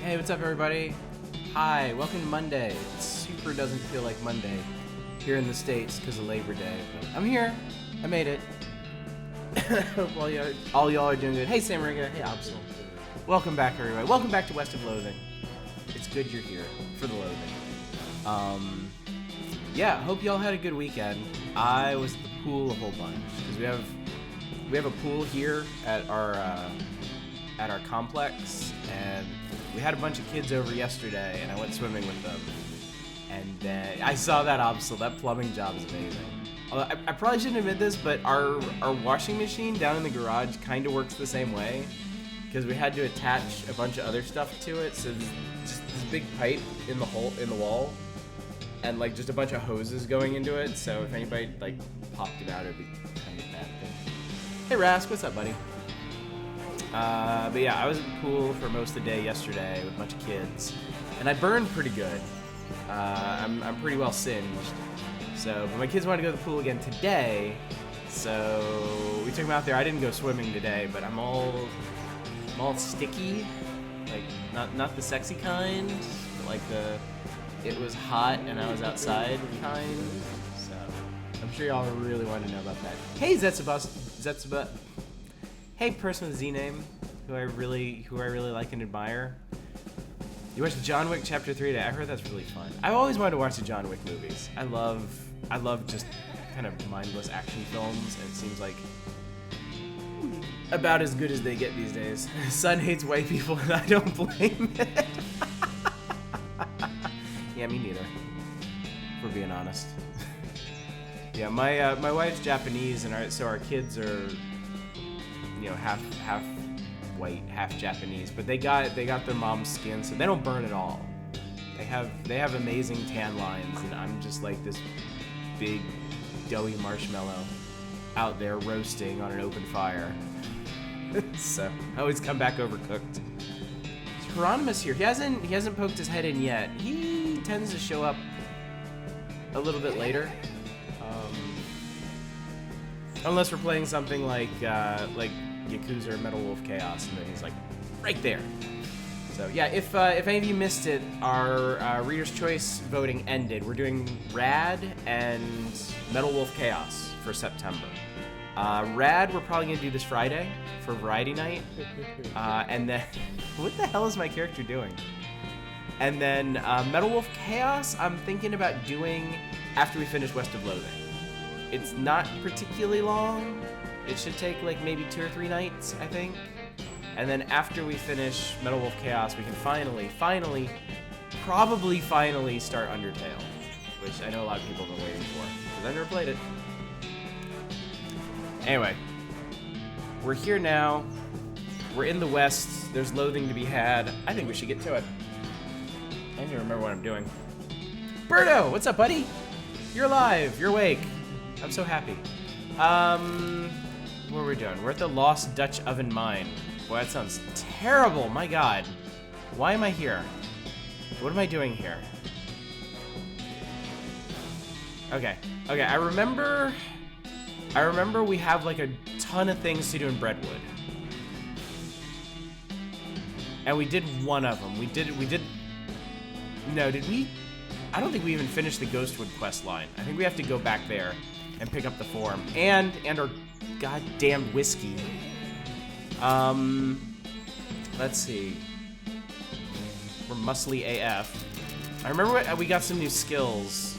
Hey, what's up, everybody? Hi, welcome to Monday. It super doesn't feel like Monday here in the States because of Labor Day. But I'm here. I made it. Hope all y'all are doing good. Hey, Sam Riga. Hey, Absol. Welcome back, everybody. Welcome back to West of Loathing. It's good you're here for the Loathing. Yeah, hope y'all had a good weekend. I was at the pool a whole bunch because we have a pool here at our complex, and we had a bunch of kids over yesterday, and I went swimming with them. And I saw that Absol. That plumbing job is amazing. Although I probably shouldn't admit this, but our washing machine down in the garage kind of works the same way, because we had to attach a bunch of other stuff to it. So there's just this big pipe in the wall, and like just a bunch of hoses going into it. So if anybody like popped it out, it'd be kind of a bad thing. Hey Rask, what's up, buddy? But yeah, I was at the pool for most of the day yesterday with a bunch of kids, and I burned pretty good. I'm pretty well singed. So, but my kids wanted to go to the pool again today, so we took them out there. I didn't go swimming today, but I'm all sticky, like not the sexy kind, but like it was hot and I was outside kind. So I'm sure y'all really want to know about that. Hey Zetsuba. Hey, person with a Z name, who I really like and admire. You watched John Wick Chapter 3 today. I heard that's really fun. I've always wanted to watch the John Wick movies. I love just kind of mindless action films, and it seems like about as good as they get these days. Son hates white people, and I don't blame it. Yeah, me neither, if we're being honest. Yeah, my wife's Japanese, and so our kids are, you know, half white, half Japanese, but they got their mom's skin, so they don't burn at all. They have amazing tan lines, and I'm just like this big doughy marshmallow out there roasting on an open fire. So I always come back overcooked. Is Hieronymus here? He hasn't poked his head in yet. He tends to show up a little bit later. Unless we're playing something like Yakuza or Metal Wolf Chaos, and then he's like right there. So yeah, if any of you missed it, our Reader's Choice voting ended. We're doing Rad and Metal Wolf Chaos for September. Rad, we're probably gonna do this Friday for Variety Night, and then what the hell is my character doing? And then Metal Wolf Chaos, I'm thinking about doing after we finish West of Loathing. It's not particularly long. It should take like maybe 2 or 3 nights, I think. And then after we finish Metal Wolf Chaos, we can probably finally start Undertale, which I know a lot of people have been waiting for, because I've never played it. Anyway, we're here now. We're in the West. There's loathing to be had. I think we should get to it. I need to remember what I'm doing. Birdo, what's up, buddy? You're alive. You're awake. I'm so happy. What are we doing? We're at the Lost Dutch Oven Mine. Boy, that sounds terrible. My God. Why am I here? What am I doing here? Okay. I remember we have like a ton of things to do in Breadwood. And we did one of them. No, did we? I don't think we even finished the Ghostwood quest line. I think we have to go back there and pick up the form. And our goddamn whiskey. Let's see. We're muscly AF. I remember we got some new skills.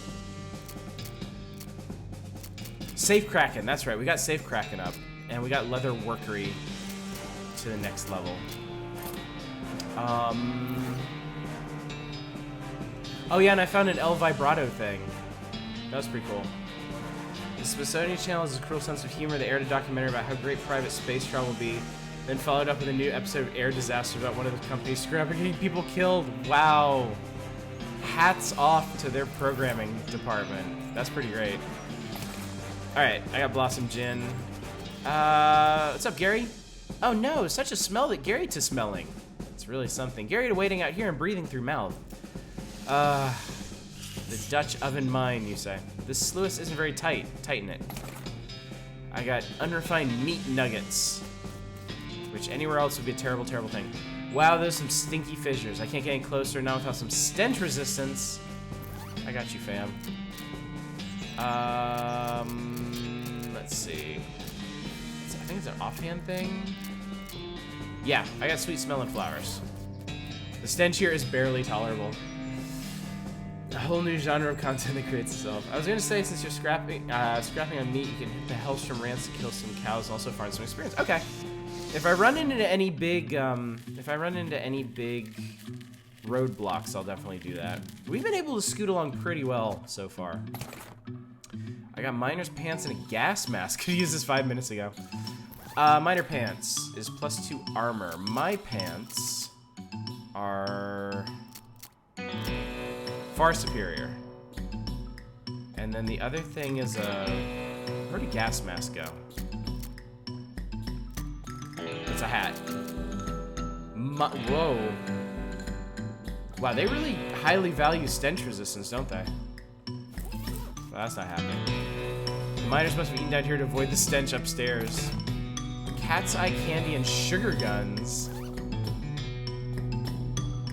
Safe Kraken, that's right. We got Safe Kraken up. And we got Leather Workery to the next level. Oh yeah, and I found an El Vibrato thing. That was pretty cool. The Smithsonian Channel has a cruel sense of humor. They aired a documentary about how great private space travel will be, then followed up with a new episode of Air Disaster about one of the companies screwing up and getting people killed. Wow. Hats off to their programming department. That's pretty great. Alright, I got Blossom Gin. What's up, Gary? Oh no, such a smell that Gary to smelling. It's really something. Gary to waiting out here and breathing through mouth. The Dutch oven mine, you say. This sluice isn't very tight. Tighten it. I got unrefined meat nuggets, which anywhere else would be a terrible, terrible thing. Wow, there's some stinky fissures. I can't get any closer now without some stench resistance. I got you, fam. Let's see. I think it's an offhand thing. Yeah, I got sweet smelling flowers. The stench here is barely tolerable. A whole new genre of content that creates itself. I was gonna say, since you're scrapping on meat, you can hit the Hellstrom Rants to kill some cows and also farm some experience. Okay. If I run into any big, roadblocks, I'll definitely do that. We've been able to scoot along pretty well so far. I got Miner's Pants and a gas mask. Could use this 5 minutes ago. Miner Pants is +2 armor. My pants are far superior. And then the other thing is where did gas mask go? It's a hat. Whoa. Wow, they really highly value stench resistance, don't they? Well, that's not happening. The miners must be eaten down here to avoid the stench upstairs. Cat's eye candy and sugar guns.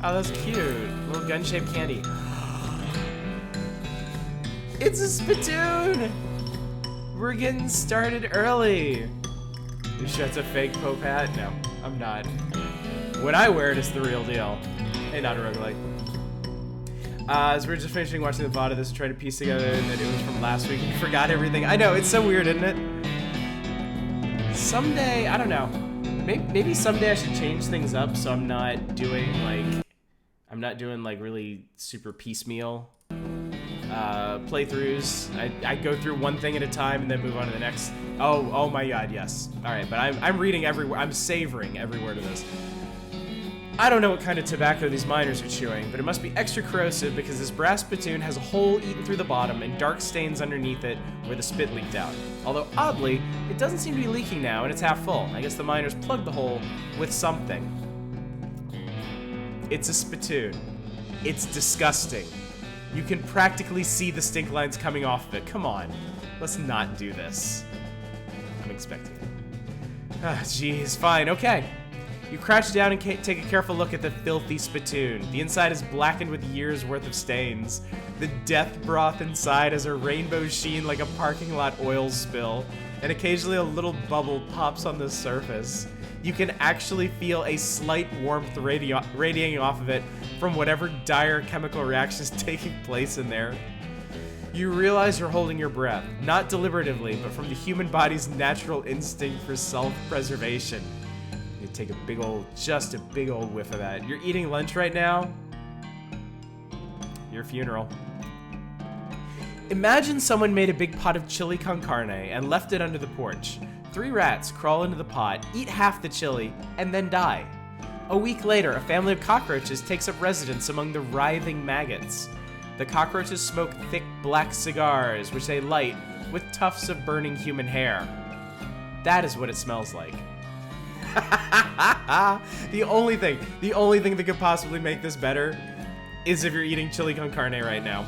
Oh, that's cute. Little gun-shaped candy. It's a spittoon! We're getting started early. You sure it's a fake Pope hat? No, I'm not. When I wear it, it's the real deal. Hey, not a roguelike. As we're just finishing watching the VOD of this and trying to piece together and that it was from last week and forgot everything. I know, it's so weird, isn't it? Someday, I don't know. Maybe someday I should change things up so I'm not doing like really super piecemeal playthroughs. I go through one thing at a time and then move on to the next. Oh my god, yes. All right, but I'm reading every word. I'm savoring every word of this. I don't know what kind of tobacco these miners are chewing, but it must be extra corrosive because this brass spittoon has a hole eaten through the bottom and dark stains underneath it where the spit leaked out. Although, oddly, it doesn't seem to be leaking now and it's half full. I guess the miners plugged the hole with something. It's a spittoon. It's disgusting. You can practically see the stink lines coming off of it. Come on. Let's not do this. I'm expecting it. Ah, jeez. Fine. Okay. You crouch down and take a careful look at the filthy spittoon. The inside is blackened with years' worth of stains. The death broth inside has a rainbow sheen like a parking lot oil spill, and occasionally a little bubble pops on the surface. You can actually feel a slight warmth radiating off of it from whatever dire chemical reaction is taking place in there. You realize you're holding your breath, not deliberatively, but from the human body's natural instinct for self-preservation. You take just a big old whiff of that. You're eating lunch right now? Your funeral. Imagine someone made a big pot of chili con carne and left it under the porch. 3 rats crawl into the pot, eat half the chili, and then die. A week later, a family of cockroaches takes up residence among the writhing maggots. The cockroaches smoke thick black cigars, which they light with tufts of burning human hair. That is what it smells like. The only thing that could possibly make this better is if you're eating chili con carne right now.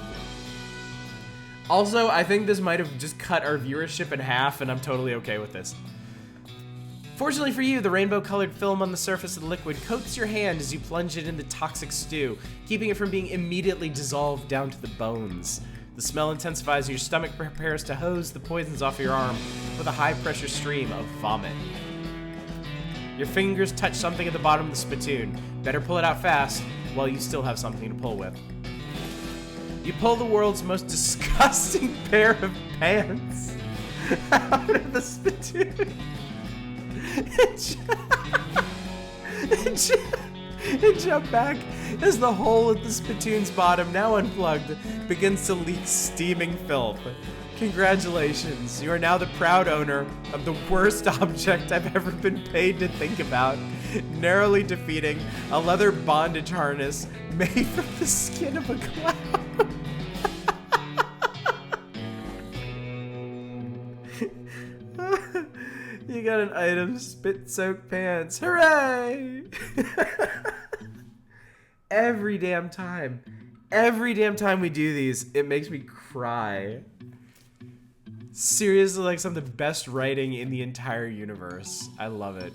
Also, I think this might have just cut our viewership in half, and I'm totally okay with this. Fortunately for you, the rainbow-colored film on the surface of the liquid coats your hand as you plunge it in the toxic stew, keeping it from being immediately dissolved down to the bones. The smell intensifies and your stomach prepares to hose the poisons off your arm with a high-pressure stream of vomit. Your fingers touch something at the bottom of the spittoon. Better pull it out fast while you still have something to pull with. You pull the world's most disgusting pair of pants out of the spittoon. And jump back as the hole at the spittoon's bottom, now unplugged, begins to leak steaming filth. Congratulations, you are now the proud owner of the worst object I've ever been paid to think about, narrowly defeating a leather bondage harness made from the skin of a clown. You got an item, spit-soaked pants. Hooray! Every damn time we do these, it makes me cry. Seriously, like some of the best writing in the entire universe. I love it.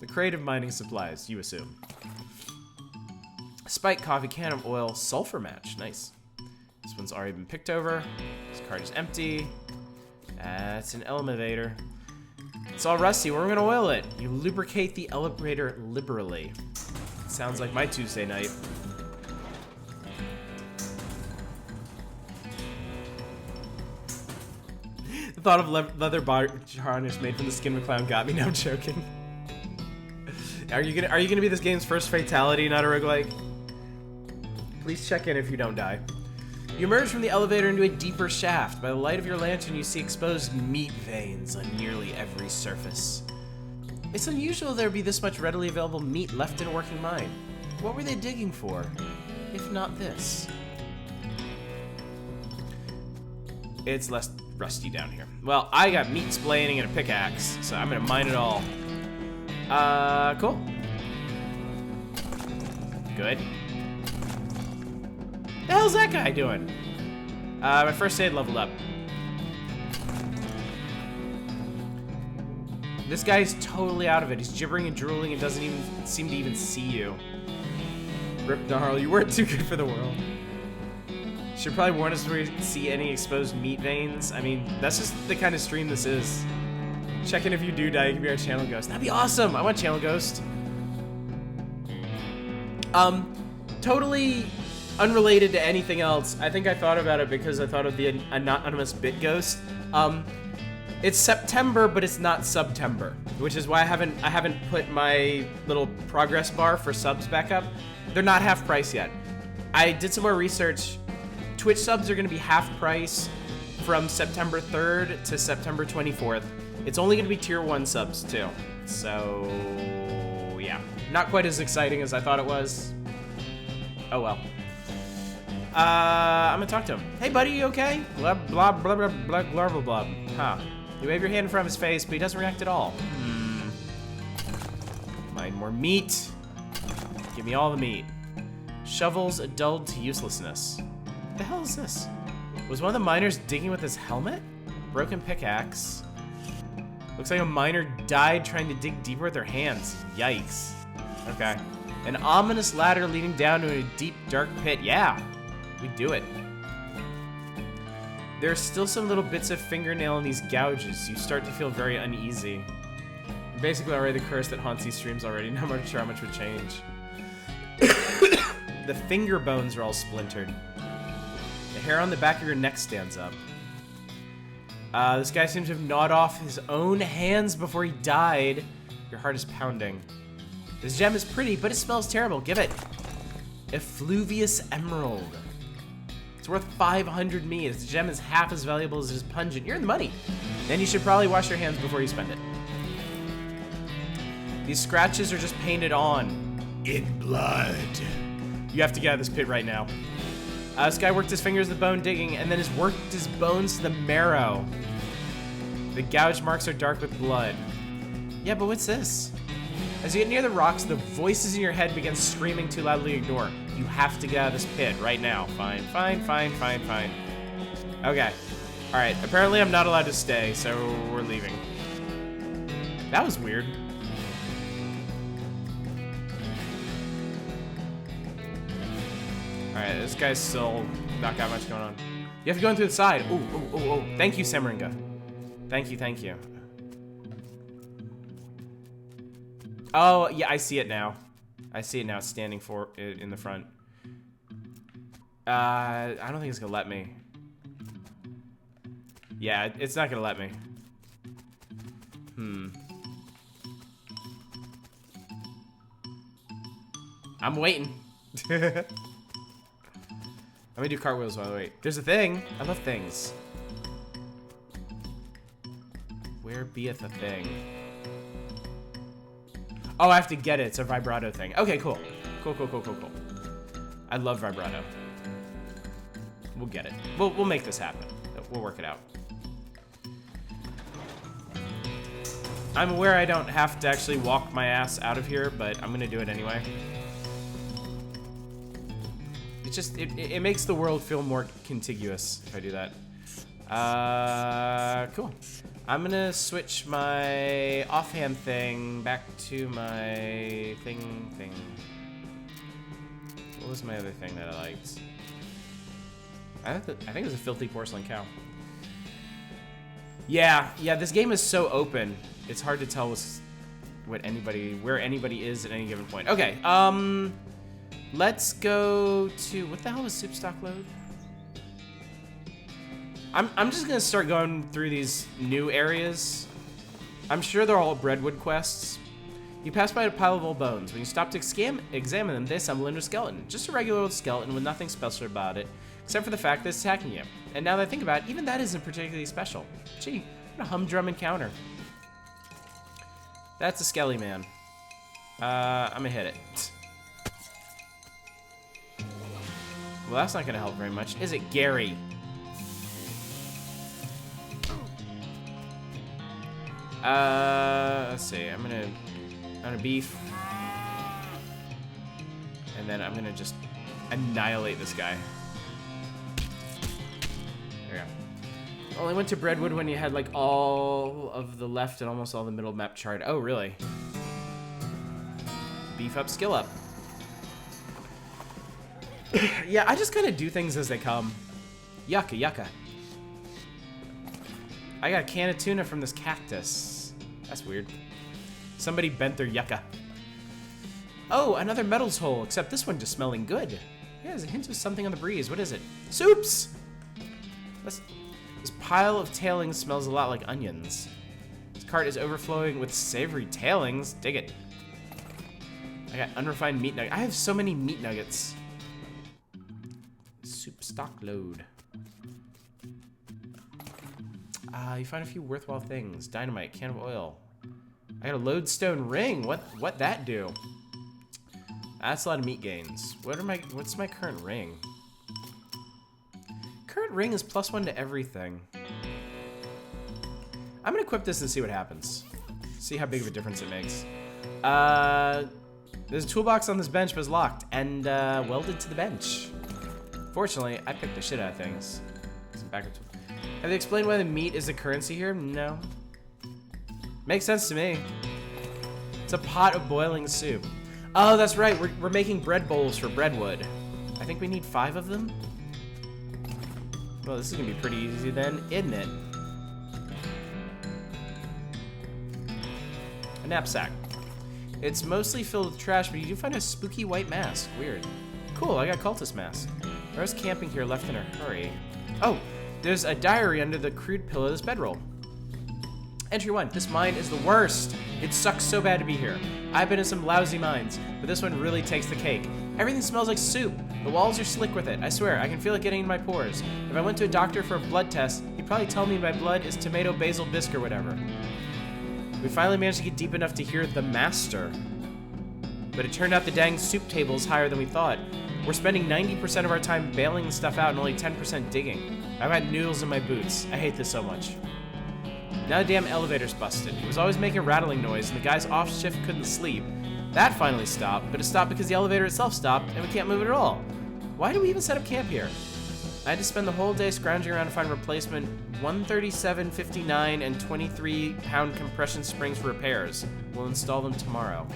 The creative mining supplies, you assume. Spike coffee, can of oil, sulfur match. Nice. This one's already been picked over. This card is empty. It's an elevator. It's all rusty. We're gonna oil it. You lubricate the elevator liberally. Sounds like my Tuesday night. The thought of leather harness made from the skin of a clown got me. Now I'm joking. Are you gonna be this game's first fatality, not a roguelike? Please check in if you don't die. You emerge from the elevator into a deeper shaft. By the light of your lantern, you see exposed meat veins on nearly every surface. It's unusual there be this much readily available meat left in a working mine. What were they digging for, if not this? It's less rusty down here. Well, I got meat splaining and a pickaxe, so I'm gonna mine it all. Cool. Good. The hell's that guy doing? My first aid leveled up. This guy's totally out of it. He's gibbering and drooling and doesn't even seem to even see you. Rip Gnarl, you weren't too good for the world. Should probably warn us if we see any exposed meat veins. I mean, that's just the kind of stream this is. Check in if you do die, you can be our channel ghost. That'd be awesome. I want channel ghost. Totally unrelated to anything else. I think I thought about it because I thought of the anonymous bit ghost. It's September, but it's not Subtember, which is why I haven't put my little progress bar for subs back up. They're not half price yet. I did some more research. Twitch subs are going to be half price from September 3rd to September 24th. It's only going to be tier 1 subs too. So yeah, not quite as exciting as I thought it was. Oh well. I'm gonna talk to him. Hey buddy, you okay? Blah blah blah blah blah blah blah blah. Huh. You wave your hand in front of his face, but he doesn't react at all. Mine more meat. Give me all the meat. Shovels dulled to uselessness. What the hell is this? Was one of the miners digging with his helmet? Broken pickaxe. Looks like a miner died trying to dig deeper with their hands. Yikes. Okay. An ominous ladder leading down to a deep, dark pit. Yeah, we do it. There's still some little bits of fingernail in these gouges. You start to feel very uneasy. You're basically already the curse that haunts these streams already. Not much sure how much would change. The finger bones are all splintered. The hair on the back of your neck stands up. This guy seems to have gnawed off his own hands before he died. Your heart is pounding. This gem is pretty, but it smells terrible. Give it. Effluvious emerald. It's worth 500 me. This gem is half as valuable as it is pungent. You're in the money. Then you should probably wash your hands before you spend it. These scratches are just painted on. In blood. You have to get out of this pit right now. This guy worked his fingers to the bone digging and then has worked his bones to the marrow. The gouge marks are dark with blood. Yeah, but what's this? As you get near the rocks, the voices in your head begin screaming too loudly to ignore. You have to get out of this pit right now. Fine, fine, fine, fine, fine. Okay. Alright, apparently I'm not allowed to stay, so we're leaving. That was weird. Alright, this guy's still not got much going on. You have to go in through the side. Ooh, ooh, ooh, ooh. Thank you, Samaringa. Thank you, thank you. Oh, yeah, I see it now. I see it now, standing in the front. I don't think it's gonna let me. Yeah, it's not gonna let me. I'm waiting. Let me do cartwheels while I wait. There's a thing. I love things. Where beeth a thing? Oh, I have to get it. It's a vibrato thing. Okay, cool. Cool, cool, cool, cool, cool. I love vibrato. We'll get it. We'll make this happen. We'll work it out. I'm aware I don't have to actually walk my ass out of here, but I'm gonna do it anyway. It's just, it makes the world feel more contiguous if I do that. Cool. I'm gonna switch my offhand thing back to my thing. What was my other thing that I liked? I think it was a filthy porcelain cow. Yeah, this game is so open. It's hard to tell where anybody is at any given point. Okay, let's go to, what the hell is soup stock load? I'm just gonna start going through these new areas. I'm sure they're all Breadwood quests. You pass by a pile of old bones. When you stop to examine them, they assemble into a skeleton. Just a regular old skeleton with nothing special about it, except for the fact that it's attacking you. And now that I think about it, even that isn't particularly special. Gee, what a humdrum encounter. That's a skelly man. I'm gonna hit it. Well, that's not gonna help very much, is it, Gary? Let's see. I'm gonna beef, and then I'm gonna just annihilate this guy. There we go. Only went to Breadwood when you had like all of the left and almost all the middle map charred. Oh, really? Beef up, skill up. Yeah, I just kind of do things as they come. Yucca, yucca. I got a can of tuna from this cactus. That's weird. Somebody bent their yucca. Oh, another metals hole, except this one just smelling good. Yeah, there's a hint of something on the breeze. What is it? Soups! This pile of tailings smells a lot like onions. This cart is overflowing with savory tailings. Dig it. I got unrefined meat nuggets. I have so many meat nuggets. Soup stock load. You find a few worthwhile things. Dynamite, can of oil. I got a lodestone ring. What that do? That's a lot of meat gains. What's my current ring? Current ring is +1 to everything. I'm gonna equip this and see what happens. See how big of a difference it makes. There's a toolbox on this bench, but it's locked and welded to the bench. Fortunately, I picked the shit out of things. Some backup tool. Have they explained why the meat is the currency here? No. Makes sense to me. It's a pot of boiling soup. Oh, that's right. We're making bread bowls for Breadwood. I think we need 5 of them. Well, this is gonna be pretty easy then, isn't it? A knapsack. It's mostly filled with trash, but you do find a spooky white mask. Weird. Cool, I got cultist mask. I was camping here, left in a hurry. Oh, there's a diary under the crude pillow of this bedroll. Entry 1, this mine is the worst. It sucks so bad to be here. I've been in some lousy mines, but this one really takes the cake. Everything smells like soup. The walls are slick with it. I swear, I can feel it getting in my pores. If I went to a doctor for a blood test, he'd probably tell me my blood is tomato basil bisque or whatever. We finally managed to get deep enough to hear the master. But it turned out the dang soup table is higher than we thought. We're spending 90% of our time bailing the stuff out and only 10% digging. I've had noodles in my boots. I hate this so much. Now the damn elevator's busted. It was always making a rattling noise, and the guys off shift couldn't sleep. That finally stopped, but it stopped because the elevator itself stopped, and we can't move it at all. Why do we even set up camp here? I had to spend the whole day scrounging around to find a replacement 137.59 and 23-pound compression springs for repairs. We'll install them tomorrow.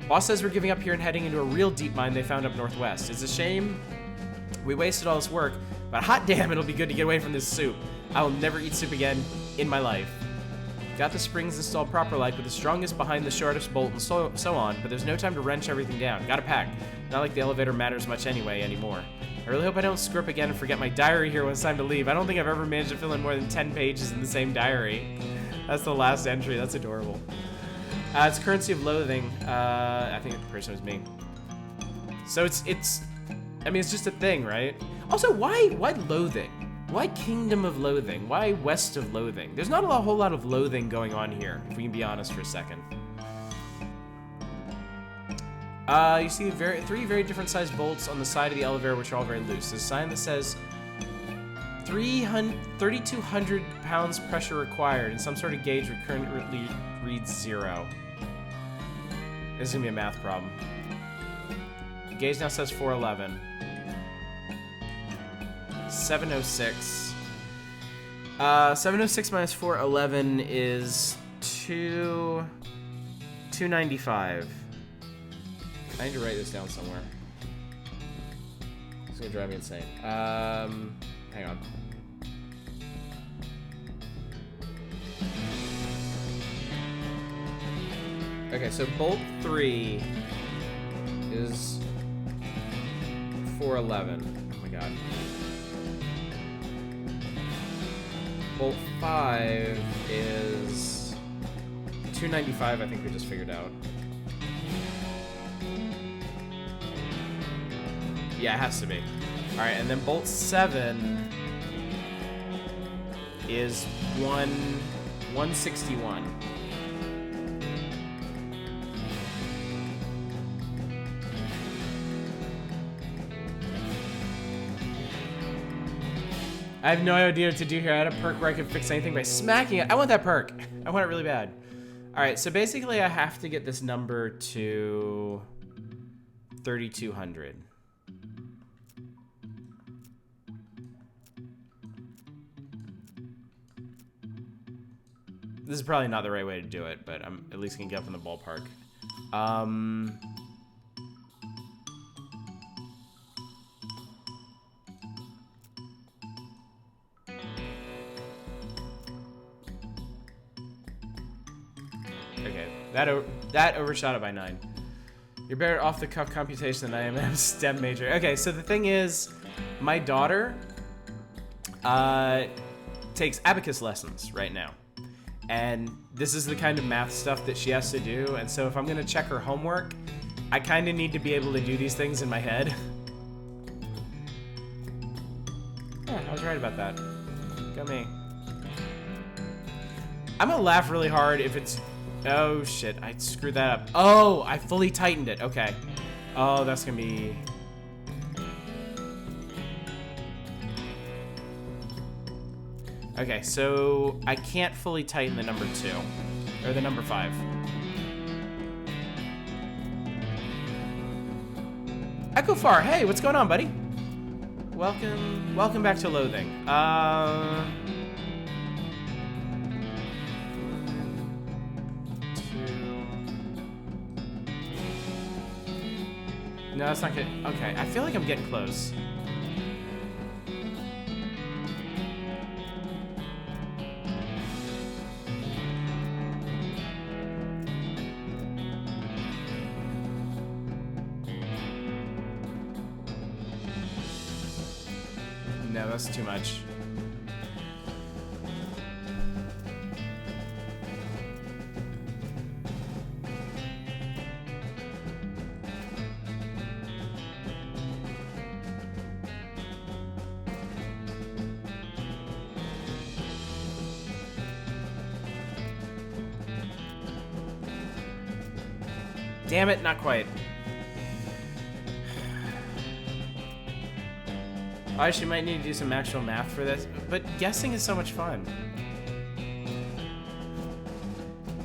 Boss says we're giving up here and heading into a real deep mine they found up northwest. It's a shame we wasted all this work, but hot damn, it'll be good to get away from this soup. I will never eat soup again in my life. Got the springs installed proper like with the strongest behind the shortest bolt and so on, but there's no time to wrench everything down. Gotta pack. Not like the elevator matters much anymore. I really hope I don't screw up again and forget my diary here when it's time to leave. I don't think I've ever managed to fill in more than 10 pages in the same diary. That's the last entry. That's adorable. It's currency of loathing. I think the person was me. So I mean, it's just a thing, right? Also, why loathing? Why Kingdom of Loathing? Why West of Loathing? There's not a whole lot of loathing going on here, if we can be honest for a second. You see three very different sized bolts on the side of the elevator, which are all very loose. There's a sign that says 3,200 pounds pressure required, and some sort of gauge currently reads 0. This is gonna be a math problem. The gauge now says 411. 706. 706 minus 411 is 295. I need to write this down somewhere. It's gonna drive me insane. Hang on. Okay, so bolt 3 is 411. Oh my god. Bolt 5 is 295, I think we just figured out. Yeah, it has to be. Alright, and then bolt 7 is 161. I have no idea what to do here. I had a perk where I could fix anything by smacking it. I want that perk. I want it really bad. All right, so basically I have to get this number to 3,200. This is probably not the right way to do it, but I'm at least gonna get up in the ballpark. Okay, that overshot it by 9. You're better off the cuff computation than I am. I'm a STEM major. Okay, so the thing is, my daughter takes abacus lessons right now. And this is the kind of math stuff that she has to do. And so if I'm gonna check her homework, I kind of need to be able to do these things in my head. Yeah, I was right about that. Go me. I'm gonna laugh really hard if it's... Oh shit, I screwed that up. Oh, I fully tightened it, okay. Oh, that's gonna be... Okay, so I can't fully tighten the number 2, or the number 5. Echofar, hey, what's going on, buddy? Welcome back to Loathing. No, that's not good. Okay, I feel like I'm getting close. No, that's too much. Damn it, not quite. I actually might need to do some actual math for this, but guessing is so much fun.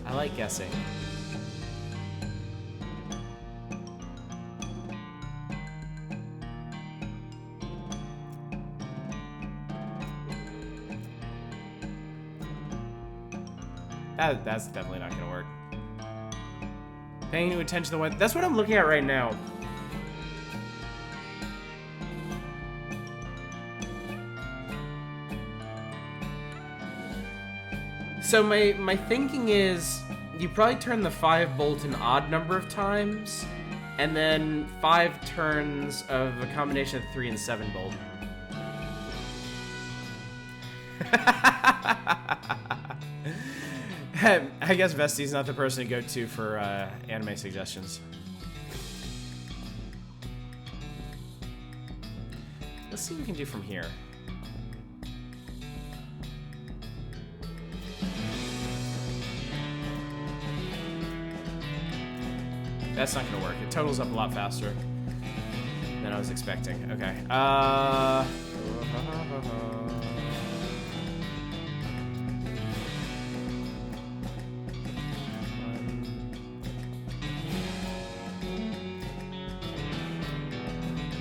I like guessing. That's definitely not gonna work. Paying attention to the one. That's what I'm looking at right now. So my thinking is, you probably turn the 5 bolt an odd number of times, and then 5 turns of a combination of 3 and 7 bolt. I guess Vesti's not the person to go to for anime suggestions. Let's see what we can do from here. That's not gonna work. It totals up a lot faster than I was expecting. Okay.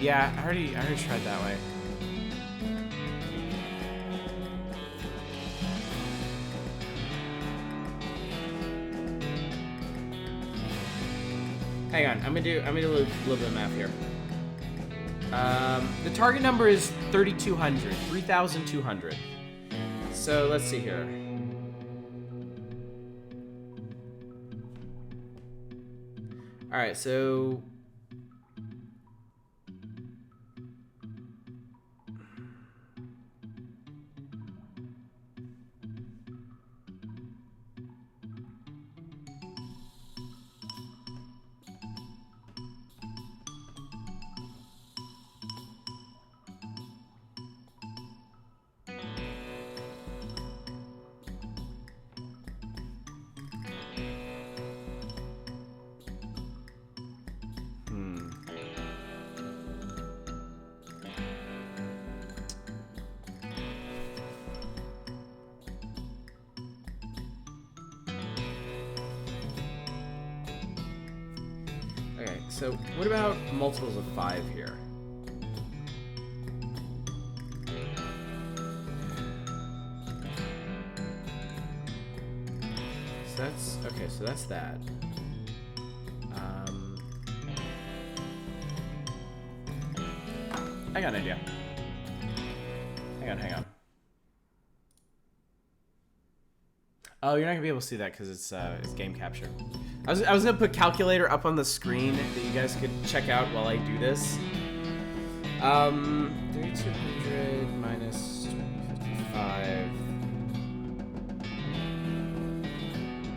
Yeah, I already tried that way. Hang on, I'm gonna do a little bit of math here. The target number is 3,200, 3,200. So let's see here. All right, so. So what about multiples of 5 here? So that's, okay, so that's that. I got an idea. Hang on. Oh, you're not gonna be able to see that because it's game capture. I was gonna put calculator up on the screen that you guys could check out while I do this. 3,200 minus 55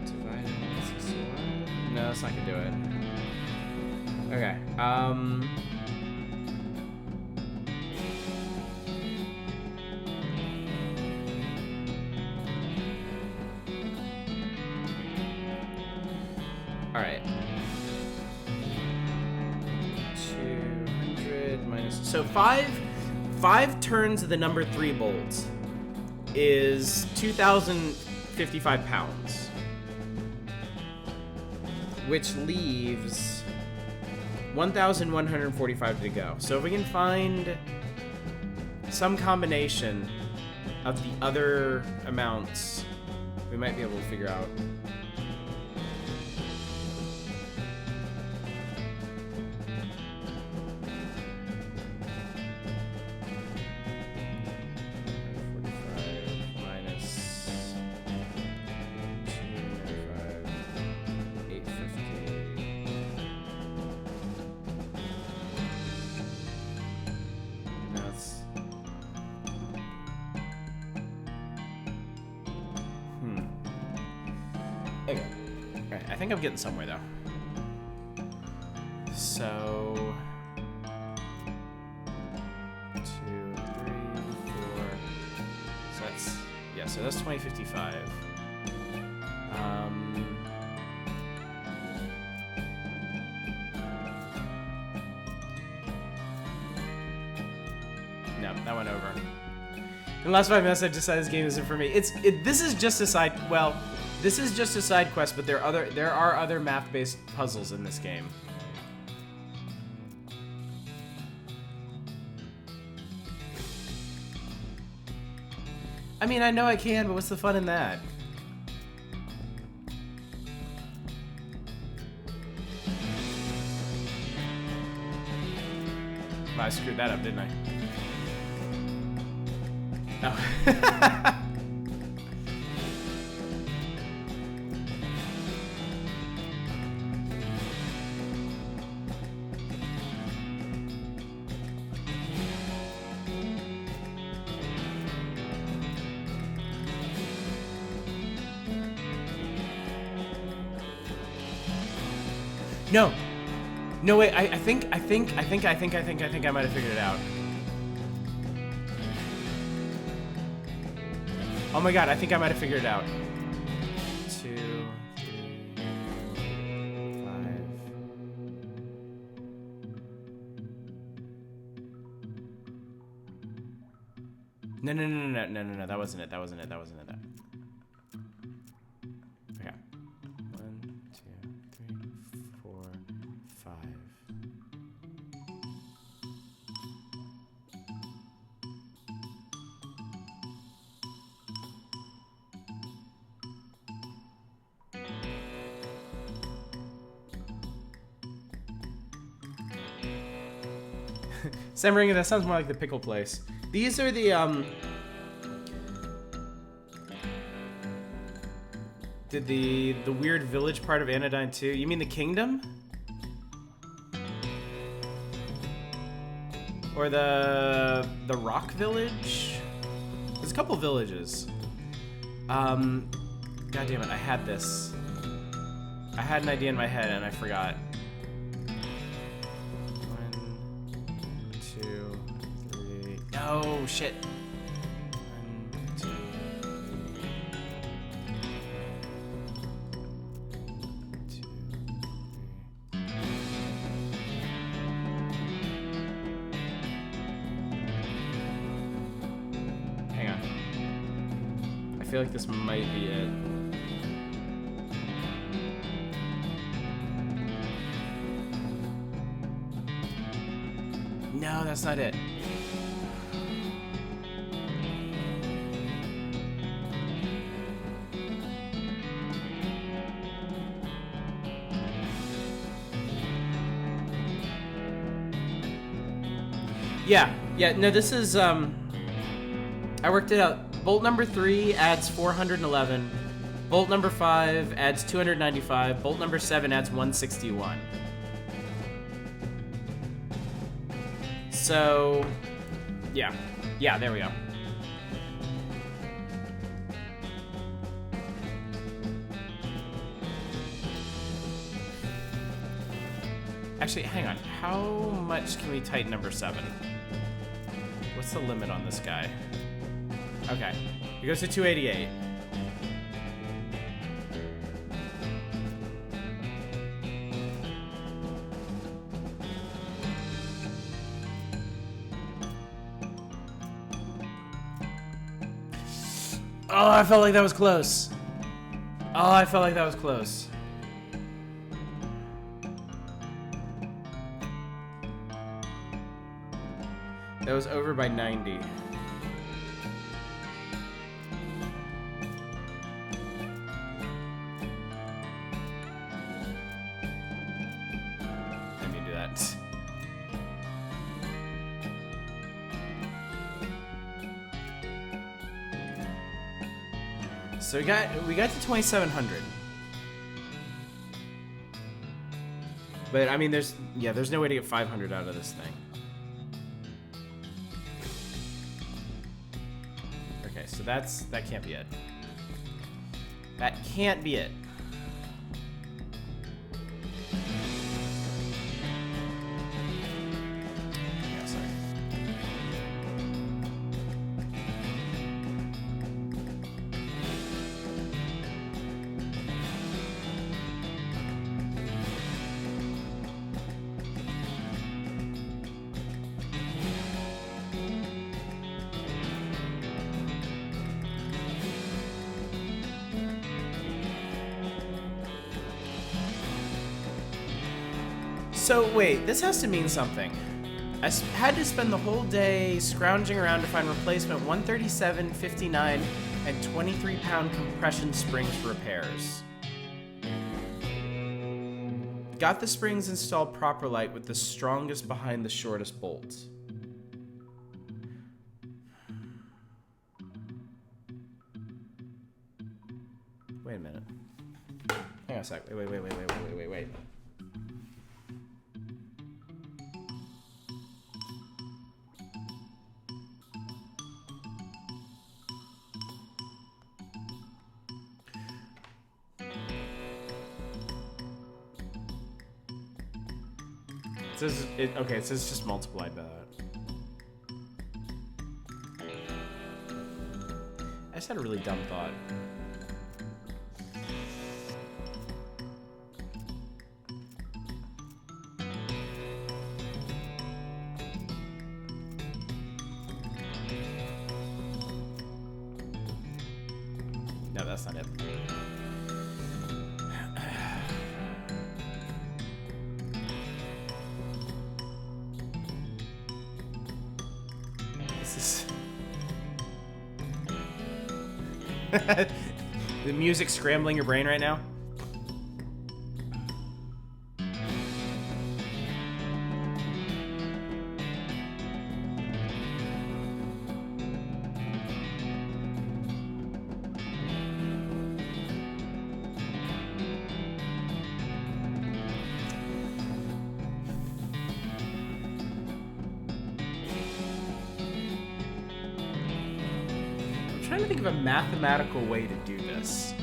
divided by 61. No, that's not gonna do it. Okay. Alright. 200 minus... So 5 turns of the number 3 bolts is 2,055 pounds. Which leaves 1,145 to go. So if we can find some combination of the other amounts, we might be able to figure out. Okay. Alright, I think I'm getting somewhere though. So 2, 3, 4. So that's, yeah, so that's 2055. No, that went over. In the last 5 minutes, I decided this game isn't for me. This is just a side. Well, this is just a side quest, but there are other math-based puzzles in this game. I mean, I know I can, but what's the fun in that? I screwed that up, didn't I? Oh. No. No, wait, I think I might have figured it out. Oh my god, I think I might have figured it out. 2, 3, 5. No, that wasn't it. Okay. 1, 2, 3, 4, 5. Semmering, that sounds more like the pickle place. These are the the weird village part of Anodyne 2. You mean the kingdom? Or the rock village? There's a couple villages. God damn it, I had this. I had an idea in my head and I forgot. 1, 2, 3. Oh shit. 1, 2, 3. Hang on. I feel like this might be it. No, that's not it. Yeah, no, this is, I worked it out. Bolt number 3 adds 411. Bolt number 5 adds 295. Bolt number 7 adds 161. So, yeah, there we go. Actually, hang on. How much can we tighten number 7? What's the limit on this guy? Okay, it goes to 288. Oh, I felt like that was close. That was over by 90. Let me do that. So we got to 2,700. But I mean, there's no way to get 500 out of this thing. Okay, so that can't be it. That can't be it. Yeah, sorry. So wait, this has to mean something. I had to spend the whole day scrounging around to find replacement 137, 59, and 23-pound compression springs for repairs. got the springs installed proper light with the strongest behind the shortest bolt. Wait a minute. Hang on a sec. Wait. It says just multiplied by that. I just had a really dumb thought. No, that's not it. The music scrambling your brain right now. I'm trying to think of a mathematical way to do this.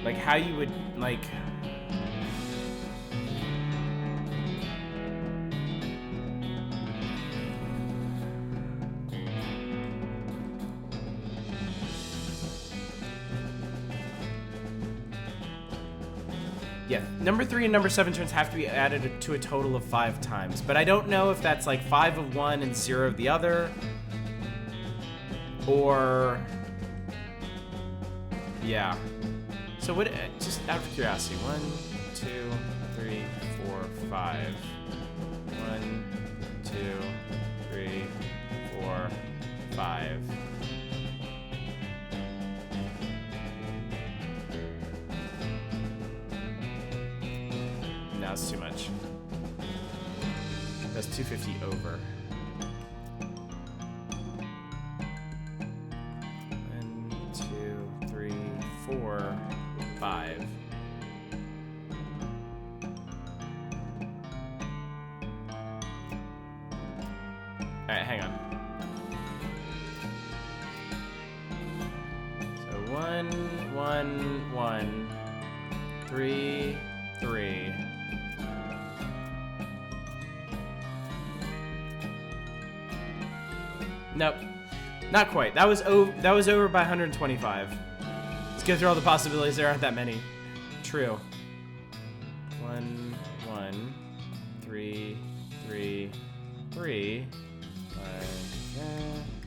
Like how you would, like... Yeah, number 3 and number 7 turns have to be added to a total of 5 times. But I don't know if that's like 5 of one and 0 of the other. Or... yeah. So what, just out of curiosity, 1, 2, 3, 4, 5. 1, 2, 3, 4, 5. No, it's too much. That's 250 over. 1, 2, 3, 4, 5. Alright, hang on. So 1, 1, 1, 3, 3. Nope, not quite. That was over by 125. Let's go through all the possibilities. There aren't that many. True. 1, 1, 3, 3, 3.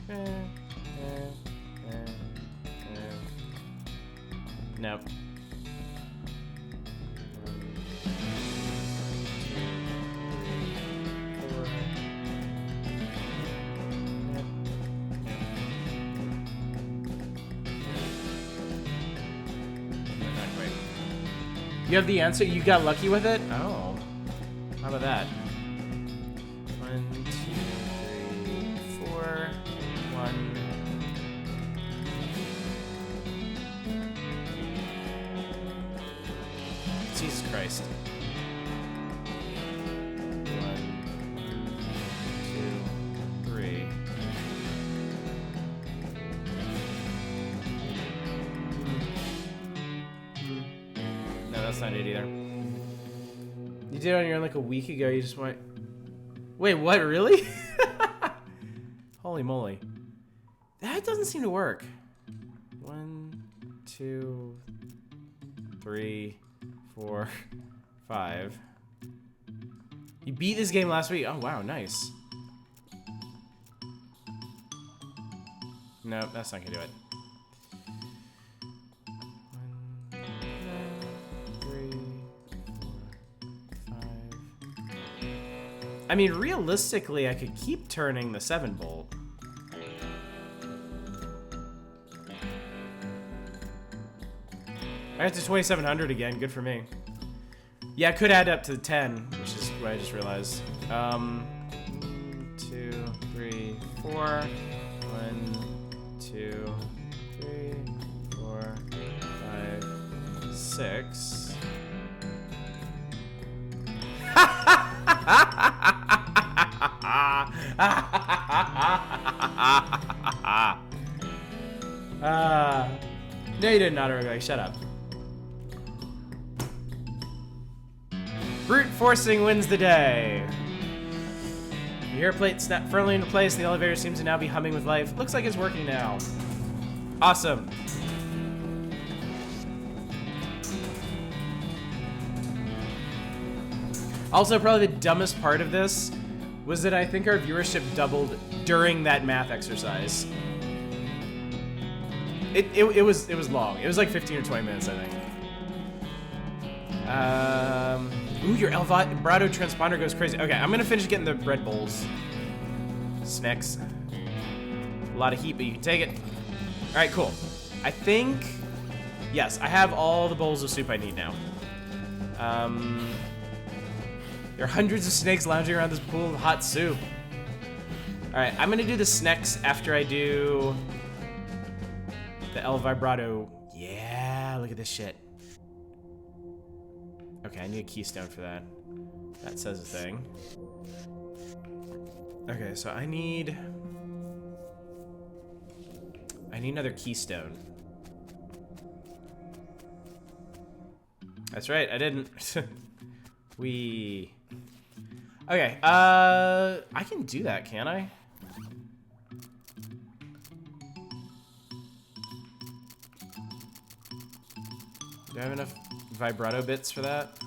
5. Nope. You have the answer? You got lucky with it? Oh. How about that? 1, 2, 3, 4. 1. Jesus Christ. 1, 2, 3. That's not it either. You did it on your own like a week ago. You just went... Wait, what? Really? Holy moly. That doesn't seem to work. 1, 2, 3, 4, 5. You beat this game last week. Oh, wow. Nice. Nope, that's not gonna do it. I mean, realistically, I could keep turning the 7 bolt. I got to 2700 again. Good for me. Yeah, it could add up to 10, which is what I just realized. 2, 3, 4. 1, 2, 3, 4, 5, 6. No, you didn't, Autoregulator. Shut up. Brute forcing wins the day. You hear a plate snap firmly into place, and the elevator seems to now be humming with life. Looks like it's working now. Awesome. Also, probably the dumbest part of this was that I think our viewership doubled during that math exercise. It was long. It was like 15 or 20 minutes, I think. Ooh, your Elvado transponder goes crazy. Okay, I'm gonna finish getting the bread bowls. Snacks. A lot of heat, but you can take it. All right, cool. I think, yes, I have all the bowls of soup I need now. There are hundreds of snakes lounging around this pool of hot soup. All right, I'm gonna do the snacks after I do the El Vibrato. Yeah, look at this shit. Okay, I need a keystone for that. That says a thing. Okay, so I need another keystone. That's right, I didn't. Okay, I can do that, can I? Do I have enough vibrato bits for that?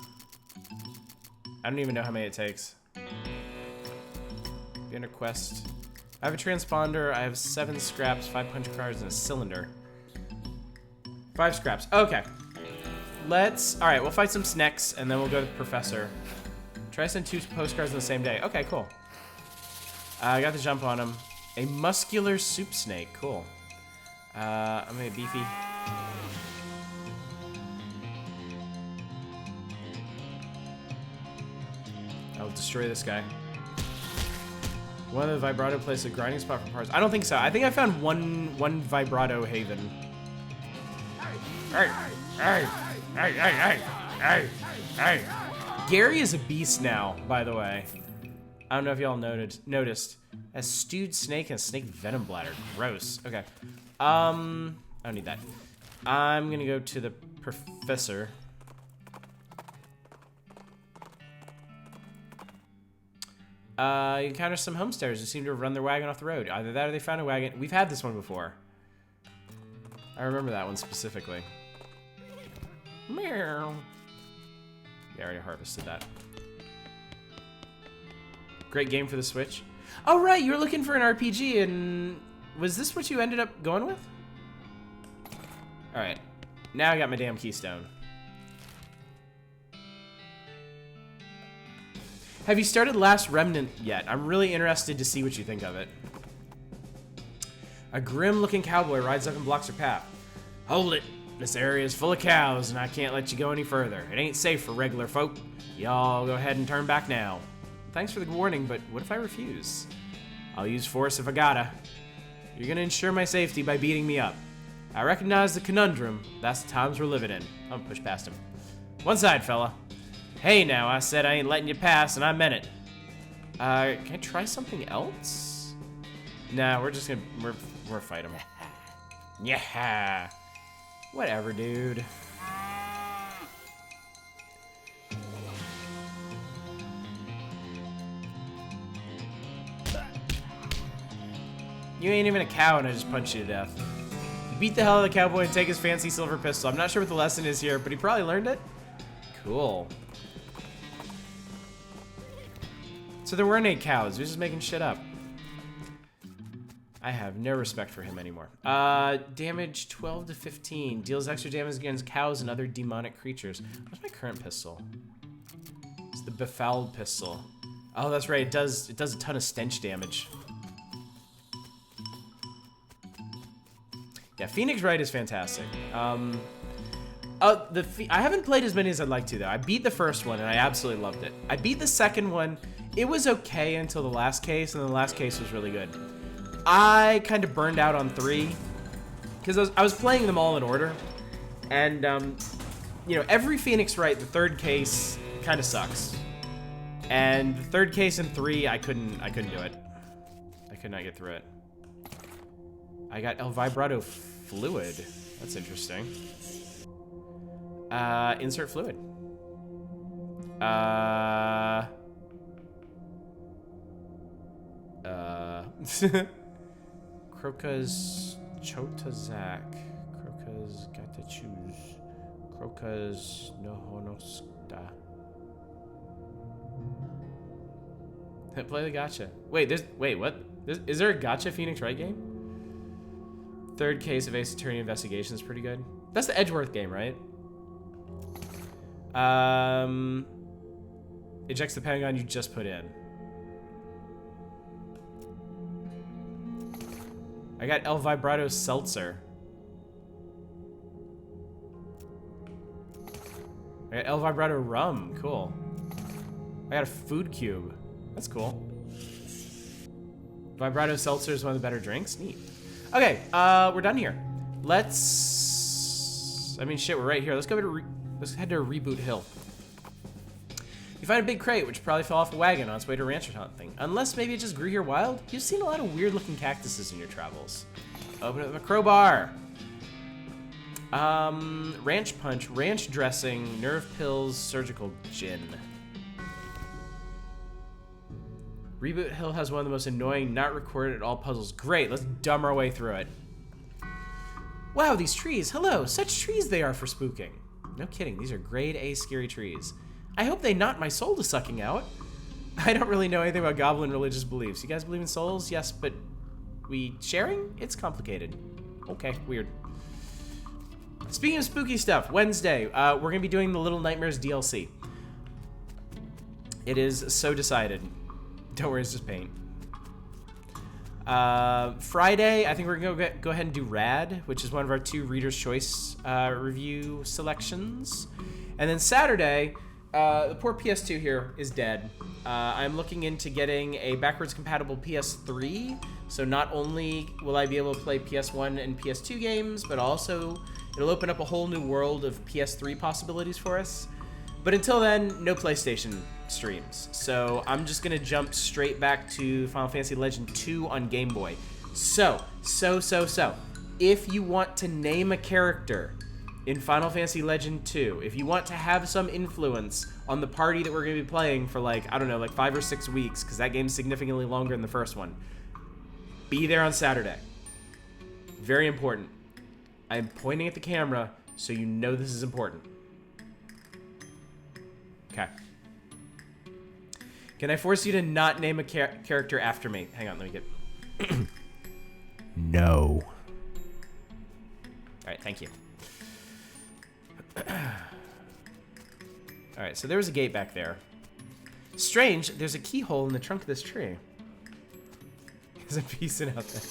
I don't even know how many it takes. Be under quest. I have a transponder, I have 7 scraps, 5 punch cards, and a cylinder. 5 scraps, okay. Alright, we'll fight some snakes, and then we'll go to the professor. Try to send 2 postcards on the same day. Okay, cool. I got the jump on him. A muscular soup snake, cool. I'm gonna beefy. I'll destroy this guy. One of the vibrato places a grinding spot for parts. I don't think so. I think I found one vibrato haven. Gary is a beast now, by the way. I don't know if y'all noticed. A stewed snake and a snake venom bladder. Gross. Okay. I don't need that. I'm gonna go to the professor. You encounter some homesteaders who seem to have run their wagon off the road. Either that or they found a wagon. We've had this one before. I remember that one specifically. Meow. Yeah, I already harvested that. Great game for the Switch. Oh, right, you were looking for an RPG, and was this what you ended up going with? Alright, now I got my damn keystone. Have you started Last Remnant yet? I'm really interested to see what you think of it. A grim-looking cowboy rides up and blocks your path. Hold it! This area is full of cows, and I can't let you go any further. It ain't safe for regular folk. Y'all go ahead and turn back now. Thanks for the warning, but what if I refuse? I'll use force if I gotta. You're gonna ensure my safety by beating me up. I recognize the conundrum. That's the times we're living in. I'm gonna push past him. One side, fella. Hey now, I said I ain't letting you pass, and I meant it. Can I try something else? Nah, we're just gonna, we're fight him. Yeah. Whatever, dude. You ain't even a cow and I just punched you to death. You beat the hell out of the cowboy and take his fancy silver pistol. I'm not sure what the lesson is here, but he probably learned it. Cool. So there weren't any cows. He was just making shit up. I have no respect for him anymore. Damage 12 to 15. Deals extra damage against cows and other demonic creatures. What's my current pistol? It's the befouled pistol. Oh, that's right. It does a ton of stench damage. Yeah, Phoenix Wright is fantastic. I haven't played as many as I'd like to, though. I beat the first one, and I absolutely loved it. I beat the second one. It was okay until the last case, and then the last case was really good. I kind of burned out on 3, because I was playing them all in order. And, you know, every Phoenix Wright, the third case kind of sucks. And the third case in 3, I couldn't do it. I could not get through it. I got El Vibrato Fluid. That's interesting. Insert fluid. Kroka's Chotazak. Kroka's Gotta Choose. Kroka's Nohonosta. Play the gacha. Wait, what? Is there a gacha Phoenix Wright game? Third case of Ace Attorney Investigation is pretty good. That's the Edgeworth game, right? Ejects the Pentagon you just put in. I got El Vibrato Seltzer. I got El Vibrato Rum. Cool. I got a food cube. That's cool. Vibrato Seltzer is one of the better drinks. Neat. Okay, we're done here. Let's... I mean, shit, we're right here. Let's go to... Let's head to Reboot Hill. You find a big crate, which probably fell off a wagon on its way to rancher hunting. Unless maybe it just grew here wild. You've seen a lot of weird-looking cactuses in your travels. Open it with a crowbar. Ranch punch, ranch dressing, nerve pills, surgical gin. Reboot Hill has one of the most annoying, not recorded at all puzzles. Great, let's dumb our way through it. Wow, these trees. Hello, such trees they are for spooking. No kidding, these are grade A scary trees. I hope they knot my soul to sucking out. I don't really know anything about goblin religious beliefs. You guys believe in souls? Yes, but we sharing? It's complicated. Okay, weird. Speaking of spooky stuff, Wednesday, we're going to be doing the Little Nightmares DLC. It is so decided. Don't worry, it's just paint. Friday, I think we're going to go ahead and do Rad, which is one of our 2 Reader's Choice review selections. And then Saturday, the poor PS2 here is dead. I'm looking into getting a backwards compatible PS3, so not only will I be able to play PS1 and PS2 games, but also it'll open up a whole new world of PS3 possibilities for us. But until then, no PlayStation streams. So I'm just gonna jump straight back to Final Fantasy Legend 2 on Game Boy. So, if you want to name a character in Final Fantasy Legend 2, if you want to have some influence on the party that we're gonna be playing for like, I don't know, like 5 or 6 weeks, because that game's significantly longer than the first one, be there on Saturday. Very important. I'm pointing at the camera so you know this is important. Okay. Can I force you to not name a character after me? Hang on, let me get... No. Alright, thank you. Alright, so there was a gate back there. Strange, there's a keyhole in the trunk of this tree. There's a piece out there.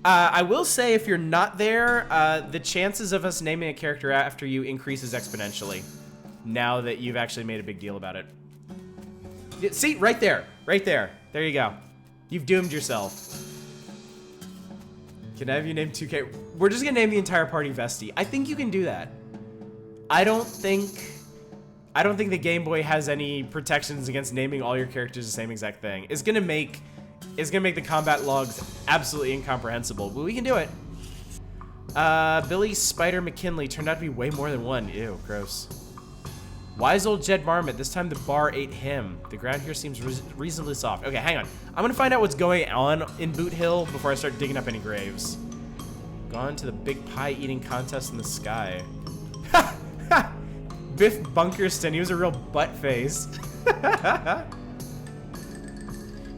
I will say, if you're not there, the chances of us naming a character after you increases exponentially. Now that you've actually made a big deal about it. See, right there. Right there. There you go. You've doomed yourself. Can I have you name 2K? We're just gonna name the entire party Vesti. I think you can do that. I don't think the Game Boy has any protections against naming all your characters the same exact thing. It's gonna make the combat logs absolutely incomprehensible, but we can do it. Billy Spider McKinley turned out to be way more than one. Ew, gross. Wise old Jed Marmot. This time the bar ate him. The ground here seems reasonably soft. Okay, hang on. I'm gonna find out what's going on in Boot Hill before I start digging up any graves. Gone to the big pie eating contest in the sky. Biff Bunkerston. He was a real butt face.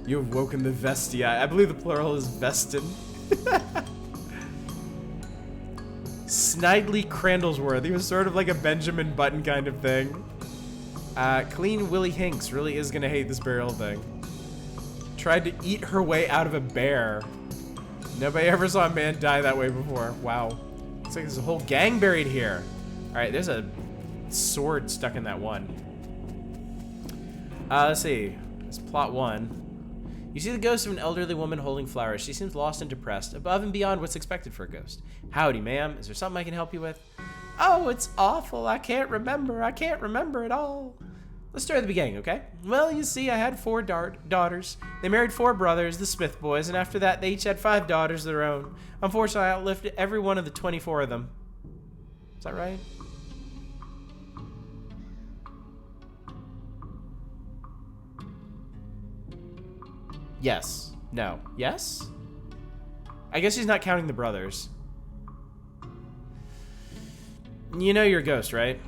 You have woken the Vestia. I believe the plural is Vestin. Snidely Crandlesworth. He was sort of like a Benjamin Button kind of thing. Clean Willie Hinks really is gonna hate this burial thing. Tried to eat her way out of a bear. Nobody ever saw a man die that way before. Wow. Looks like there's a whole gang buried here. All right, there's a sword stuck in that one. Let's see. It's plot 1. You see the ghost of an elderly woman holding flowers. She seems lost and depressed, above and beyond what's expected for a ghost. Howdy, ma'am. Is there something I can help you with? Oh, it's awful. I can't remember. I can't remember at all. Let's start at the beginning, okay? Well, you see, I had 4 daughters. They married 4 brothers, the Smith boys, and after that, they each had 5 daughters of their own. Unfortunately, I outlived every one of the 24 of them. Is that right? Yes. No. Yes? I guess she's not counting the brothers. You know you're a ghost, right?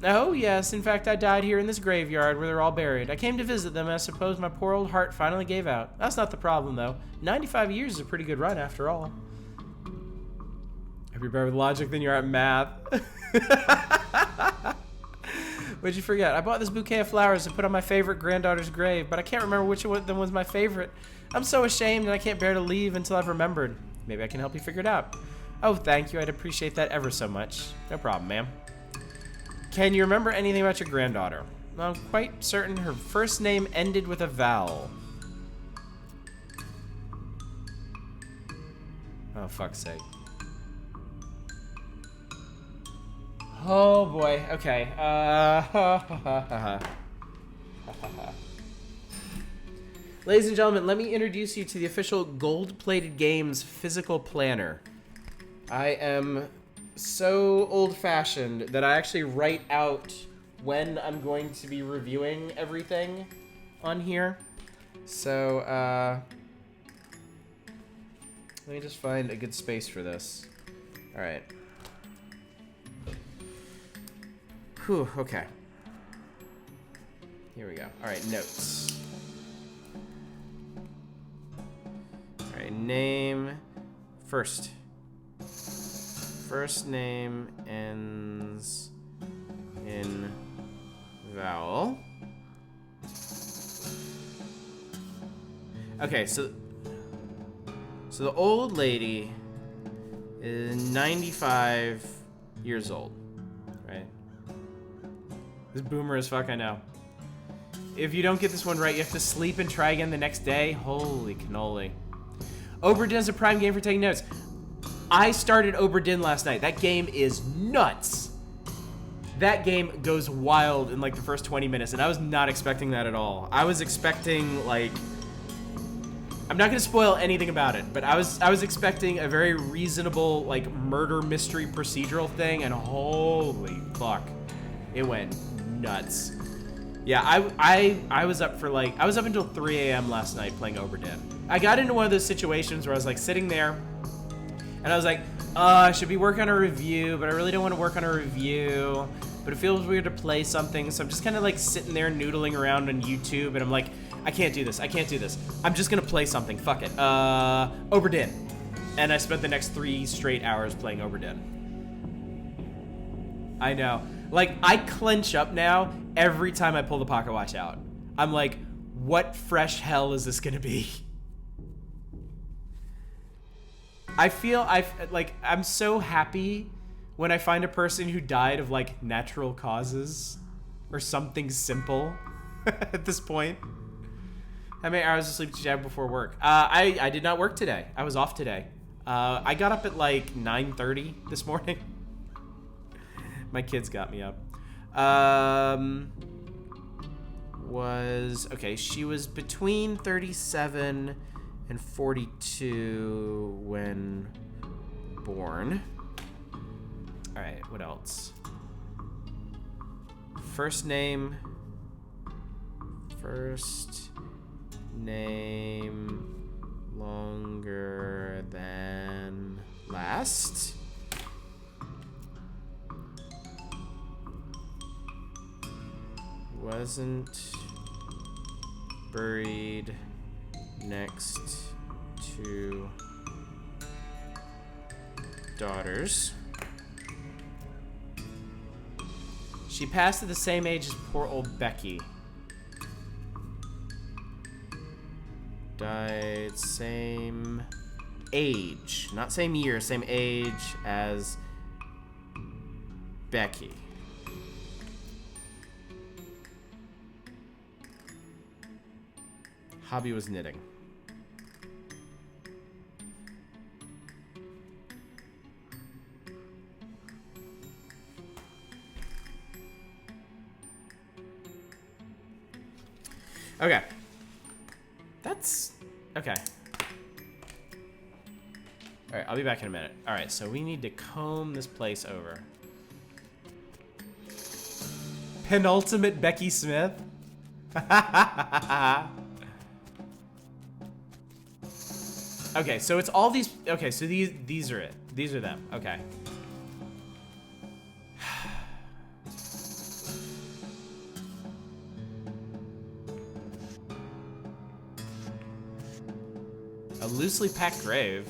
Oh, yes. In fact, I died here in this graveyard where they're all buried. I came to visit them, and I suppose my poor old heart finally gave out. That's not the problem, though. 95 years is a pretty good run, after all. You're better with logic than you are at math. What'd you forget? I bought this bouquet of flowers to put on my favorite granddaughter's grave, but I can't remember which of them was my favorite. I'm so ashamed, and I can't bear to leave until I've remembered. Maybe I can help you figure it out. Oh, thank you. I'd appreciate that ever so much. No problem, ma'am. Can you remember anything about your granddaughter? Well, I'm quite certain her first name ended with a vowel. Oh, fuck's sake. Oh, boy. Okay. Ladies and gentlemen, let me introduce you to the official Gold-Plated Games physical planner. I am so old-fashioned that I actually write out when I'm going to be reviewing everything on here. So, let me just find a good space for this. All right. Whew, okay. Here we go. All right, notes. All right, name first. First name ends in vowel. Okay, so the old lady is 95 years old, right? This boomer as fuck, I know. If you don't get this one right, you have to sleep and try again the next day. Holy cannoli. Obra Dinn's a prime game for taking notes. I started Obra Dinn last night. That game is nuts. That game goes wild in like the first 20 minutes, and I was not expecting that at all. I was expecting like... I'm not gonna spoil anything about it, but I was expecting a very reasonable like murder mystery procedural thing, and holy fuck, it went nuts. Yeah, I was up for like, I was up until 3 a.m. last night playing Obra Dinn. I got into one of those situations where I was like sitting there, and I was like, I should be working on a review, but I really don't want to work on a review, but it feels weird to play something, so I'm just kind of like sitting there noodling around on YouTube, and I'm like, I can't do this, I can't do this. I'm just gonna play something, fuck it. Obra Dinn. And I spent the next 3 straight hours playing Obra Dinn. I know. Like, I clench up now every time I pull the pocket watch out. I'm like, what fresh hell is this gonna be? I feel, I'm so happy when I find a person who died of, like, natural causes or something simple at this point. How many hours of sleep did you have before work? I did not work today. I was off today. I got up at, like, 9:30 this morning. My kids got me up. Okay, she was between 37 and 42 when born. All right, what else? First name longer than last. Wasn't buried next to daughters. She passed at the same age as poor old Becky. Died same age, not same year, same age as Becky. Hobby was knitting. Okay. That's... okay. Alright, I'll be back in a minute. Alright, so we need to comb this place over. Penultimate Becky Smith? Okay, so it's all these... okay, so these are it. These are them. Okay. A loosely packed grave.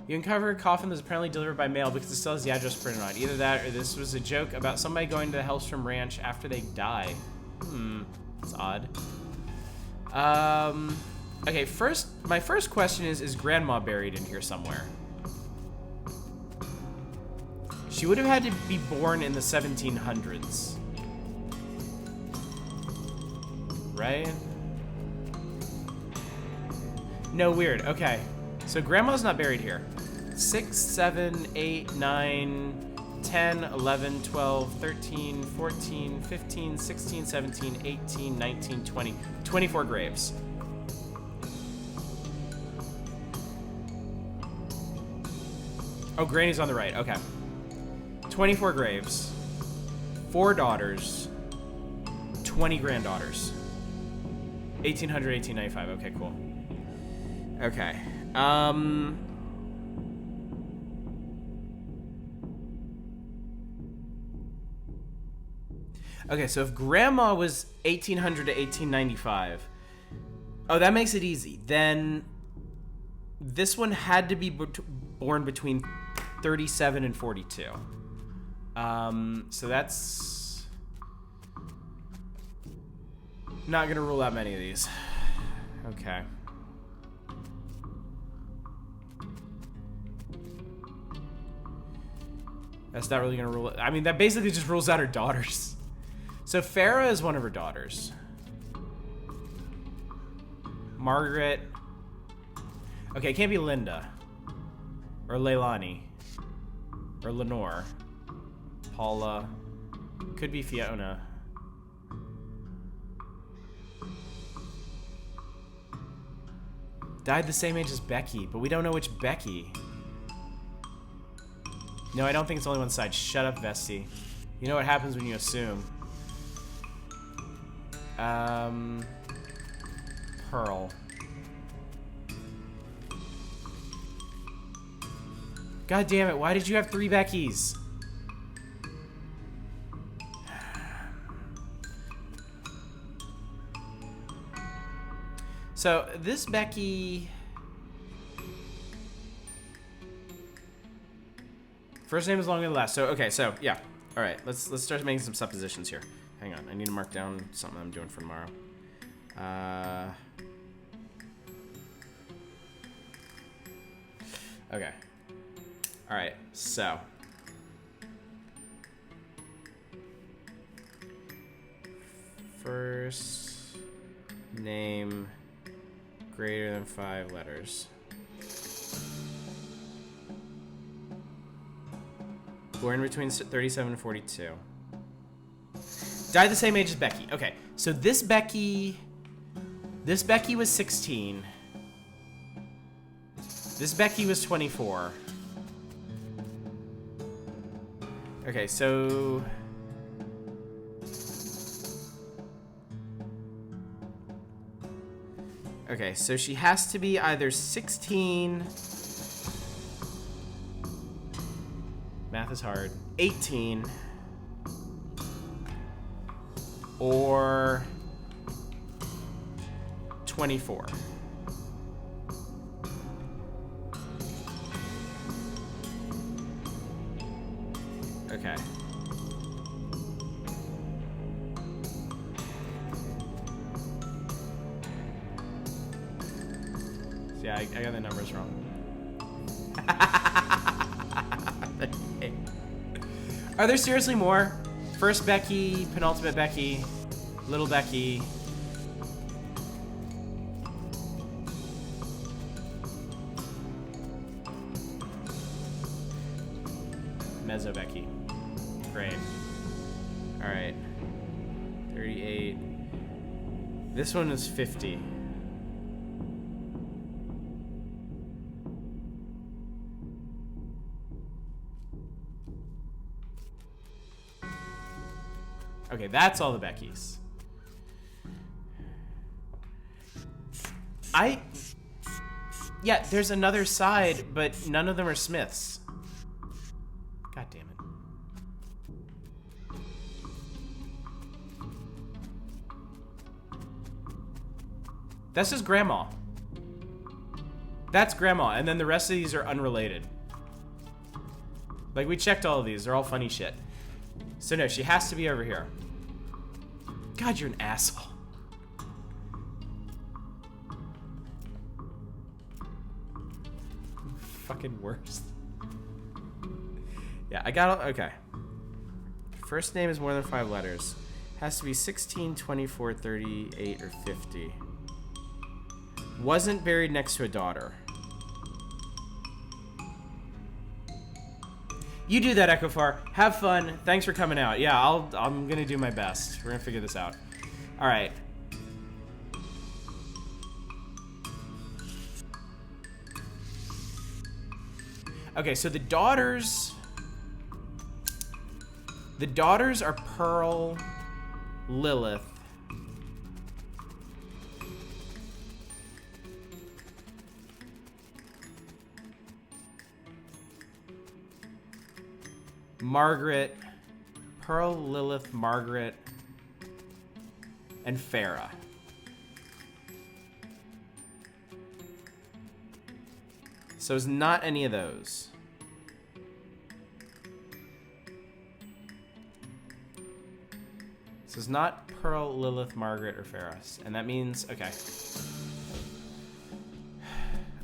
You uncover a coffin that's apparently delivered by mail because it still has the address printed on it. Either that or this was a joke about somebody going to the Hellstrom Ranch after they die. That's odd. Okay, my first question is Grandma buried in here somewhere? She would have had to be born in the 1700s. Right? No, weird. Okay. So Grandma's not buried here. 6, 7, 8, 9, 10, 11, 12, 13, 14, 15, 16, 17, 18, 19, 20. 24 graves. Oh, Granny's on the right. Okay. 24 graves. 4 daughters. 20 granddaughters. 1800, 1895. Okay, cool. Okay. Okay, so if Grandma was 1800 to 1895, oh, that makes it easy. Then this one had to be born between 37 and 42. So that's not gonna rule out many of these. Okay. That's not really gonna rule it. I mean, that basically just rules out her daughters. So Farah is one of her daughters. Margaret. Okay, it can't be Linda. Or Leilani. Or Lenore. Paula. Could be Fiona. Died the same age as Becky, but we don't know which Becky. No, I don't think it's only one side. Shut up, Vesty. You know what happens when you assume. Pearl. God damn it, why did you have 3 Beckys? So, this Becky... First name is longer than last. So, okay, so, yeah. Alright, let's start making some suppositions here. Hang on, I need to mark down something I'm doing for tomorrow. Okay. Alright, so. First name greater than 5 letters. Born between 37 and 42. Died the same age as Becky. Okay, so this Becky was 16. This Becky was 24. Okay, so... Okay, so she has to be either 16... Math is hard. 18... or 24. Okay. Yeah, I got the numbers wrong. Are there seriously more? First Becky, penultimate Becky, little Becky. Mezzo Becky. Great. Alright. 38. This one is 50. Okay, that's all the Beckys. Yeah, there's another side, but none of them are Smiths. God damn it. That's just Grandma. That's Grandma, and then the rest of these are unrelated. Like, we checked all of these. They're all funny shit. So no, she has to be over here. God, you're an asshole. Fucking worst. Yeah, I got okay. First name is more than 5 letters. Has to be 16, 24, 38, or 50. Wasn't buried next to a daughter. You do that, Echofar. Have fun. Thanks for coming out. Yeah, I'm gonna do my best. We're gonna figure this out. All right. Okay, so the daughters are Pearl, Lilith, Margaret, Pearl, Lilith, Margaret, and Farah. So it's not any of those. So it's not Pearl, Lilith, Margaret, or Farah. And that means, okay.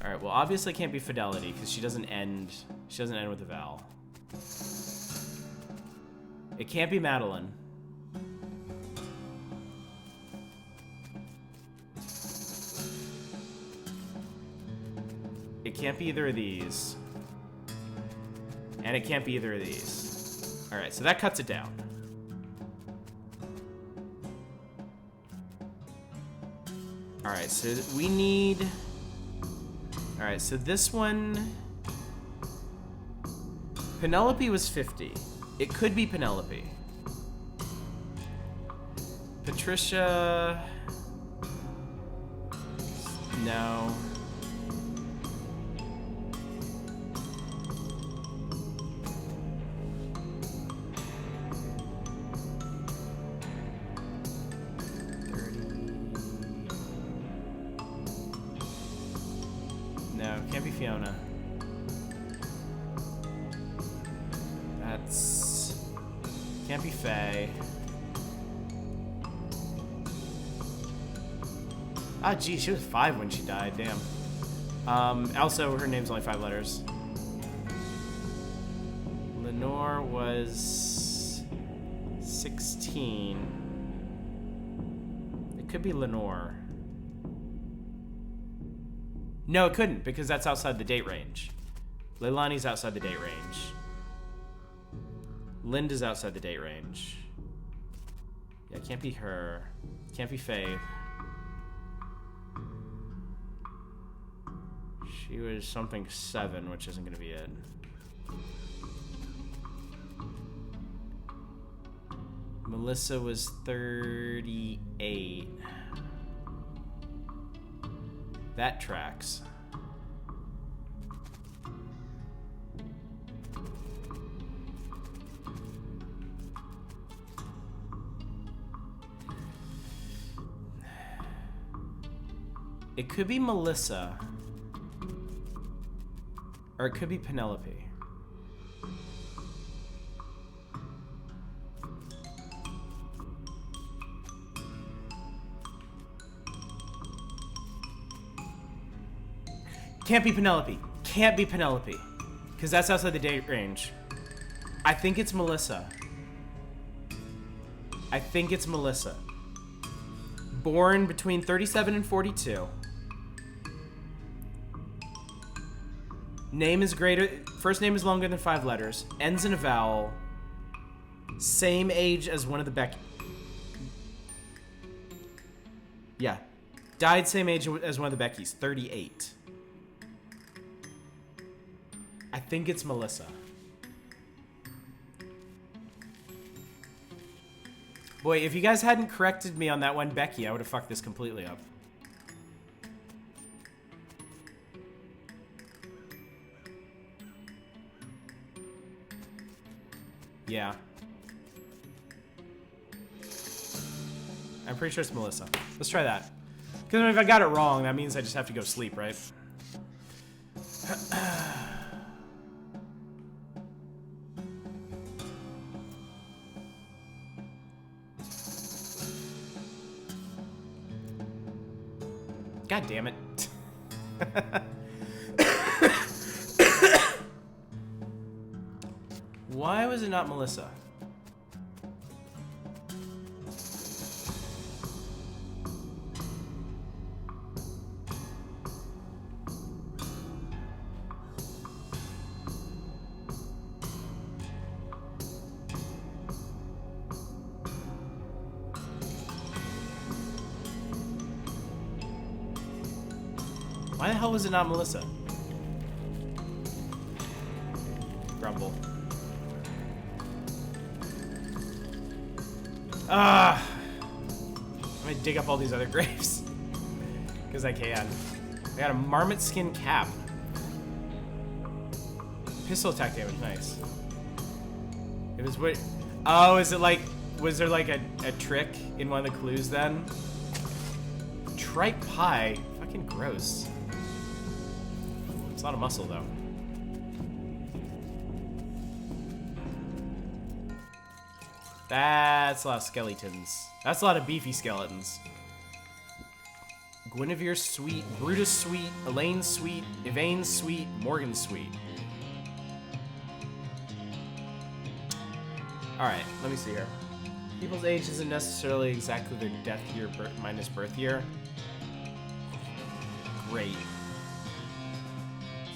All right, well, obviously it can't be Fidelity because she doesn't end with a vowel. It can't be Madeline. It can't be either of these. And it can't be either of these. All right, so that cuts it down. All right, so we need... All right, so this one... Penelope was 50. It could be Penelope. Patricia... No. No, can't be Fiona. That's... Can't be Faye. Ah, gee, she was 5 when she died, damn. Also, her name's only 5 letters. Lenore was 16. It could be Lenore. No, it couldn't, because that's outside the date range. Leilani's outside the date range. Linda's outside the date range. Yeah, it can't be her. Can't be Faye. She was something 7, which isn't going to be it. Melissa was 38. That tracks. It could be Melissa. Or it could be Penelope. Can't be Penelope. Can't be Penelope. Because that's outside the date range. I think it's Melissa. I think it's Melissa. Born between 37 and 42. Name is greater. First name is longer than 5 letters. Ends in a vowel. Same age as one of the Becky. Yeah. Died same age as one of the Beckys. 38. I think it's Melissa. Boy, if you guys hadn't corrected me on that one Becky, I would have fucked this completely up. Yeah. I'm pretty sure it's Melissa. Let's try that. Because if I got it wrong, that means I just have to go sleep, right? God damn it. Why was it not Melissa? Why the hell was it not Melissa? Grumble. I'm gonna dig up all these other graves. Because I can. I got a marmot skin cap. Pistol attack damage, nice. It was what? Oh, is it like, was there like a trick in one of the clues then? Tripe pie? Fucking gross. It's a lot of muscle though. That's a lot of skeletons. That's a lot of beefy skeletons. Guinevere sweet, Brutus sweet, Elaine sweet, Yvain sweet, Morgan sweet. Alright, let me see here. People's age isn't necessarily exactly their death year minus birth year. Great.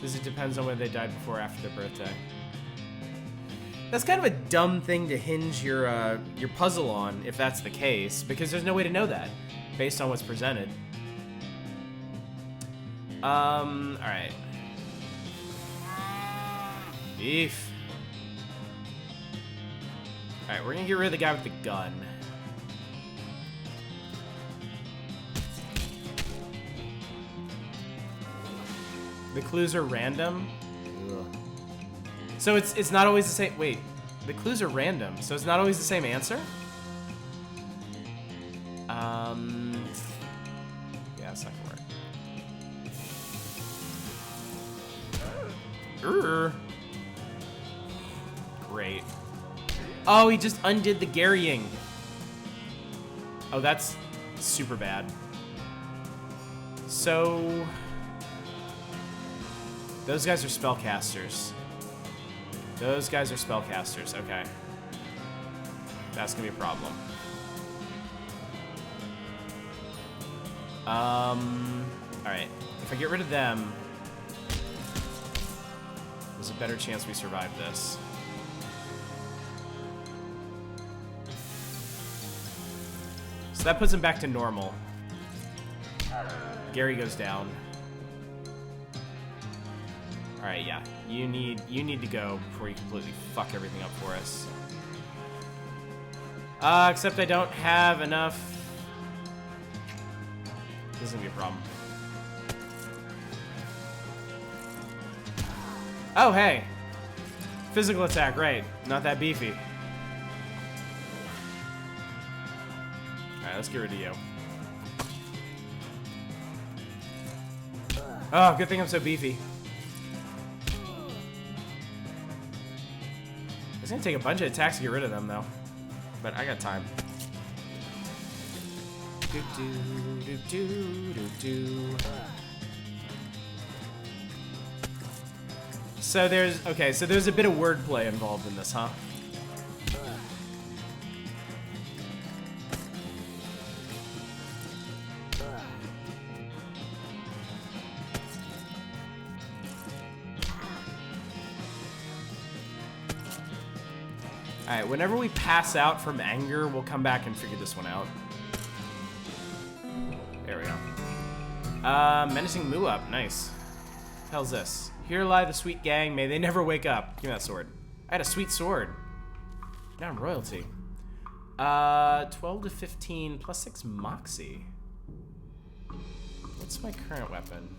Says it depends on whether they died before or after their birthday. That's kind of a dumb thing to hinge your puzzle on, if that's the case, because there's no way to know that, based on what's presented. Alright. Beef. Alright, we're gonna get rid of the guy with the gun. The clues are random? Ugh. So it's not always the same. Wait, the clues are random, so it's not always the same answer? Yeah, it's not gonna work. Great. Oh, he just undid the garrying. Oh, that's super bad. So those guys are spellcasters. Those guys are spellcasters, okay. That's gonna be a problem. Alright. If I get rid of them, there's a better chance we survive this. So that puts him back to normal. Gary goes down. Alright, yeah. You need to go before you completely fuck everything up for us. Except I don't have enough. This is gonna be a problem. Oh, hey. Physical attack, right. Not that beefy. Alright, let's get rid of you. Oh, good thing I'm so beefy. It's gonna take a bunch of attacks to get rid of them, though. But I got time. Do do do do do do. So there's a bit of wordplay involved in this, huh? Alright, whenever we pass out from anger, we'll come back and figure this one out. There we go. Menacing Moo Up, nice. What the hell's this? Here lie the sweet gang, may they never wake up. Give me that sword. I had a sweet sword. Now I'm royalty. 12 to 15 plus 6 Moxie. What's my current weapon?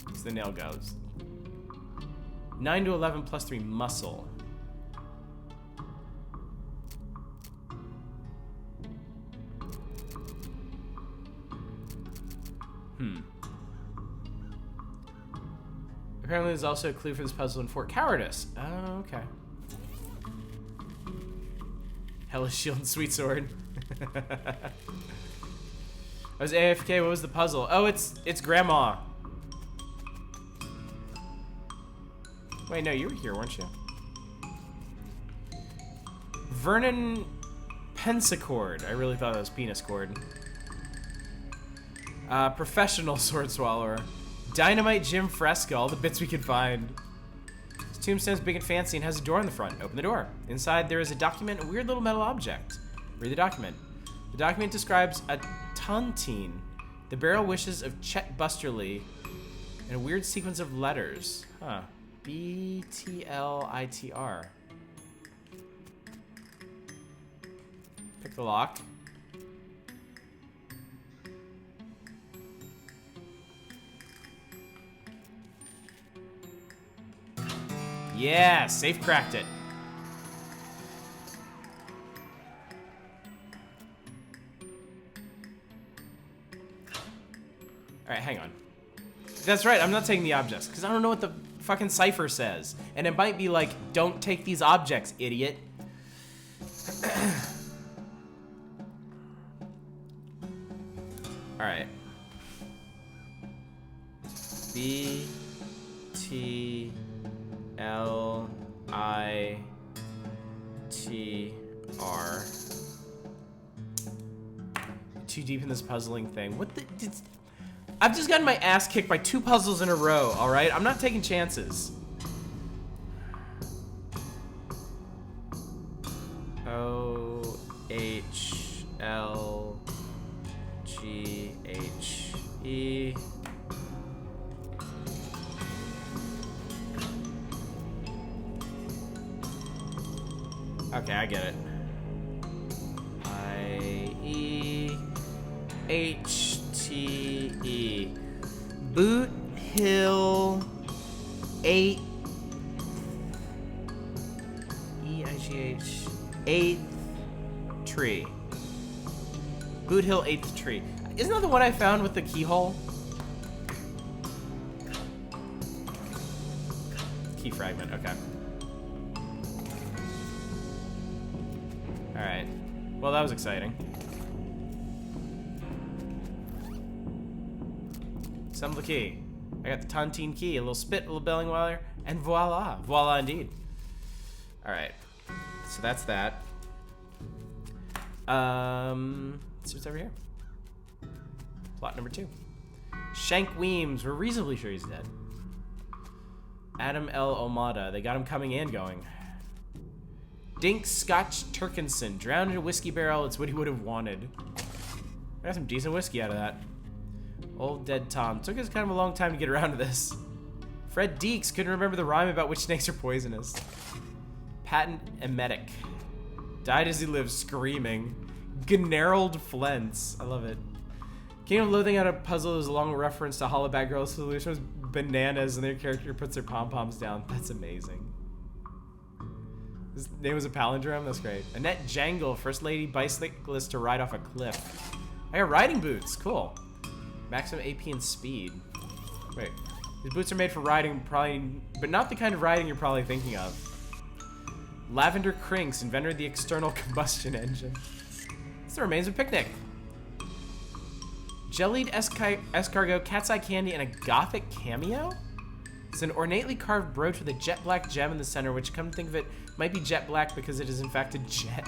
It's the nail goes. 9 to 11 plus 3 muscle. Apparently there's also a clue for this puzzle in Fort Cowardice. Oh, okay. Hellish Shield and Sweet Sword. I was AFK, what was the puzzle? Oh, it's Grandma. Wait, no, you were here, weren't you? Vernon Pensicord. I really thought that was Penis Cord. Professional Sword Swallower. Dynamite Jim Fresco, all the bits we could find. His tombstone's big and fancy and has a door on the front. Open the door. Inside there is a document, a weird little metal object. Read the document. The document describes a tontine, the burial wishes of Chet Busterly, and a weird sequence of letters. Huh. B-T-L-I-T-R. Pick the lock. Yeah, safe cracked it. Alright, hang on. That's right, I'm not taking the objects, because I don't know what the fucking cipher says. And it might be like, don't take these objects, idiot. Alright. B-T-L-I-T-R. Too deep in this puzzling thing. What the... I've just gotten my ass kicked by 2 puzzles in a row, alright? I'm not taking chances. O-H-L-G-H-E. Okay, I get it. I-E-H-T-E. Boot Hill 8 E-I-G-H 8th tree. Boot Hill 8th tree. Isn't that the one I found with the keyhole? Key fragment, okay. Alright. Well, that was exciting. Some of the key. I got the tontine key, a little spit, a little belling wire, and voila. Voila indeed. Alright. So that's that. Let's see what's over here. Plot number 2. Shank Weems. We're reasonably sure he's dead. Adam L. Omada. They got him coming and going. Dink Scotch Turkinson. Drowned in a whiskey barrel. It's what he would have wanted. I got some decent whiskey out of that. Old Dead Tom. Took us kind of a long time to get around to this. Fred Deeks couldn't remember the rhyme about which snakes are poisonous. Patent emetic. Died as he lived, screaming. Gennarald Flents. I love it. Kingdom of Loathing had a puzzle that was a long reference to Hollowback Girl's solution was bananas, and their character puts their pom-poms down. That's amazing. His name was a palindrome? That's great. Annette Jangle, first lady bicyclist to ride off a cliff. I got riding boots. Cool. Maximum AP and speed. Wait. These boots are made for riding, probably, but not the kind of riding you're probably thinking of. Lavender Crinks, inventor of the external combustion engine. It's the remains of Picnic. Jellied escargot, cat's eye candy, and a gothic cameo? It's an ornately carved brooch with a jet black gem in the center, which, come to think of it, might be jet black because it is in fact a jet.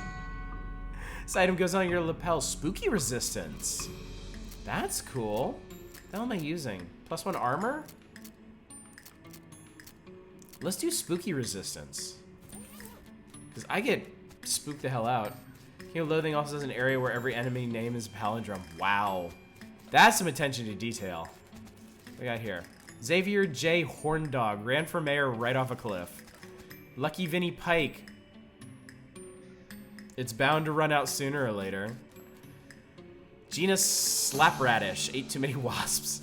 This item goes on your lapel. Spooky resistance. That's cool. What the hell am I using? +1 armor? Let's do spooky resistance. Because I get spooked the hell out. King of Loathing also has an area where every enemy name is a palindrome. Wow. That's some attention to detail. What we got here? Xavier J. Horndog ran for mayor right off a cliff. Lucky Vinny Pike. It's bound to run out sooner or later. Gina Slapradish ate too many wasps.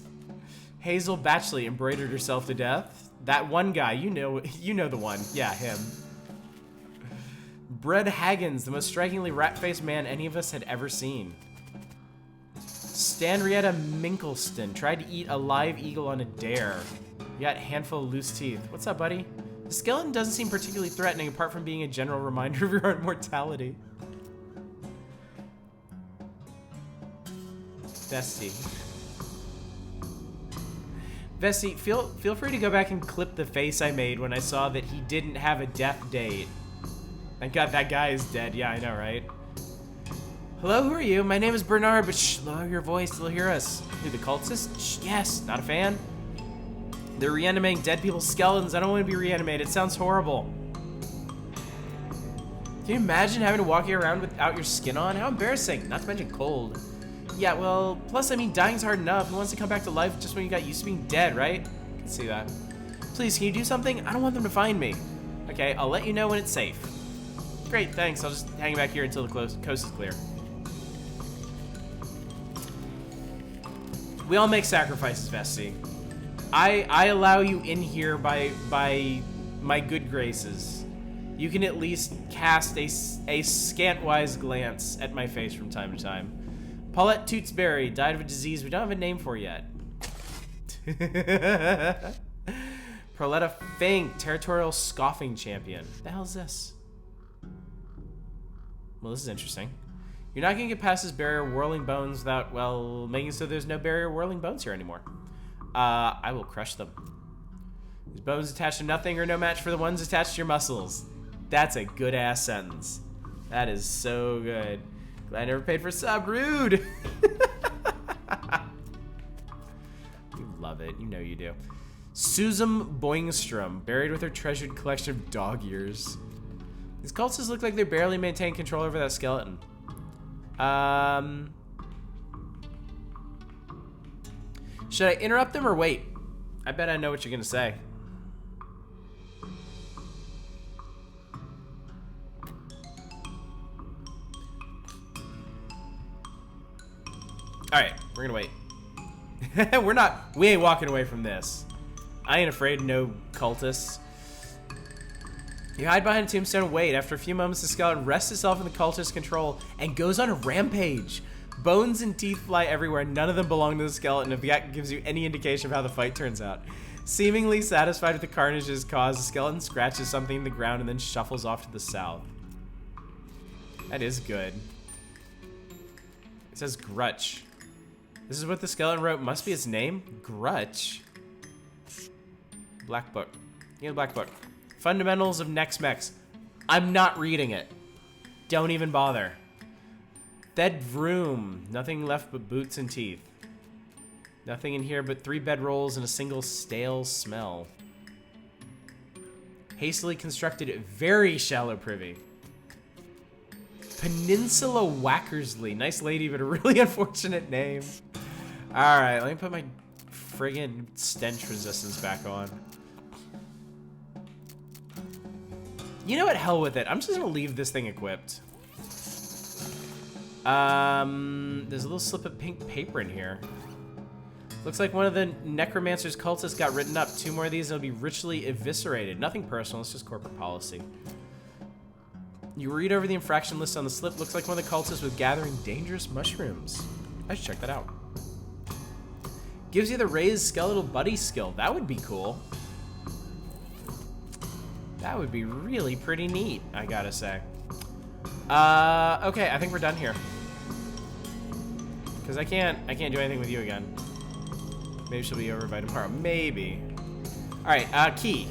Hazel Batchley embroidered herself to death. That one guy, you know the one. Yeah, him. Bread Haggins, the most strikingly rat-faced man any of us had ever seen. Stanrietta Minkelston tried to eat a live eagle on a dare. You got a handful of loose teeth. What's up, buddy? The skeleton doesn't seem particularly threatening apart from being a general reminder of your own mortality. Vesty, feel free to go back and clip the face I made when I saw that he didn't have a death date. Thank God that guy is dead. Yeah, I know, right? Hello, who are you? My name is Bernard, but shh, lower your voice, they'll hear us. Who, the cultists? Shh, yes, not a fan. They're reanimating dead people's skeletons. I don't want to be reanimated. It sounds horrible. Can you imagine having to walk around without your skin on? How embarrassing. Not to mention cold. Yeah, well, plus, I mean, dying's hard enough. Who wants to come back to life just when you got used to being dead, right? I can see that. Please, can you do something? I don't want them to find me. Okay, I'll let you know when it's safe. Great, thanks. I'll just hang back here until the coast is clear. We all make sacrifices, Vesty. I allow you in here by my good graces. You can at least cast a scantwise glance at my face from time to time. Paulette Tootsberry died of a disease we don't have a name for yet. Proletta Fink, territorial scoffing champion. What the hell is this? Well, this is interesting. You're not gonna get past this barrier whirling bones without, well, making so there's no barrier whirling bones here anymore. I will crush them. These bones attached to nothing are no match for the ones attached to your muscles. That's a good-ass sentence. That is so good. Glad I never paid for sub. Rude! You love it. You know you do. Susan Boingstrom, buried with her treasured collection of dog ears. These cultists look like they barely maintain control over that skeleton. Should I interrupt them or wait? I bet I know what you're gonna say. Alright, we're gonna wait. We ain't walking away from this. I ain't afraid of no cultists. You hide behind a tombstone and wait. After a few moments, the skeleton rests itself in the cultist's control and goes on a rampage. Bones and teeth fly everywhere. None of them belong to the skeleton, if that gives you any indication of how the fight turns out. Seemingly satisfied with the carnage it has caused, the skeleton scratches something in the ground and then shuffles off to the south. That is good. It says Grutch. This is what the skeleton wrote. Must be its name? Grutch. Black book. Yeah, black book. Fundamentals of Nex Mex. I'm not reading it. Don't even bother. Bed vroom. Nothing left but boots and teeth. Nothing in here but 3 bedrolls and a single stale smell. Hastily constructed, very shallow privy. Peninsula Wackersley. Nice lady, but a really unfortunate name. Alright, let me put my friggin' stench resistance back on. You know what? Hell with it. I'm just gonna leave this thing equipped. There's a little slip of pink paper in here. Looks like one of the necromancer's cultists got written up. 2 more of these and it'll be ritually eviscerated. Nothing personal, it's just corporate policy. You read over the infraction list on the slip. Looks like one of the cultists was gathering dangerous mushrooms. I should check that out. Gives you the raised skeletal buddy skill. That would be cool. That would be really pretty neat, I gotta say. Okay, I think we're done here. Because I can't do anything with you again. Maybe she'll be over by tomorrow. Maybe. Alright, key.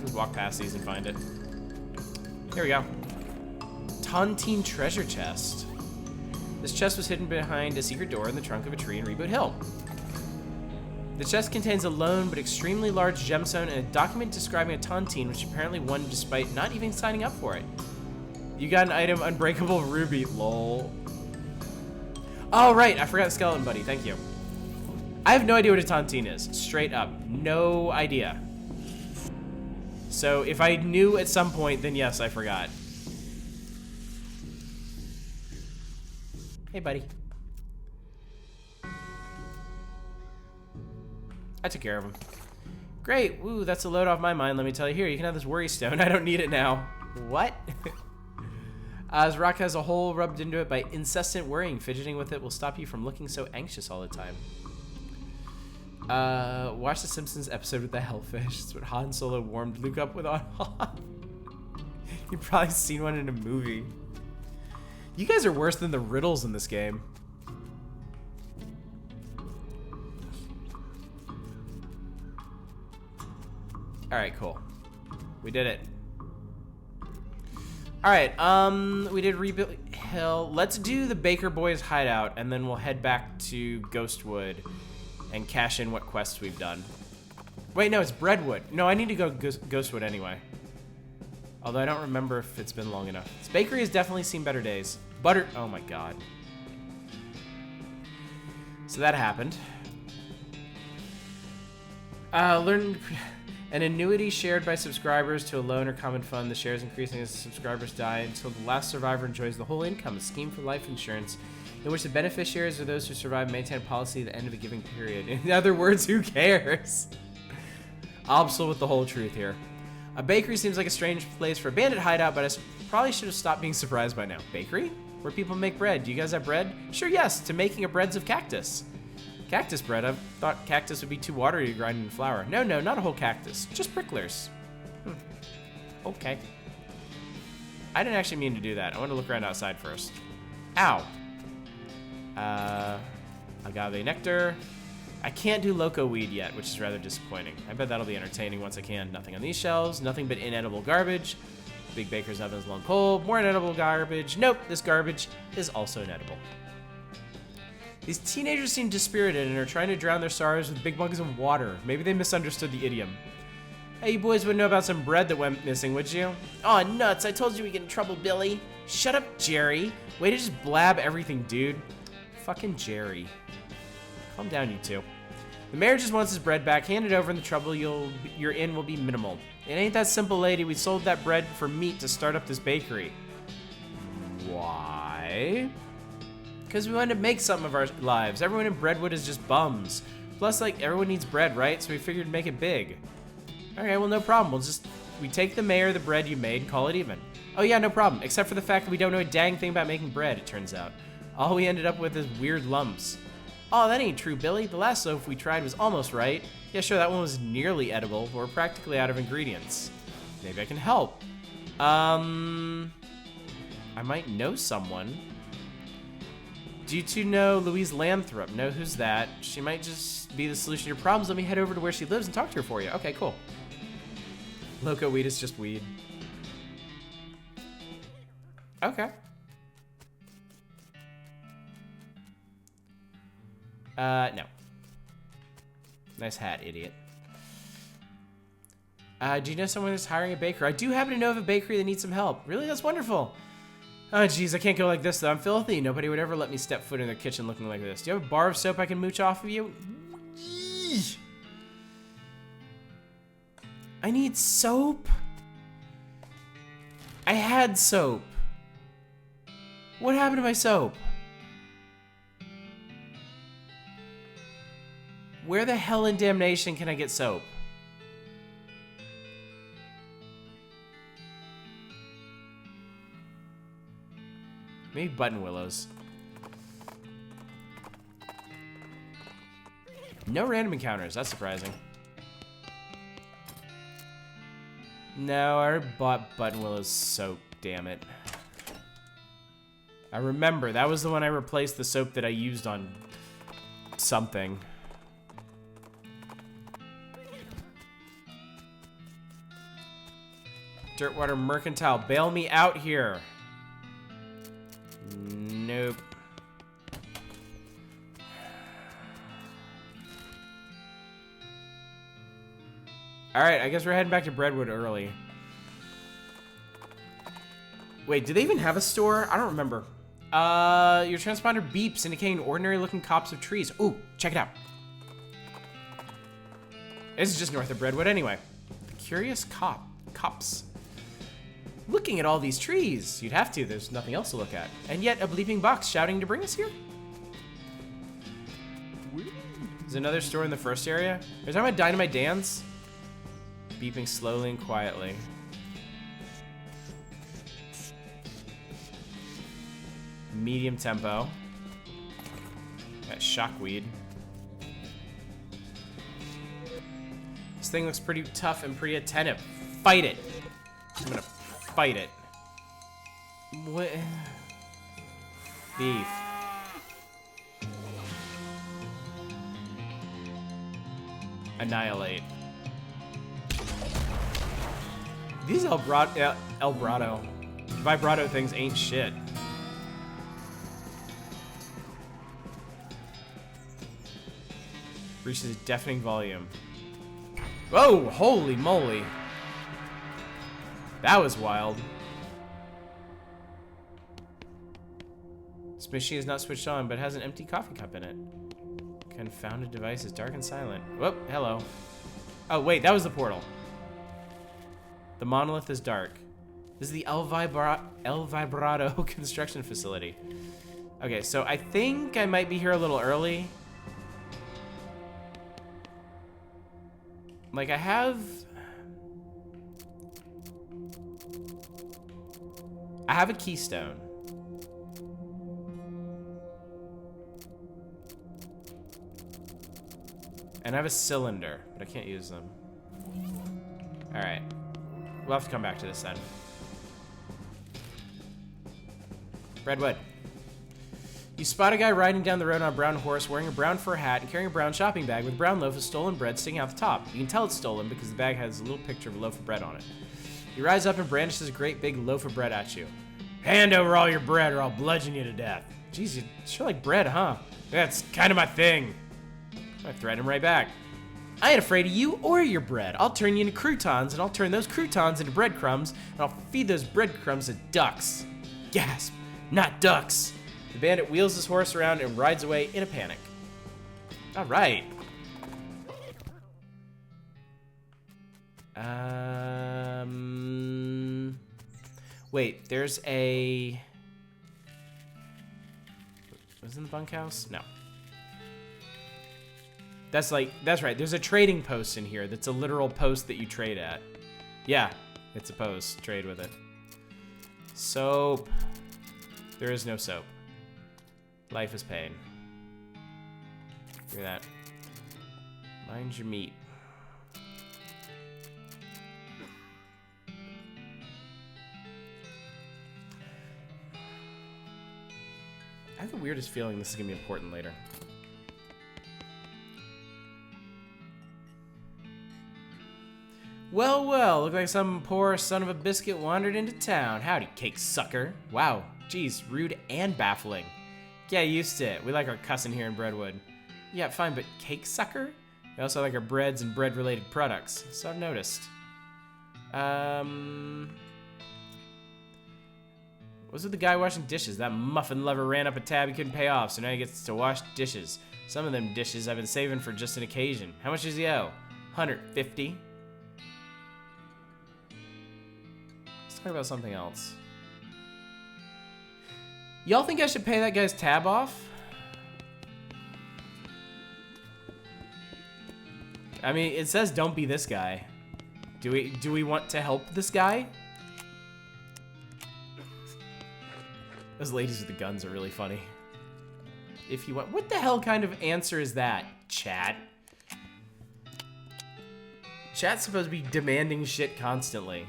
Let's walk past these and find it. Here we go. Tontine treasure chest. This chest was hidden behind a secret door in the trunk of a tree in Reboot Hill. The chest contains a lone but extremely large gemstone and a document describing a tontine which apparently won despite not even signing up for it. You got an item, Unbreakable Ruby. Lol. Oh, right. I forgot Skeleton Buddy. Thank you. I have no idea what a tontine is. Straight up. No idea. So if I knew at some point, then yes, I forgot. Hey, buddy. I took care of him. Great. Woo, that's a load off my mind, let me tell you. Here, you can have this worry stone. I don't need it now. What? As rock has a hole rubbed into it by incessant worrying. Fidgeting with it will stop you from looking so anxious all the time. Watch the Simpsons episode with the hellfish. It's what Han Solo warmed Luke up with on Han. You've probably seen one in a movie. You guys are worse than the riddles in this game. Alright, cool. We did it. Alright, we did Rebuild Hill. Let's do the Baker Boys hideout, and then we'll head back to Ghostwood and cash in what quests we've done. Wait, no, it's Breadwood. No, I need to go Ghostwood anyway. Although I don't remember if it's been long enough. This bakery has definitely seen better days. Butter, oh my god. So that happened. Learn an annuity shared by subscribers to a loan or common fund. The shares increasing as the subscribers die until the last survivor enjoys the whole income. A scheme for life insurance in which the beneficiaries are those who survive maintain a policy at the end of a given period. In other words, who cares? Absol with the whole truth here. A bakery seems like a strange place for a bandit hideout, but I probably should have stopped being surprised by now. Bakery? Where people make bread. Do you guys have bread? Sure, yes, to making of breads of cactus. Cactus bread? I thought cactus would be too watery to grind into flour. No, no, not a whole cactus. Just pricklers. Okay. I didn't actually mean to do that. I want to look around outside first. Ow. Agave nectar. I can't do loco weed yet, which is rather disappointing. I bet that'll be entertaining once I can. Nothing on these shelves. Nothing but inedible garbage. Big baker's oven's long cold. More inedible garbage. Nope, this garbage is also inedible. These teenagers seem dispirited and are trying to drown their sorrows with big mugs of water. Maybe they misunderstood the idiom. Hey, you boys would know about some bread that went missing, would you? Aw, nuts. I told you we'd get in trouble, Billy. Shut up, Jerry. Way to just blab everything, dude. Fucking Jerry. Calm down, you two. The mayor just wants his bread back. Hand it over and the trouble you're in will be minimal. It ain't that simple, lady. We sold that bread for meat to start up this bakery. Why? Because we wanted to make something of our lives. Everyone in Breadwood is just bums. Plus, like, everyone needs bread, right? So we figured to make it big. Okay, well, no problem. We take the mayor, the bread you made, call it even. Oh yeah, no problem. Except for the fact that we don't know a dang thing about making bread, it turns out. All we ended up with is weird lumps. Oh, that ain't true, Billy. The last loaf we tried was almost right. Yeah, sure, that one was nearly edible, but we're practically out of ingredients. Maybe I can help. I might know someone. Do you two know Louise Lathrop? No, who's that? She might just be the solution to your problems. Let me head over to where she lives and talk to her for you. Okay, cool. Loco weed is just weed. Okay. No. Nice hat, idiot. Do you know someone who's hiring a baker? I do happen to know of a bakery that needs some help. Really? That's wonderful. Oh, geez, I can't go like this, though. I'm filthy. Nobody would ever let me step foot in their kitchen looking like this. Do you have a bar of soap I can mooch off of you? I need soap. I had soap. What happened to my soap? Where the hell in damnation can I get soap? Maybe button willows. No random encounters. That's surprising. No, I already bought button willows soap. Damn it. I remember. That was the one I replaced the soap that I used on something. Dirtwater Mercantile, bail me out here. Nope. Alright, I guess we're heading back to Breadwood early. Wait, do they even have a store? I don't remember. Your transponder beeps, indicating ordinary-looking copse of trees. Ooh, check it out. This is just north of Breadwood anyway. The curious copse. Looking at all these trees. You'd have to, there's nothing else to look at. And yet, a bleeping box shouting to bring us here? There's another store in the first area. Are you talking about Dynamite Dan's? Beeping slowly and quietly. Medium tempo. Got shockweed. This thing looks pretty tough and pretty attentive. Fight it. I'm gonna fight it. What? Beef. Annihilate. These El Vibrato things ain't shit. Reaches a deafening volume. Whoa, holy moly. That was wild. This machine is not switched on, but has an empty coffee cup in it. Confounded device is dark and silent. Whoop, hello. Oh, wait, that was the portal. The monolith is dark. This is the El Vibrato construction facility. Okay, so I think I might be here a little early. Like, I have a keystone. And I have a cylinder, but I can't use them. Alright. We'll have to come back to this then. Breadwood. You spot a guy riding down the road on a brown horse, wearing a brown fur hat and carrying a brown shopping bag with a brown loaf of stolen bread sticking out the top. You can tell it's stolen because the bag has a little picture of a loaf of bread on it. He rides up and brandishes a great big loaf of bread at you. Hand over all your bread or I'll bludgeon you to death. Jeez, you sure like bread, huh? That's kind of my thing. I threaten him right back. I ain't afraid of you or your bread. I'll turn you into croutons, and I'll turn those croutons into breadcrumbs, and I'll feed those breadcrumbs to ducks. Gasp, not ducks. The bandit wheels his horse around and rides away in a panic. All right. Wait, there's a... Was it in the bunkhouse? No. That's right, there's a trading post in here that's a literal post that you trade at. Yeah, it's a post, trade with it. Soap. There is no soap. Life is pain. Look at that. Mind your meat. I have the weirdest feeling this is gonna be important later. Well, well, look like some poor son of a biscuit wandered into town. Howdy, cake sucker. Wow, geez, rude and baffling. Get used to it. We like our cussing here in Breadwood. Yeah, fine, but cake sucker? We also like our breads and bread-related products, so I've noticed. What's with the guy washing dishes? That muffin lover ran up a tab he couldn't pay off, so now he gets to wash dishes. Some of them dishes I've been saving for just an occasion. How much does he owe? 150. Let's talk about something else. Y'all think I should pay that guy's tab off? I mean, it says don't be this guy. Do we want to help this guy? Those ladies with the guns are really funny. If you want, what the hell kind of answer is that, chat? Chat's supposed to be demanding shit constantly.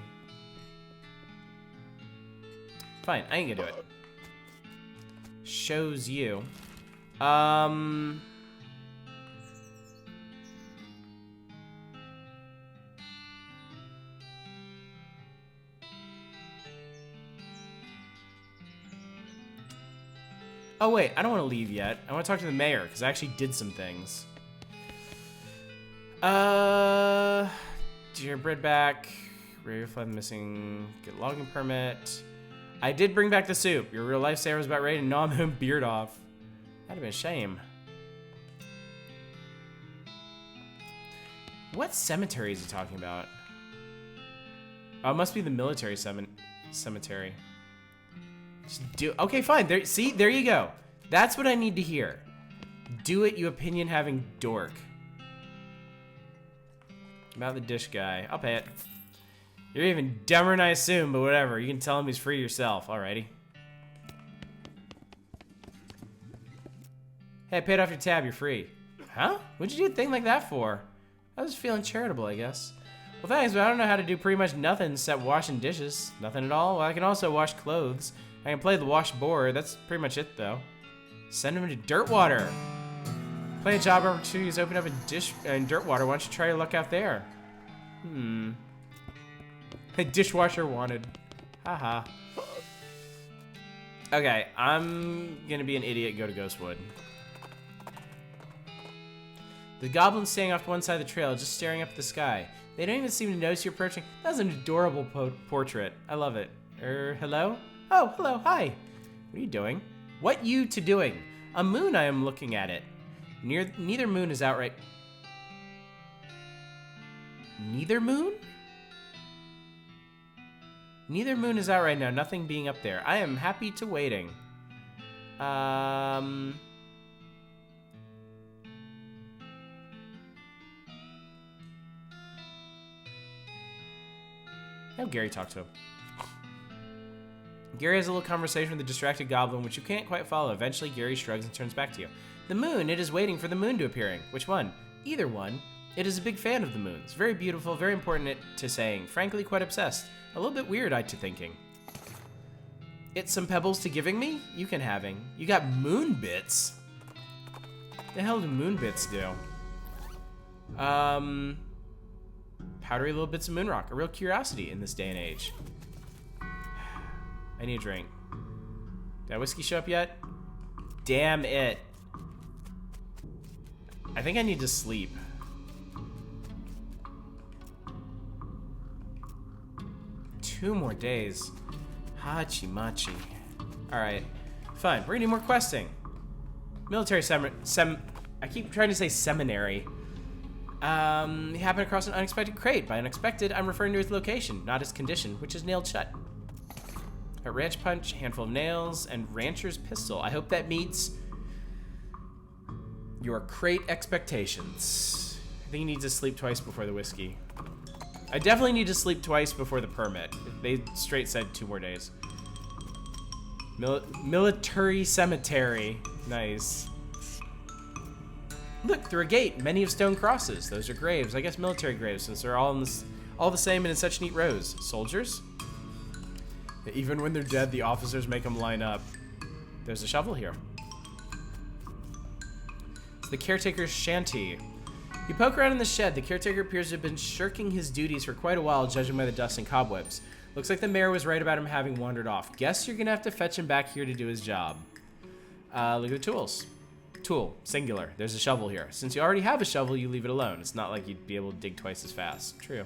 Fine, I ain't gonna do it. chose you. Oh wait, I don't want to leave yet. I want to talk to the mayor, because I actually did some things. Dear bread back. Radio flag missing. Get logging permit. I did bring back the soup. Your real lifesaver was about ready to gnaw my own beard off. That'd have been a shame. What cemetery is he talking about? Oh, it must be the military cemetery. Okay, fine. There, see, there you go. That's what I need to hear. Do it, you opinion-having dork. About the dish guy. I'll pay it. You're even dumber than I assume, but whatever. You can tell him he's free yourself. Alrighty. Hey, I paid off your tab. You're free. Huh? What'd you do a thing like that for? I was feeling charitable, I guess. Well, thanks, but I don't know how to do pretty much nothing except washing dishes. Nothing at all? Well, I can also wash clothes. I can play the washboard. That's pretty much it, though. Send him to Dirtwater. Plenty of job opportunities open up in Dirtwater. Why don't you try your luck out there? A dishwasher wanted. Haha. Okay, I'm gonna be an idiot and go to Ghostwood. The goblin's standing off to one side of the trail, just staring up at the sky. They don't even seem to notice you're approaching. That's an adorable portrait. I love it. Hello? Oh, hello, hi. What are you doing? What you to doing? A moon, I am looking at it. Neither moon is outright. Neither moon? Neither moon is out right now, nothing being up there. I am happy to waiting. Oh, Gary talked to him. Gary has a little conversation with the distracted goblin, which you can't quite follow. Eventually, Gary shrugs and turns back to you. The moon, it is waiting for the moon to appearing. Which one? Either one. It is a big fan of the moons. Very beautiful, very important to saying. Frankly, quite obsessed. A little bit weird-eyed to thinking. It's some pebbles to giving me? You can having. You got moon bits? The hell do moon bits do? Powdery little bits of moon rock. A real curiosity in this day and age. I need a drink. Did that whiskey show up yet? Damn it. I think I need to sleep. Two more days. Hachi machi. Alright. Fine. We're gonna do more questing. Military I keep trying to say seminary. He happened across an unexpected crate. By unexpected, I'm referring to its location, not its condition, which is nailed shut. A ranch punch, handful of nails, and rancher's pistol. I hope that meets your crate expectations. I think he needs to sleep twice before the whiskey. I definitely need to sleep twice before the permit. They straight said 2 more days. Military cemetery. Nice. Look, through a gate, many of stone crosses. Those are graves. I guess military graves, since they're all the same and in such neat rows. Soldiers? Even when they're dead, the officers make them line up. There's a shovel here. It's the caretaker's shanty. You poke around in the shed. The caretaker appears to have been shirking his duties for quite a while, judging by the dust and cobwebs. Looks like the mayor was right about him having wandered off. Guess you're gonna have to fetch him back here to do his job. Look at the tools. Tool, singular. There's a shovel here. Since you already have a shovel, you leave it alone. It's not like you'd be able to dig twice as fast. True.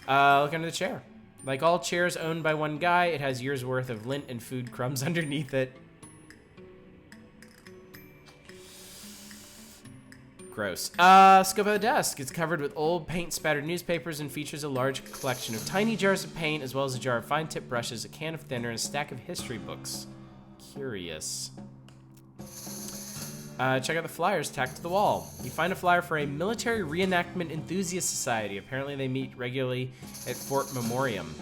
Look under the chair. Like all chairs owned by one guy, it has years worth of lint and food crumbs underneath it. Gross. Scope of the desk. It's covered with old paint-spattered newspapers and features a large collection of tiny jars of paint, as well as a jar of fine-tip brushes, a can of thinner, and a stack of history books. Curious. Check out the flyers tacked to the wall. You find a flyer for a military reenactment enthusiast society. Apparently they meet regularly at Fort Memoriam.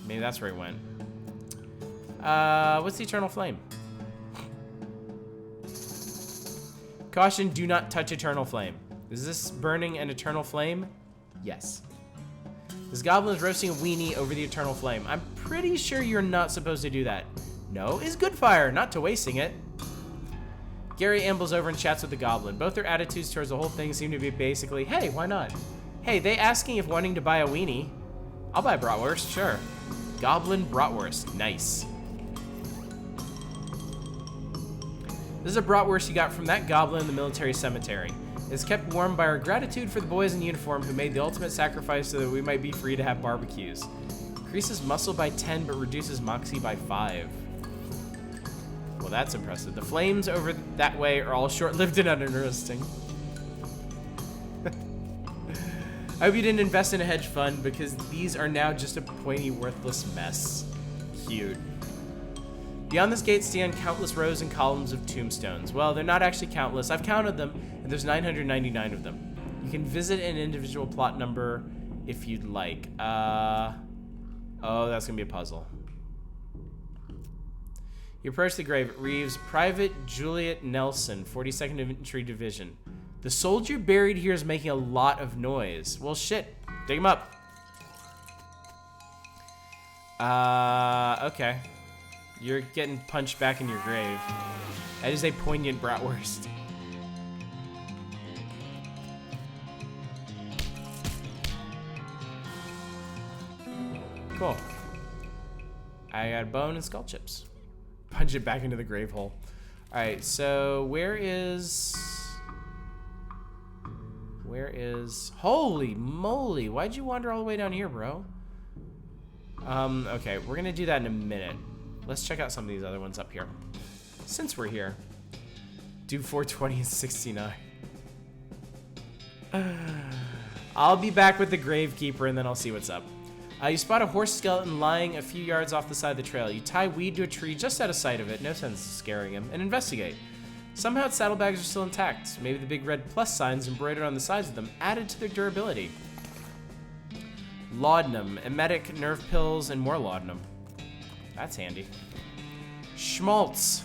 Maybe that's where he went. What's the eternal flame? Caution, do not touch eternal flame. Is this burning an eternal flame? Yes. This goblin is roasting a weenie over the eternal flame. I'm pretty sure you're not supposed to do that. No, is good fire, not to wasting it. Gary ambles over and chats with the goblin. Both their attitudes towards the whole thing seem to be basically, hey, why not? Hey, they asking if wanting to buy a weenie. I'll buy bratwurst, sure. Goblin bratwurst, nice. This is a bratwurst you got from that goblin in the military cemetery. It's kept warm by our gratitude for the boys in uniform who made the ultimate sacrifice so that we might be free to have barbecues. Increases muscle by 10, but reduces moxie by 5. Well, that's impressive. The flames over that way are all short-lived and uninteresting. I hope you didn't invest in a hedge fund because these are now just a pointy, worthless mess. Cute. Beyond this gate stand countless rows and columns of tombstones. Well, they're not actually countless. I've counted them, and there's 999 of them. You can visit an individual plot number if you'd like. Oh, that's gonna be a puzzle. You approach the grave. It reads, Private Juliet Nelson, 42nd Infantry Division. The soldier buried here is making a lot of noise. Well, shit. Dig him up. Okay. You're getting punched back in your grave. That is a poignant bratwurst. Cool. I got a bone and skull chips. Punch it back into the grave hole. Alright, so where is... Holy moly, why'd you wander all the way down here, bro? Okay, we're gonna do that in a minute. Let's check out some of these other ones up here. Since we're here. Do 420 and 69. I'll be back with the Gravekeeper and then I'll see what's up. You spot a horse skeleton lying a few yards off the side of the trail. You tie weed to a tree just out of sight of it, no sense of scaring him, and investigate. Somehow its saddlebags are still intact. Maybe the big red plus signs embroidered on the sides of them added to their durability. Laudanum, emetic, nerve pills, and more laudanum. That's handy. Schmaltz.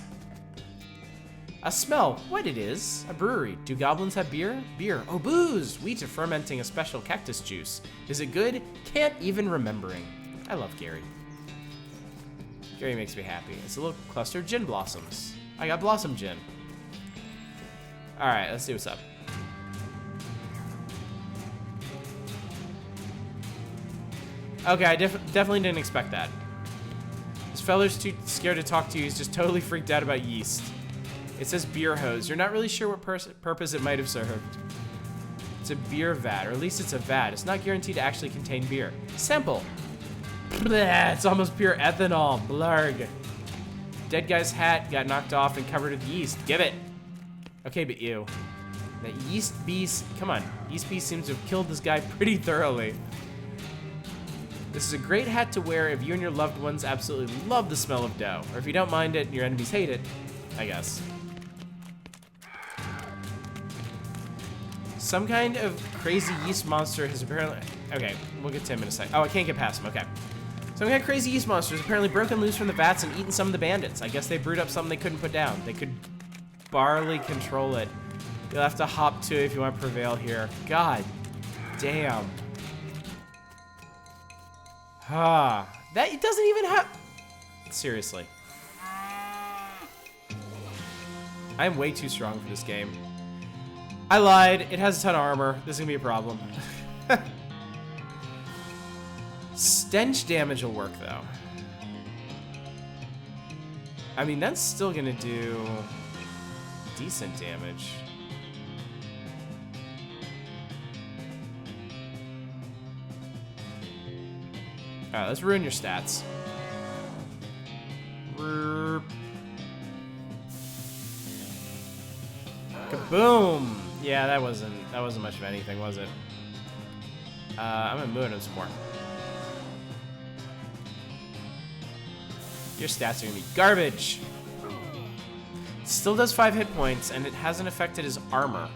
A smell. What it is? A brewery. Do goblins have beer? Beer. Oh, booze! Wheat are fermenting a special cactus juice. Is it good? Can't even remembering. I love Gary. Gary makes me happy. It's a little cluster of gin blossoms. I got blossom gin. Alright, let's see what's up. Okay, I definitely didn't expect that. This fella's too scared to talk to you. He's just totally freaked out about yeast. It says beer hose. You're not really sure what purpose it might have served. It's a beer vat, or at least it's a vat. It's not guaranteed to actually contain beer. Sample. Bleh, it's almost pure ethanol. Blurg. Dead guy's hat got knocked off and covered with yeast. Give it. Okay, but ew. That yeast beast, come on. Yeast beast seems to have killed this guy pretty thoroughly. This is a great hat to wear if you and your loved ones absolutely love the smell of dough. Or if you don't mind it and your enemies hate it, I guess. Some kind of crazy yeast monster has apparently... Okay, we'll get to him in a sec. Oh, I can't get past him, okay. Some kind of crazy yeast monster has apparently broken loose from the vats and eaten some of the bandits. I guess they brewed up something they couldn't put down. They could barely control it. You'll have to hop to it if you want to prevail here. God damn. Ah, that it doesn't even have... Seriously. I'm way too strong for this game. I lied. It has a ton of armor. This is gonna be a problem. Stench damage will work, though. I mean, that's still gonna do decent damage. Alright, let's ruin your stats. Kaboom! Yeah, that wasn't much of anything, was it? I'm gonna move him some more. Your stats are gonna be garbage. It still does 5 hit points, and it hasn't affected his armor,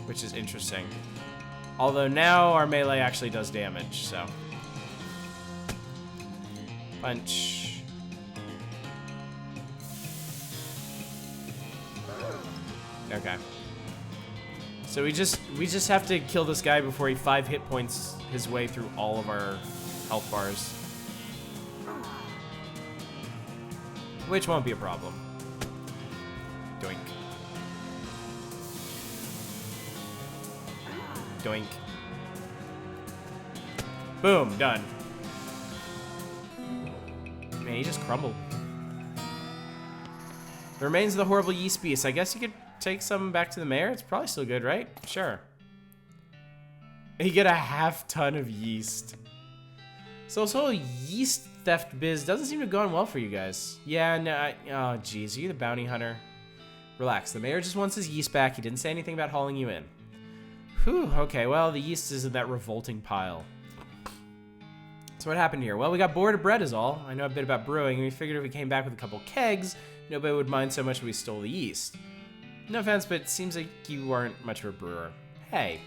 which is interesting. Although now our melee actually does damage, so. Punch. Okay. So we just have to kill this guy before he 5 hit points his way through all of our health bars. Which won't be a problem. Doink. Doink. Boom, done. Man, he just crumbled. The remains of the horrible yeast beast. I guess you could take some back to the mayor. It's probably still good, right? Sure. You get a half ton of yeast. So this whole yeast theft biz doesn't seem to have gone well for you guys. Yeah, no, oh geez, are you the bounty hunter? Relax, the mayor just wants his yeast back. He didn't say anything about hauling you in. Whew, okay, well, the yeast is in that revolting pile. So what happened here? Well, we got bored of bread is all. I know a bit about brewing, and we figured if we came back with a couple kegs, nobody would mind so much if we stole the yeast. No offense, but it seems like you aren't much of a brewer. Hey,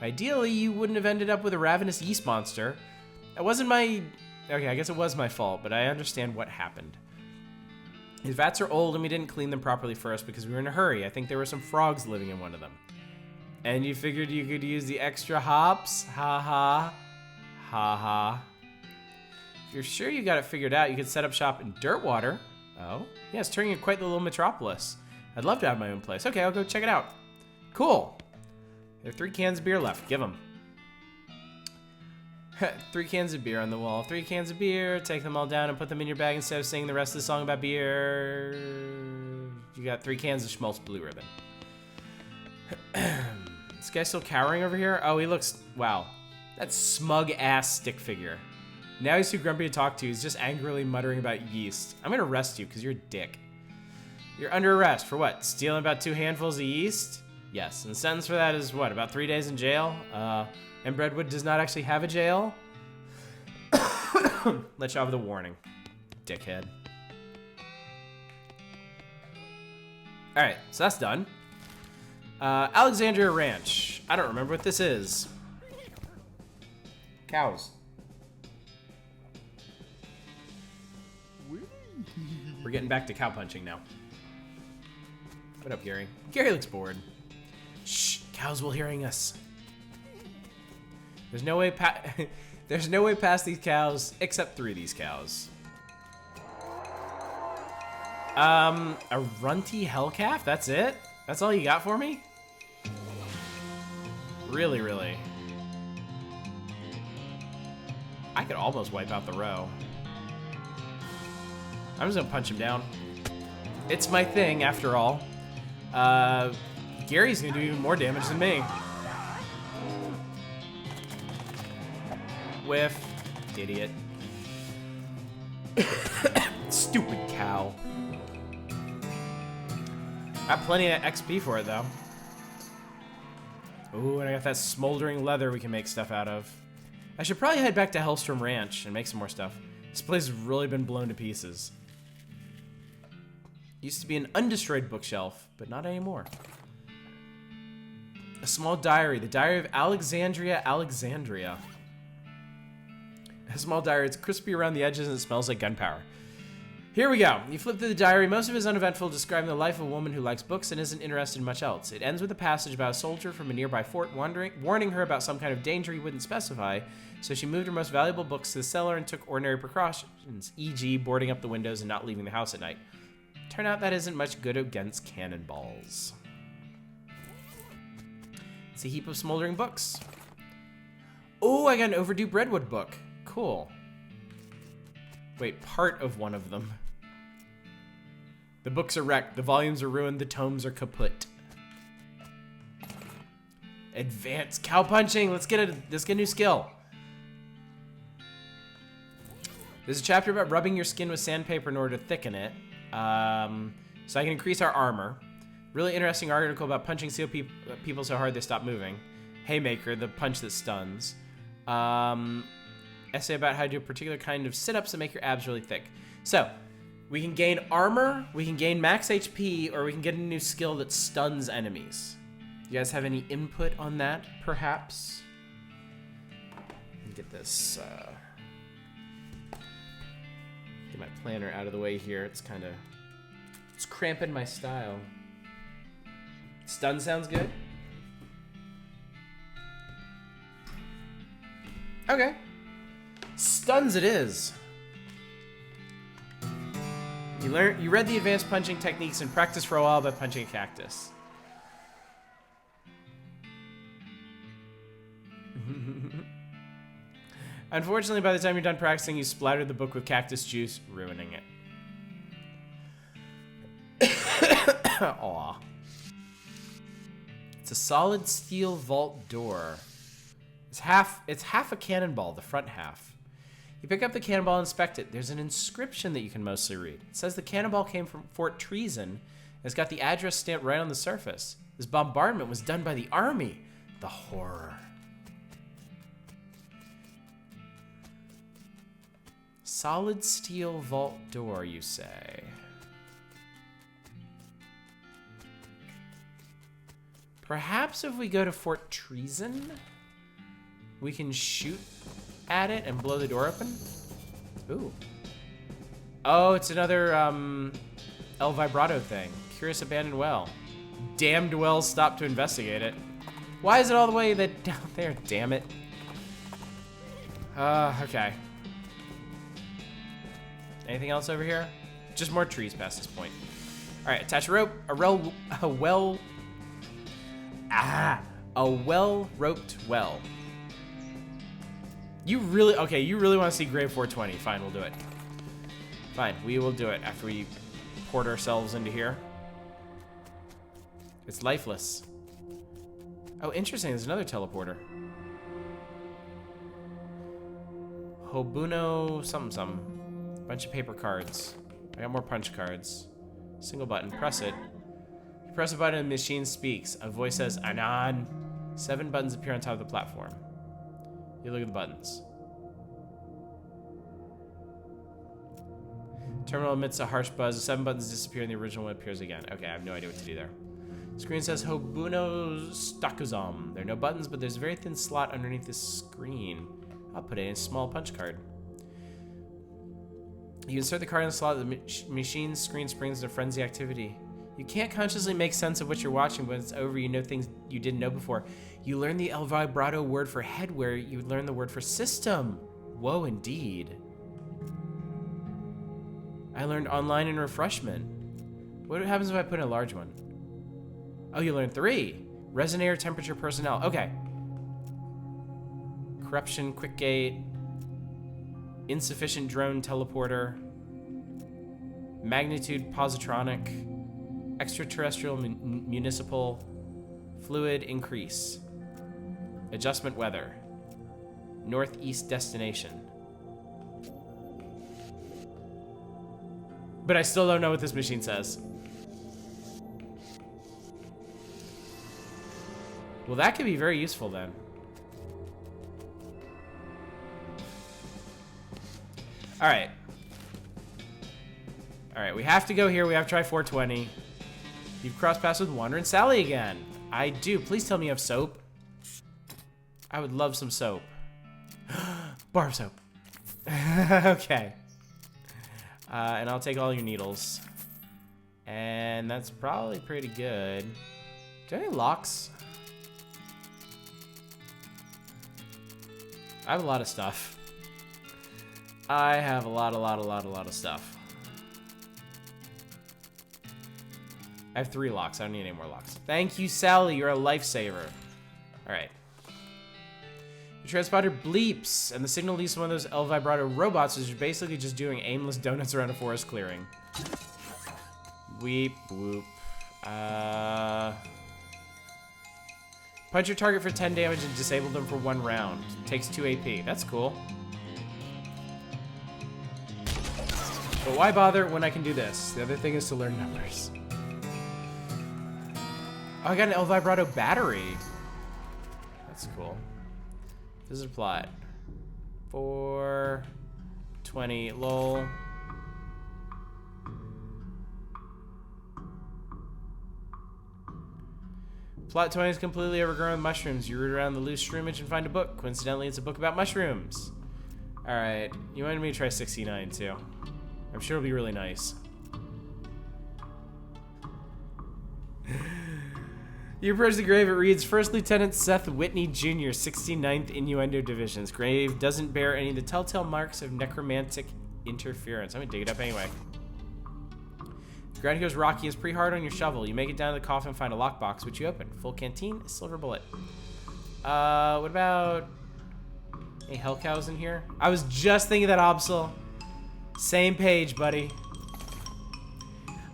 ideally, you wouldn't have ended up with a ravenous yeast monster. That wasn't my... Okay, I guess it was my fault, but I understand what happened. His vats are old, and we didn't clean them properly first because we were in a hurry. I think there were some frogs living in one of them. And you figured you could use the extra hops? Ha ha. Ha ha. If you're sure you got it figured out, you could set up shop in Dirtwater. Oh? Yeah, it's turning into quite the little metropolis. I'd love to have my own place. Okay, I'll go check it out. Cool. There are 3 cans of beer left. Give them. 3 cans of beer on the wall. 3 cans of beer. Take them all down and put them in your bag instead of singing the rest of the song about beer. You got 3 cans of Schmaltz Blue Ribbon. This guy's still cowering over here? Oh, he looks... Wow. That smug-ass stick figure. Now he's too grumpy to talk to. He's just angrily muttering about yeast. I'm gonna arrest you because you're a dick. You're under arrest for what? Stealing about 2 handfuls of yeast? Yes. And the sentence for that is what? About 3 days in jail? And Breadwood does not actually have a jail? Let you off with a warning, dickhead. Alright, so that's done. Alexandria Ranch. I don't remember what this is. Cows. We're getting back to cow punching now. What up, Gary? Gary looks bored. Shh, cows will hearing us. There's no way there's no way past these cows, except 3 of these cows. A runty hellcalf? That's it? That's all you got for me? Really, really? I could almost wipe out the row. I'm just gonna punch him down. It's my thing, after all. Gary's gonna do even more damage than me. Whiff. Idiot. Stupid cow. Got plenty of XP for it, though. Ooh, and I got that smoldering leather we can make stuff out of. I should probably head back to Hellstrom Ranch and make some more stuff. This place has really been blown to pieces. Used to be an undestroyed bookshelf, but not anymore. A small diary. The Diary of Alexandria. A small diary. It's crispy around the edges and it smells like gunpowder. Here we go. You flip through the diary. Most of it is uneventful, describing the life of a woman who likes books and isn't interested in much else. It ends with a passage about a soldier from a nearby fort warning her about some kind of danger he wouldn't specify, so she moved her most valuable books to the cellar and took ordinary precautions, e.g. boarding up the windows and not leaving the house at night. Turn out that isn't much good against cannonballs. It's a heap of smoldering books. Oh, I got an overdue Breadwood book. Cool. Wait, part of one of them. The books are wrecked, the volumes are ruined, the tomes are kaput. Advanced cow punching. Let's get a new skill. There's a chapter about rubbing your skin with sandpaper in order to thicken it. So I can increase our armor. Really interesting article about punching steel people so hard they stop moving. Haymaker, the punch that stuns. Essay about how to do a particular kind of sit-ups that make your abs really thick. So, we can gain armor, we can gain max HP, or we can get a new skill that stuns enemies. You guys have any input on that, perhaps? Let me get this, get my planner out of the way here. It's cramping my style. Stun sounds good? Okay. Stuns it is. You read the advanced punching techniques and practiced for a while by punching a cactus. Unfortunately, by the time you're done practicing, you splattered the book with cactus juice, ruining it. Aw. It's a solid steel vault door. It's half a cannonball, the front half. You pick up the cannonball and inspect it. There's an inscription that you can mostly read. It says the cannonball came from Fort Treason, and it's got the address stamped right on the surface. This bombardment was done by the army. The horror. Solid steel vault door, you say? Perhaps if we go to Fort Treason, we can shoot at it and blow the door open? Ooh. Oh, it's another El Vibrato thing. Curious abandoned well. Damned well stopped to investigate it. Why is it all the way down there? Damn it. Okay. Anything else over here? Just more trees past this point. All right, attach a rope. A well-roped well. You really want to see Grave 420. Fine, we'll do it. Fine, we will do it after we port ourselves into here. It's lifeless. Oh, interesting, there's another teleporter. Hobuno something. Bunch of paper cards. I got more punch cards. Single button, press it. You press a button and the machine speaks. A voice says, Anan. 7 buttons appear on top of the platform. You look at the buttons. Terminal emits a harsh buzz. The 7 buttons disappear and the original one appears again. Okay, I have no idea what to do there. Screen says Hobuno Stakuzam. There are no buttons, but there's a very thin slot underneath the screen. I'll put in a small punch card. You insert the card in the slot, the machine's screen springs into frenzy activity. You can't consciously make sense of what you're watching, but when it's over, you know things you didn't know before. You learn the El Vibrato word for head where you would learn the word for system. Whoa, indeed. I learned online and refreshment. What happens if I put in a large one? Oh, you learn 3. Resonator, temperature, personnel. Okay. Corruption, quick gate. Insufficient drone teleporter. Magnitude positronic. Extraterrestrial municipal. Fluid increase. Adjustment weather. Northeast destination. But I still don't know what this machine says. Well, that could be very useful then. Alright. Alright, we have to go here. We have to try 420. You've crossed paths with Wandering Sally again. I do. Please tell me you have soap. I would love some soap. Bar of soap. Okay. And I'll take all your needles. And that's probably pretty good. Do I have any locks? I have a lot of stuff. I have a lot of stuff. I have 3 locks. I don't need any more locks. Thank you, Sally. You're a lifesaver. All right. The transponder bleeps, and the signal leads to one of those El Vibrato robots, which is basically just doing aimless donuts around a forest clearing. Weep, whoop. Punch your target for 10 damage and disable them for 1 round. Takes 2 AP. That's cool. But why bother when I can do this? The other thing is to learn numbers. Oh, I got an El Vibrato battery. That's cool. Visit plot. 420. Lol. Plot 20 is completely overgrown with mushrooms. You root around the loose shroomage and find a book. Coincidentally, it's a book about mushrooms. Alright, you wanted me to try 69 too. I'm sure it'll be really nice. You approach the grave, it reads, First Lieutenant Seth Whitney Jr., 69th Innuendo Division's grave doesn't bear any of the telltale marks of necromantic interference. I'm gonna dig it up anyway. The ground goes rocky, it's pretty hard on your shovel. You make it down to the coffin and find a lockbox, which you open. Full canteen, a silver bullet. What about Any hell cows in here? I was just thinking that, Absol. Same page, buddy.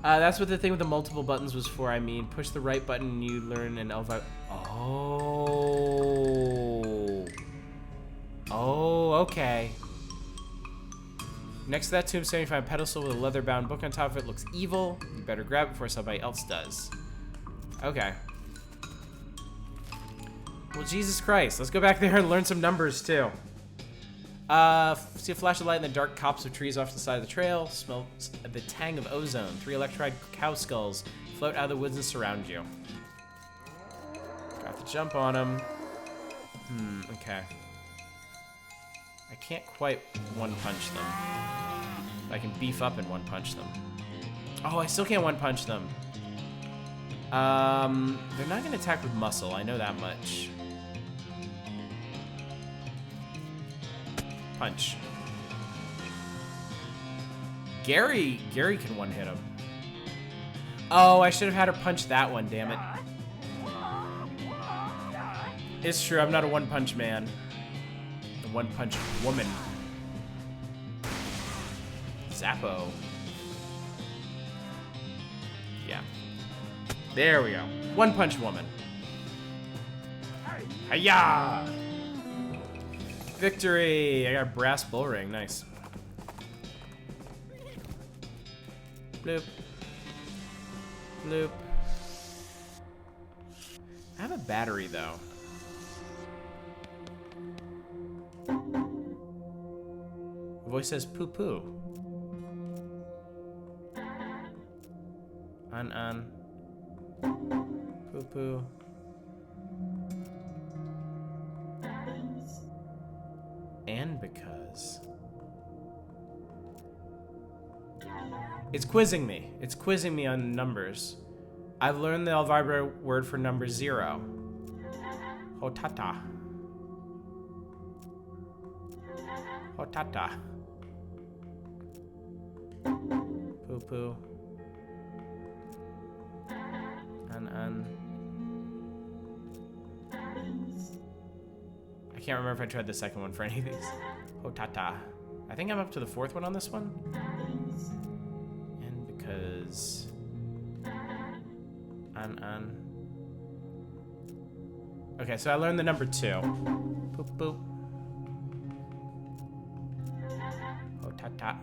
That's what the thing with the multiple buttons was for, I mean. Push the right button and you learn an elf. Oh. Oh, okay. Next to that tombstone, you find a pedestal with a leather-bound book on top of it. Looks evil. You better grab it before somebody else does. Okay. Well, Jesus Christ. Let's go back there and learn some numbers, too. See a flash of light in the dark copse of trees off the side of the trail. Smell the tang of ozone. 3 electrified cow skulls float out of the woods and surround you. Got to jump on them. Okay. I can't quite one-punch them. I can beef up and one-punch them. Oh, I still can't one-punch them. They're not going to attack with muscle. I know that much. Punch. Gary can one-hit him. Oh, I should have had her punch that one, damn it. It's true, I'm not a one-punch man. A one-punch woman. Zappo. Yeah. There we go. One-punch woman. Hiya! Victory! I got a brass bull ring. Nice. Bloop. Bloop. I have a battery, though. The voice says poo-poo. On. Poo-poo. And because it's quizzing me. It's quizzing me on numbers. I've learned the Elvira word for number 0. Hotata. Hotata. Poo-poo. On. I can't remember if I tried the second one for any of these. Hotata. I think I'm up to the 4th one on this one. And because... On. Okay, so I learned the number 2. Boop, boop. Hotata.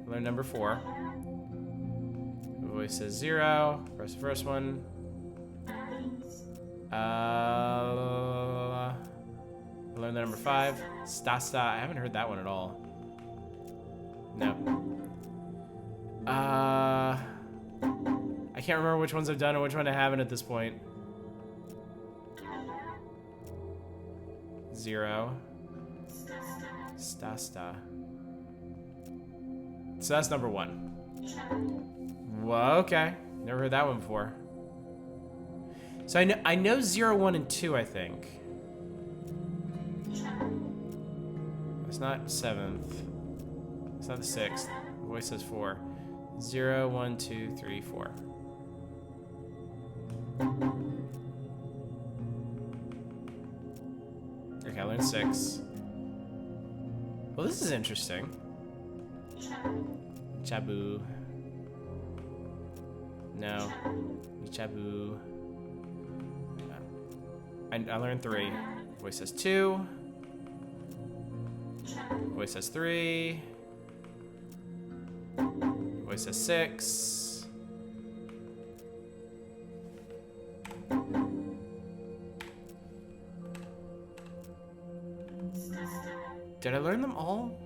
I learned number 4. The voice says 0. Press the first one. I learned the number 5. Sta. I haven't heard that one at all. No. I can't remember which ones I've done and which one I haven't at this point. 0. Sta. So that's number 1. Well, okay. Never heard that one before. So I know 0, 1, and 2, I think. It's not 7th. It's not the 6th. The voice says 4. 0, 1, 2, 3, 4. Okay, I learned 6. Well, this is interesting. Chabu. No. Chabu. I learned 3. Voice says 2. Voice says 3. Voice says 6. Did I learn them all?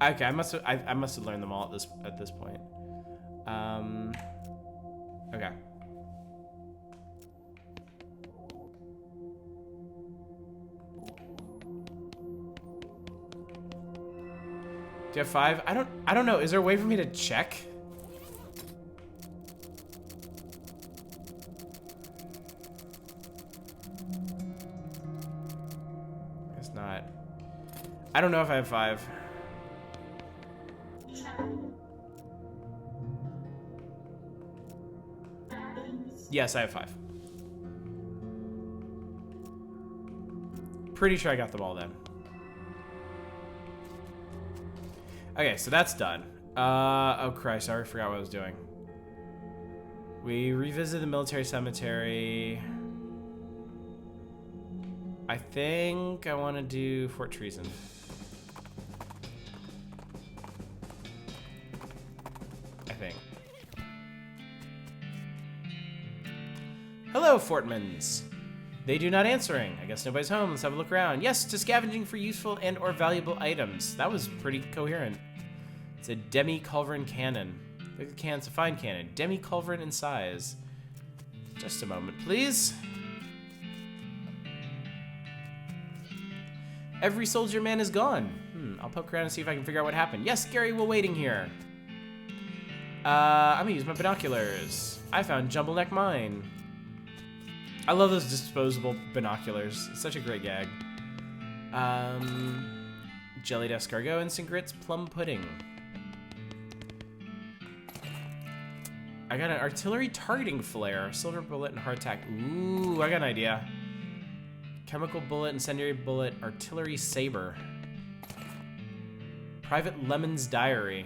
Okay, I must have learned them all at this point. Okay. Do you have 5? I don't know. Is there a way for me to check? It's not. I don't know if I have 5. Yes, I have 5. Pretty sure I got them all then. Okay, so that's done. Oh Christ, I already forgot what I was doing. We revisit the military cemetery. I think I want to do Fort Treason. I think. Hello, Fortmans. They do not answering. I guess nobody's home. Let's have a look around. Yes, to scavenging for useful and or valuable items. That was pretty coherent. It's a demi-culverin cannon. Look at the can. It's a fine cannon. Demi-culverin in size. Just a moment, please. Every soldier man is gone. I'll poke around and see if I can figure out what happened. Yes, Gary, we're waiting here. I'm gonna use my binoculars. I found Jumble Neck Mine. I love those disposable binoculars. It's such a great gag. Jellied escargot, instant grits, plum pudding. I got an artillery targeting flare, silver bullet, and hardtack. Ooh, I got an idea. Chemical bullet, incendiary bullet, artillery saber. Private Lemon's diary.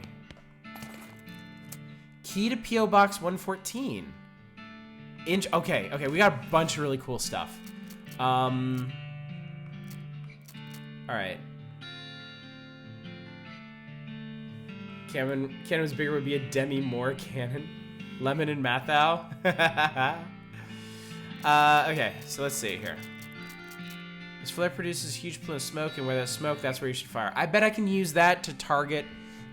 Key to P.O. Box 114. Okay, we got a bunch of really cool stuff. All right. Cannon was bigger would be a Demi Moore cannon. Lemon and Mathau. Okay, so let's see here. This flare produces a huge plume of smoke, and where there's smoke, that's where you should fire. I bet I can use that to target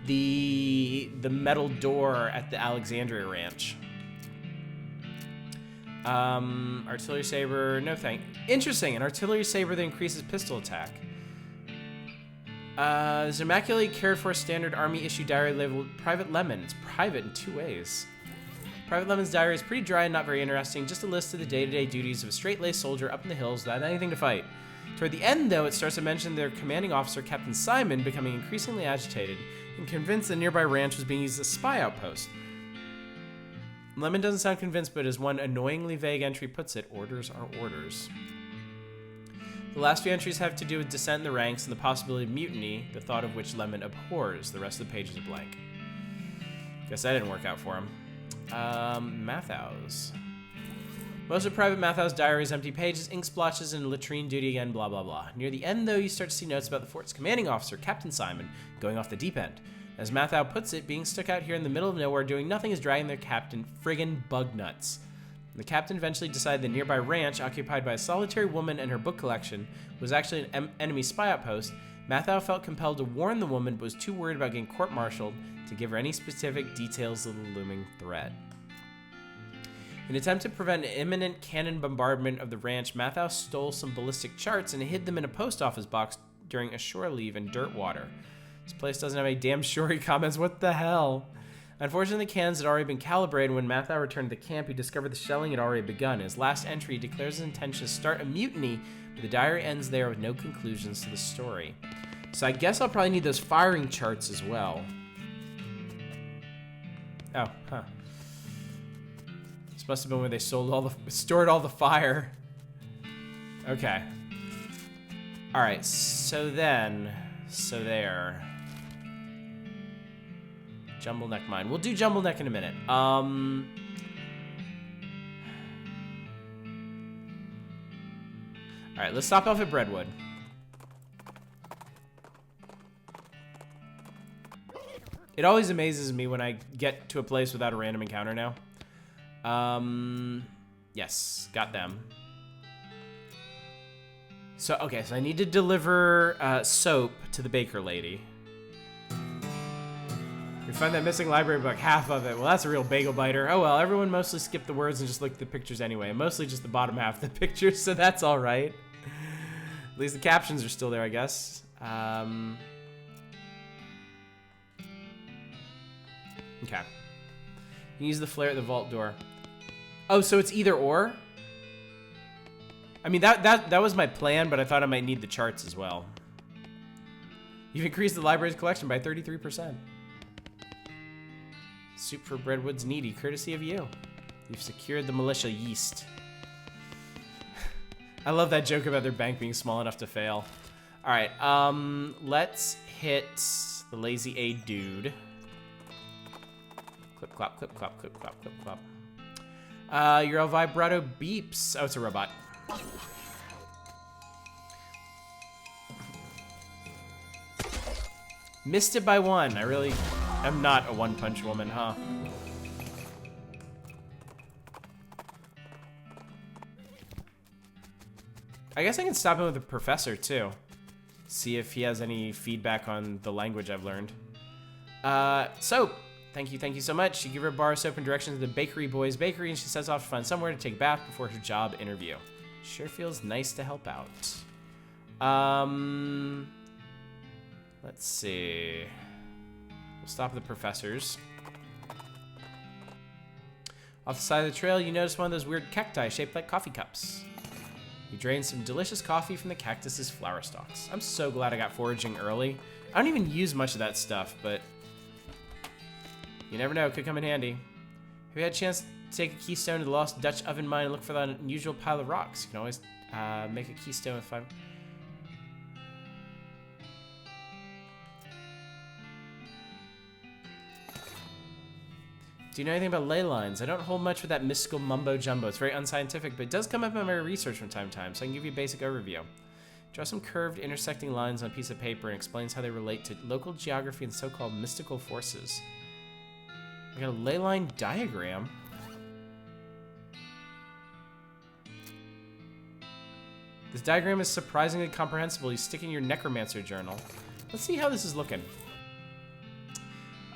the metal door at the Alexandria Ranch. Artillery saber, no thank. Interesting, an artillery saber that increases pistol attack. There's an immaculately cared for standard army issue diary labeled Private Lemon. It's private in 2 ways. Private Lemon's diary is pretty dry and not very interesting, just a list of the day-to-day duties of a straight-laced soldier up in the hills without anything to fight. Toward the end, though, it starts to mention their commanding officer, Captain Simon, becoming increasingly agitated and convinced the nearby ranch was being used as a spy outpost. Lemon doesn't sound convinced, but as one annoyingly vague entry puts it, orders are orders. The last few entries have to do with dissent in the ranks and the possibility of mutiny, the thought of which Lemon abhors. The rest of the pages are blank. Guess that didn't work out for him. Mathau's. Most of Private Mathau's diary is empty pages, ink splotches, and latrine duty again, blah, blah, blah. Near the end, though, you start to see notes about the fort's commanding officer, Captain Simon, going off the deep end. As Mathau puts it, being stuck out here in the middle of nowhere doing nothing is dragging their captain friggin' bug nuts. The captain eventually decided the nearby ranch, occupied by a solitary woman and her book collection, was actually an enemy spy outpost. Mathau felt compelled to warn the woman, but was too worried about getting court-martialed to give her any specific details of the looming threat. In an attempt to prevent an imminent cannon bombardment of the ranch, Mathau stole some ballistic charts and hid them in a post office box during a shore leave in Dirtwater. This place doesn't have any damn shore, he comments. What the hell? Unfortunately, the cannons had already been calibrated. When Mathau returned to the camp, he discovered the shelling had already begun. His last entry declares his intention to start a mutiny, but the diary ends there with no conclusions to the story. So I guess I'll probably need those firing charts as well. Oh, huh. This must have been where they stored all the fire. Okay. All right, so there. Jumble Neck Mine. We'll do Jumble Neck in a minute. All right, let's stop off at Breadwood. It always amazes me when I get to a place without a random encounter now. Yes, got them. So, okay, so I need to deliver soap to the baker lady. We find that missing library book, half of it. Well, that's a real bagel biter. Oh well, everyone mostly skipped the words and just looked at the pictures anyway. Mostly just the bottom half of the pictures, so that's all right. At least the captions are still there, I guess. Okay. You can use the flare at the vault door. Oh, so it's either or? I mean, that was my plan, but I thought I might need the charts as well. You've increased the library's collection by 33%. Soup for Breadwood's needy, courtesy of you. You've secured the militia yeast. I love that joke about their bank being small enough to fail. All right, let's hit the lazy aid dude. Clip clop, clip clop, clip clop, clip clop. Your vibrato beeps. Oh, it's a robot. Missed it by one. I really am not a one-punch woman, huh? I guess I can stop him with the professor, too. See if he has any feedback on the language I've learned. Soap. Thank you so much. You give her a bar of soap and directions to the Bakery Boys Bakery, and she sets off to find somewhere to take a bath before her job interview. Sure feels nice to help out. Let's see. We'll stop at the professors. Off the side of the trail, you notice one of those weird cacti shaped like coffee cups. You drain some delicious coffee from the cactus's flower stalks. I'm so glad I got foraging early. I don't even use much of that stuff, but you never know, it could come in handy. Have you had a chance to take a keystone to the lost Dutch oven mine and look for that unusual pile of rocks? You can always make a keystone with 5. Do you know anything about ley lines? I don't hold much with that mystical mumbo jumbo. It's very unscientific, but it does come up in my research from time to time, so I can give you a basic overview. Draw some curved intersecting lines on a piece of paper and explains how they relate to local geography and so-called mystical forces. I got a ley line diagram. This diagram is surprisingly comprehensible. You stick it in your necromancer journal. Let's see how this is looking.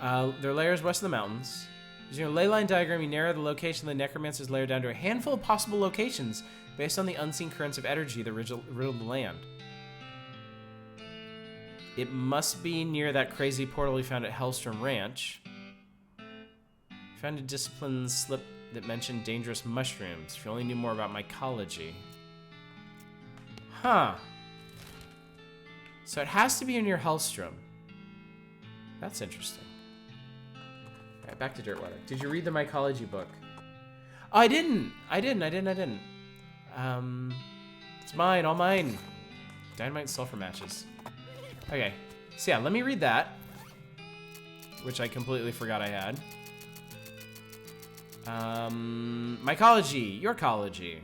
There are layers west of the mountains. Using a ley line diagram, you narrow the location of the necromancer's lair down to a handful of possible locations based on the unseen currents of energy that riddle the land. It must be near that crazy portal we found at Hellstrom Ranch. We found a discipline slip that mentioned dangerous mushrooms. If you only knew more about mycology. Huh. So it has to be near Hellstrom. That's interesting. All right, back to Dirtwater. Did you read the mycology book? Oh, I didn't. It's mine, all mine. Dynamite and sulfur matches. Okay, so yeah, let me read that, which I completely forgot I had. Mycology, yourcology.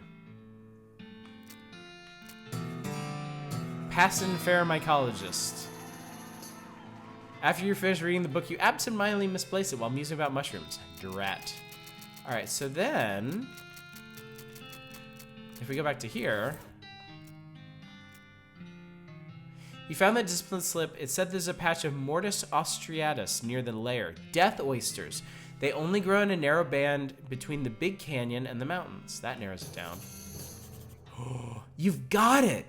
Passing fair mycologist. After you're finished reading the book, you absentmindedly misplace it while musing about mushrooms. Drat. All right, so then, if we go back to here, you found that discipline slip. It said there's a patch of Mortis austriatus near the lair. Death oysters. They only grow in a narrow band between the big canyon and the mountains. That narrows it down. You've got it.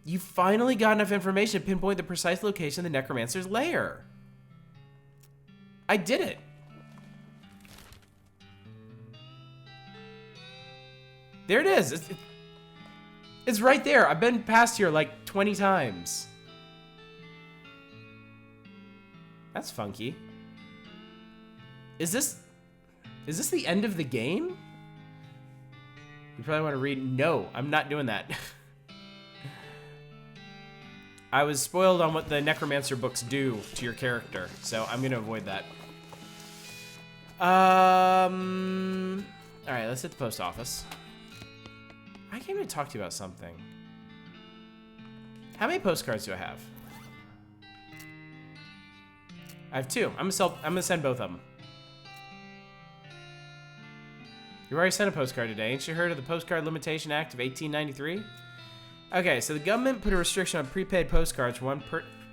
You finally got enough information to pinpoint the precise location of the necromancer's lair. I did it. There it is. It's right there. I've been past here like 20 times. That's funky. Is this the end of the game? You probably want to read. No, I'm not doing that. I was spoiled on what the necromancer books do to your character, so I'm gonna avoid that. All right, let's hit the post office. I came to talk to you about something. How many postcards do I have? I have 2. I'm gonna send both of them. You already sent a postcard today. Ain't you heard of the Postcard Limitation Act of 1893? Okay, so the government put a restriction on prepaid postcards for one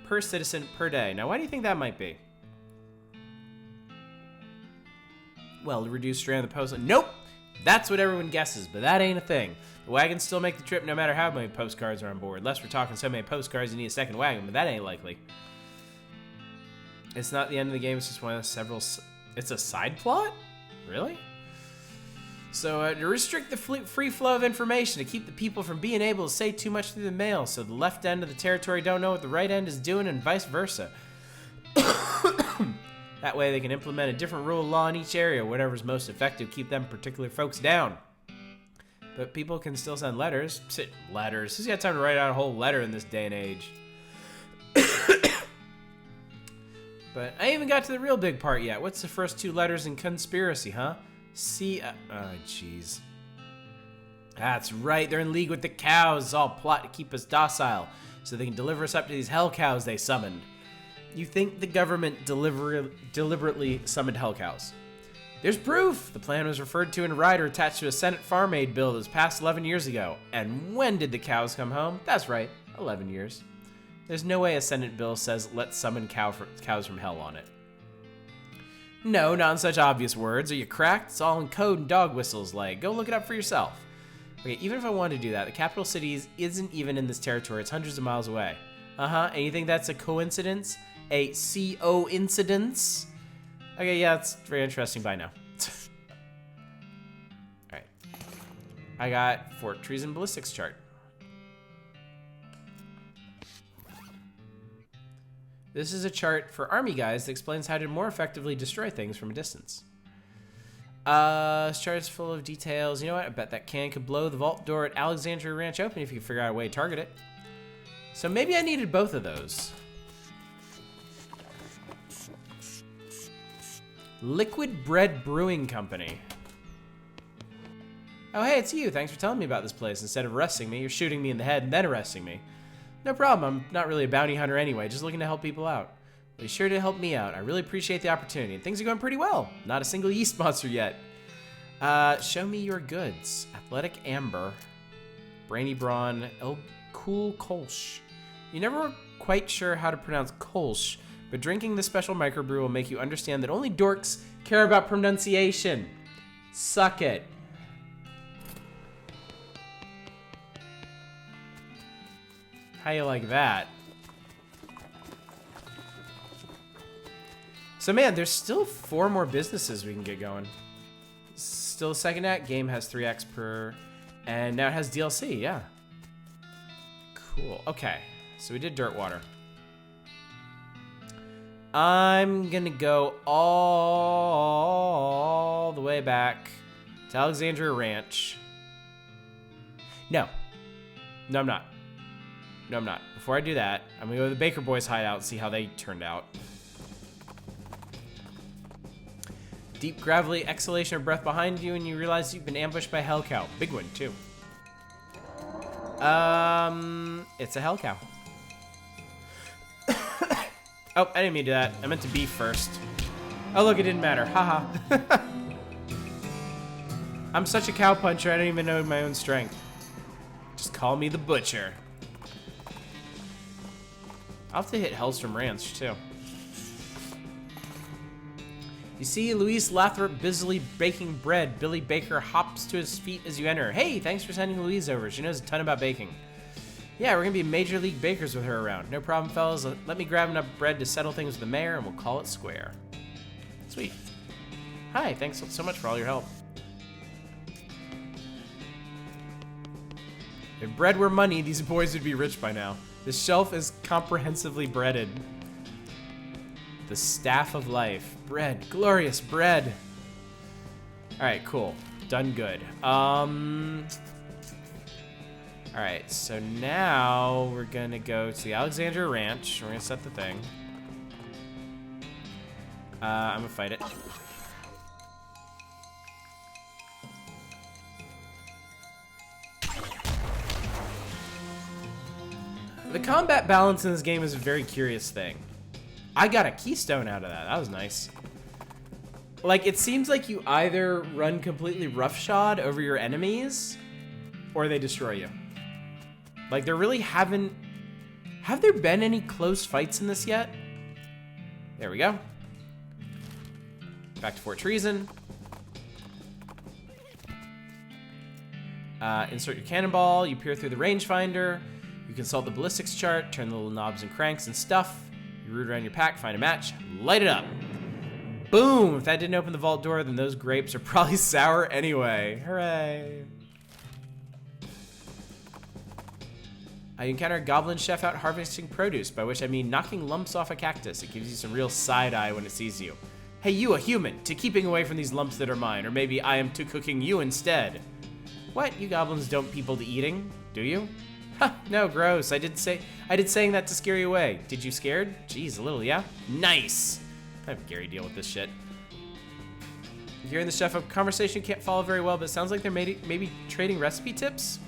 per citizen per day. Now, why do you think that might be? Well, to reduce strain on the post. Nope! That's what everyone guesses, but that ain't a thing. The wagons still make the trip no matter how many postcards are on board. Unless we're talking so many postcards you need a second wagon, but that ain't likely. It's not the end of the game, it's just one of several... It's a side plot? Really? So to restrict the free flow of information, to keep the people from being able to say too much through the mail, so the left end of the territory don't know what the right end is doing and vice versa. That way they can implement a different rule of law in each area, whatever's most effective, keep them particular folks down. But people can still send letters. Letters. Who's got time to write out a whole letter in this day and age? But I ain't even got to the real big part yet. What's the first 2 letters in conspiracy, huh? Oh, jeez. That's right. They're in league with the cows. It's all plot to keep us docile so they can deliver us up to these hell cows they summoned. You think the government deliberately summoned hell cows? There's proof! The plan was referred to in a rider attached to a Senate Farm Aid bill that was passed 11 years ago. And when did the cows come home? That's right, 11 years. There's no way a Senate bill says, let's summon cows from hell on it. No, not in such obvious words. Are you cracked? It's all in code and dog whistles, like. Go look it up for yourself. Okay, even if I wanted to do that, the capital city isn't even in this territory. It's hundreds of miles away. And you think that's a coincidence? A co-incidence? Okay, yeah, it's very interesting by now. Alright. I got Fort Treason Ballistics chart. This is a chart for army guys that explains how to more effectively destroy things from a distance. This chart is full of details. You know what? I bet that can could blow the vault door at Alexandria Ranch open if you could figure out a way to target it. So maybe I needed both of those. Liquid Bread Brewing Company. Oh, hey, it's you. Thanks for telling me about this place. Instead of arresting me, you're shooting me in the head and then arresting me. No problem. I'm not really a bounty hunter anyway, just looking to help people out. Be sure to help me out. I really appreciate the opportunity. And things are going pretty well. Not a single yeast monster yet. Show me your goods. Athletic Amber. Brainy Brawn. Cool Kolsch. You're never quite sure how to pronounce Kolsch, but drinking this special microbrew will make you understand that only dorks care about pronunciation. Suck it. How you like that? So man, there's still 4 more businesses we can get going. Still a second act. Game has 3x per, and now it has DLC. Yeah. Cool. Okay, so we did Dirtwater. I'm gonna go all the way back to Alexandria Ranch. No, I'm not. No, I'm not. Before I do that, I'm gonna go to the Baker Boys hideout and see how they turned out. Deep gravelly exhalation of breath behind you, and you realize you've been ambushed by a hell cow. Big one, too. It's a hell cow. Oh, I didn't mean to do that. I meant to be first. Oh, look, it didn't matter. Haha. I'm such a cow puncher, I don't even know my own strength. Just call me the Butcher. I'll have to hit Hellstrom Ranch, too. You see Luis Lathrop busily baking bread. Billy Baker hops to his feet as you enter. Hey, thanks for sending Louise over. She knows a ton about baking. Yeah, we're gonna be major league bakers with her around. No problem, fellas. Let me grab enough bread to settle things with the mayor, and we'll call it square. Sweet. Hi, thanks so much for all your help. If bread were money, these boys would be rich by now. The shelf is comprehensively breaded. The staff of life. Bread. Glorious bread. Alright, cool. Done good. Alright, so now we're gonna go to the Alexandria Ranch. We're gonna set the thing. I'm gonna fight it. The combat balance in this game is a very curious thing. I got a keystone out of that. That was nice. Like, it seems like you either run completely roughshod over your enemies, or they destroy you. Like, there really haven't... Have there been any close fights in this yet? There we go. Back to Fort Treason. Insert your cannonball. You peer through the rangefinder. You consult the ballistics chart, turn the little knobs and cranks and stuff. You root around your pack, find a match, light it up. Boom! If that didn't open the vault door, then those grapes are probably sour anyway. Hooray! You encounter a goblin chef out harvesting produce, by which I mean knocking lumps off a cactus. It gives you some real side eye when it sees you. Hey, you, a human, to keeping away from these lumps that are mine, or maybe I am to cooking you instead. What? You goblins don't people to eating, do you? Ha, no, gross. I did saying that to scare you away. Did you scared? Jeez, a little, yeah? Nice. I have Gary deal with this shit. Gary and the chef have a conversation can't follow very well, but it sounds like they're maybe trading recipe tips.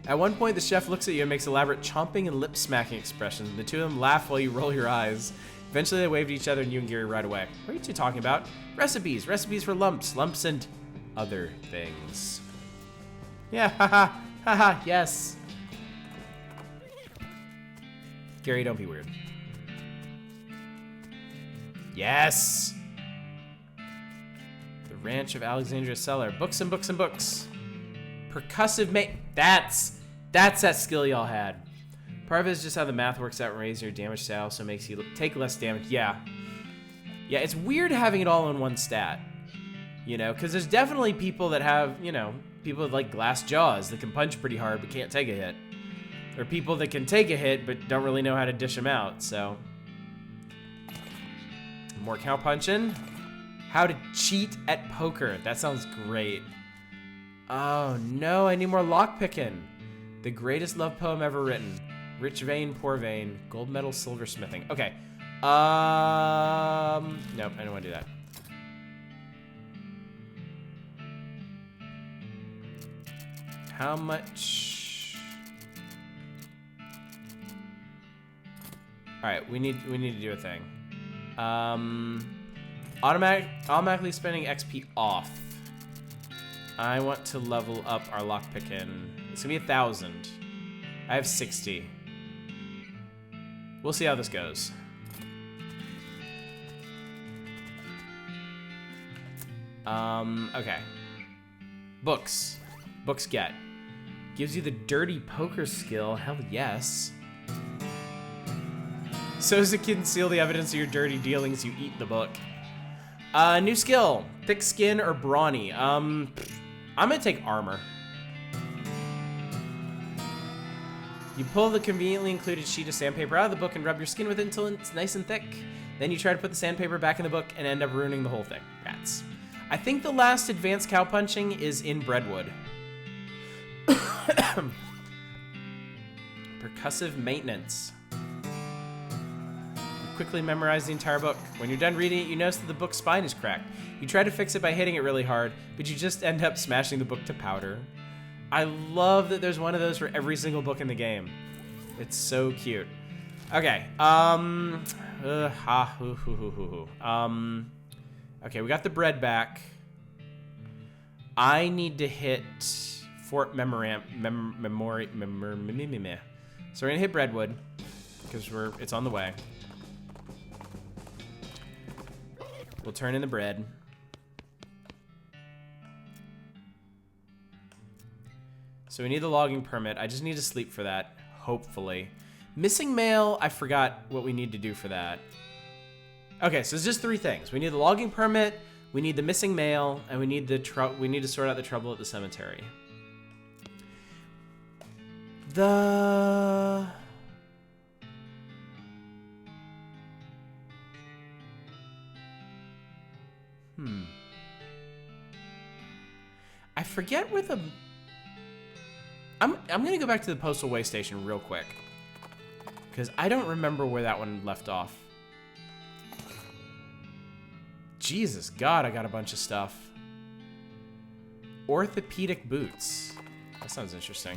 At one point, the chef looks at you and makes elaborate chomping and lip-smacking expressions. The two of them laugh while you roll your eyes. Eventually, they wave to each other, and you and Gary ride away. What are you two talking about? Recipes for lumps and other things. Yeah, haha, yes. Gary, don't be weird. Yes. The Ranch of Alexandria Cellar. Books and books and books. Percussive That's that skill y'all had. Part of it is just how the math works out and raises your damage stat, so it makes you take less damage. Yeah, it's weird having it all in one stat. You know, because there's definitely people that have, you know, people with like glass jaws that can punch pretty hard but can't take a hit. Or people that can take a hit but don't really know how to dish them out, so. More cow punching. How to cheat at poker. That sounds great. Oh no, I need more lockpicking. The greatest love poem ever written. Rich vein, poor vein, gold medal, silversmithing. Okay. Nope, I don't want to do that. How much? All right, we need to do a thing. Automatically spending XP off. I want to level up our lockpicking. It's gonna be 1,000. I have 60. We'll see how this goes. Okay. Books. Books get. Gives you the dirty poker skill. Hell yes. So as to conceal the evidence of your dirty dealings, you eat the book. New skill. Thick skin or brawny. I'm gonna take armor. You pull the conveniently included sheet of sandpaper out of the book and rub your skin with it until it's nice and thick. Then you try to put the sandpaper back in the book and end up ruining the whole thing. Rats. I think the last advanced cow punching is in Breadwood. Percussive maintenance. You quickly memorize the entire book. When you're done reading it, you notice that the book's spine is cracked. You try to fix it by hitting it really hard, but you just end up smashing the book to powder. I love that there's one of those for every single book in the game. It's so cute. Okay. Okay, we got the bread back. I need to hit Fort Memory. So we're gonna hit Breadwood because it's on the way. We'll turn in the bread. So we need the logging permit. I just need to sleep for that, hopefully. Missing mail, I forgot what we need to do for that. Okay, so it's just 3 things. We need the logging permit, we need the missing mail, and we need to sort out the trouble at the cemetery. I forget where the... I'm gonna go back to the postal way station real quick, because I don't remember where that one left off. Jesus God, I got a bunch of stuff. Orthopedic boots. That sounds interesting.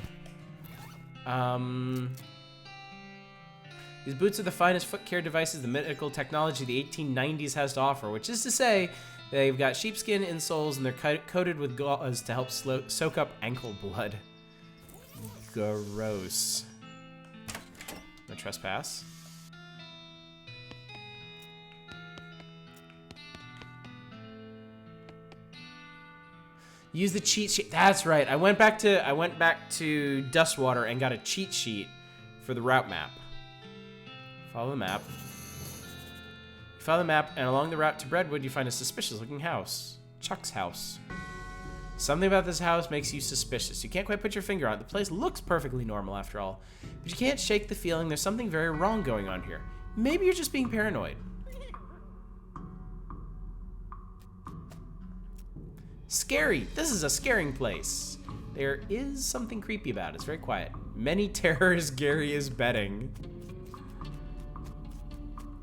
These boots are the finest foot care devices the medical technology the 1890s has to offer, which is to say, they've got sheepskin insoles and they're coated with gauze to help soak up ankle blood. Gross. No trespass. Use the cheat sheet. That's right. I went back to Dustwater and got a cheat sheet for the route map. Follow the map. You follow the map, and along the route to Breadwood, you find a suspicious-looking house. Chuck's house. Something about this house makes you suspicious. You can't quite put your finger on it. The place looks perfectly normal after all, but you can't shake the feeling there's something very wrong going on here. Maybe you're just being paranoid. Scary. This is a scaring place. There is something creepy about it. It's very quiet. Many terrors Gary is betting.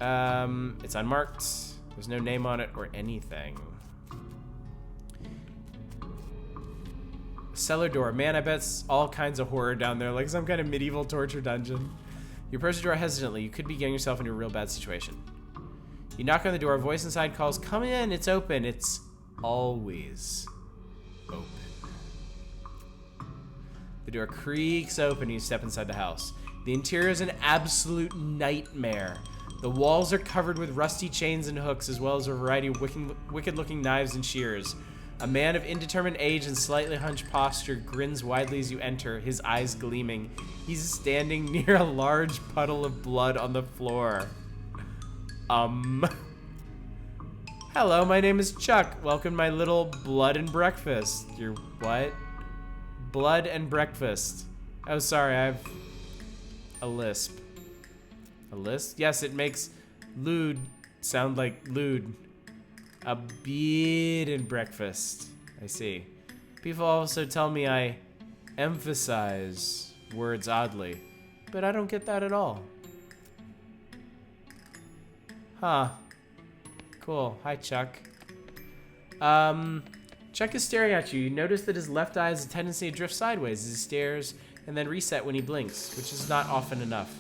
It's unmarked. There's no name on it or anything. Cellar door. Man, I bet it's all kinds of horror down there, like some kind of medieval torture dungeon. You approach the door hesitantly. You could be getting yourself into a real bad situation. You knock on the door. A voice inside calls, "Come in, it's open." It's always open. The door creaks open and you step inside the house. The interior is an absolute nightmare. The walls are covered with rusty chains and hooks, as well as a variety of wicked-looking knives and shears. A man of indeterminate age and slightly hunched posture grins widely as you enter, his eyes gleaming. He's standing near a large puddle of blood on the floor. Hello, my name is Chuck. Welcome to my little blood and breakfast. Your what? Blood and breakfast. Oh, sorry, I have a lisp. A lisp? Yes, it makes lewd sound like lewd. A bed and breakfast. I see. People also tell me I emphasize words oddly, but I don't get that at all. Huh. Cool. Hi, Chuck. Chuck is staring at you. You notice that his left eye has a tendency to drift sideways as he stares and then reset when he blinks, which is not often enough.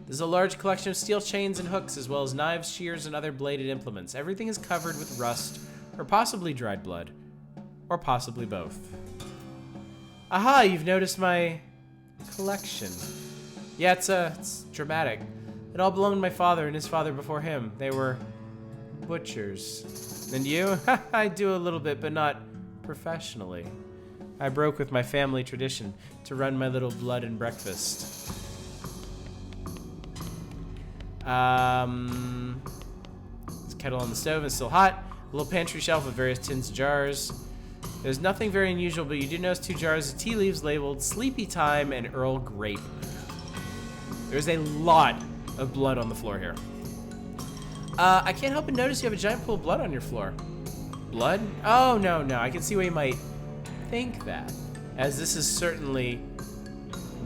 There's a large collection of steel chains and hooks, as well as knives, shears, and other bladed implements. Everything is covered with rust, or possibly dried blood, or possibly both. Aha, you've noticed my collection. Yeah, it's dramatic. It all belonged to my father and his father before him. They were butchers. And you? I do a little bit, but not professionally. I broke with my family tradition to run my little blood and breakfast. This kettle on the stove is still hot. A little pantry shelf with various tins and jars. There's nothing very unusual, but you do notice 2 jars of tea leaves labeled Sleepy Time and Earl Grape. There's a lot of blood on the floor here. I can't help but notice you have a giant pool of blood on your floor. Blood? Oh, no. I can see why you might think that, as this is certainly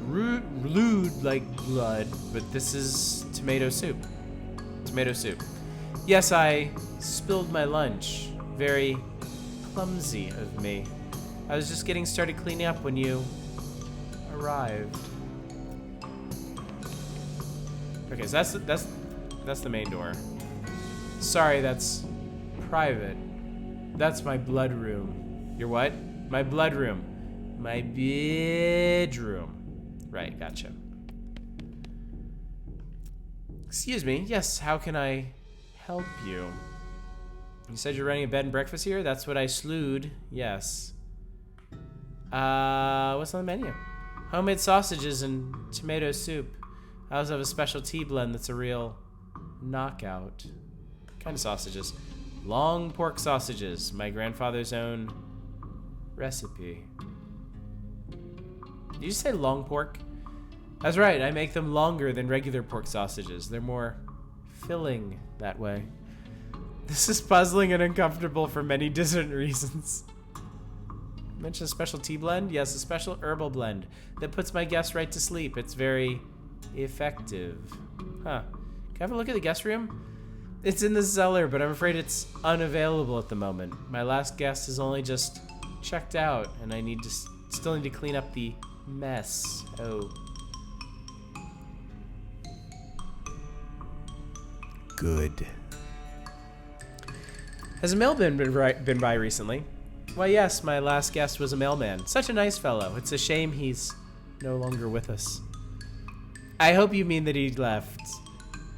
lewd like blood, but this is tomato soup. Tomato soup. Yes, I spilled my lunch. Very clumsy of me. I was just getting started cleaning up when you arrived. Okay, so that's the main door. Sorry, that's private. That's my blood room. Your what? My blood room. My bedroom. Right, gotcha. Excuse me. Yes, how can I help you? You said you're running a bed and breakfast here? That's what I slewed. Yes. What's on the menu? Homemade sausages and tomato soup. I also have a special tea blend that's a real knockout. What kind of sausages? Long pork sausages. My grandfather's own recipe. Did you say long pork? That's right, I make them longer than regular pork sausages. They're more filling that way. This is puzzling and uncomfortable for many different reasons. You mentioned a special tea blend? Yes, a special herbal blend that puts my guests right to sleep. It's very effective. Huh. Can I have a look at the guest room? It's in the cellar, but I'm afraid it's unavailable at the moment. My last guest has only just checked out, and I still need to clean up the mess. Oh. Good. Has a mailman been by recently? Why, yes, my last guest was a mailman. Such a nice fellow. It's a shame he's no longer with us. I hope you mean that he left.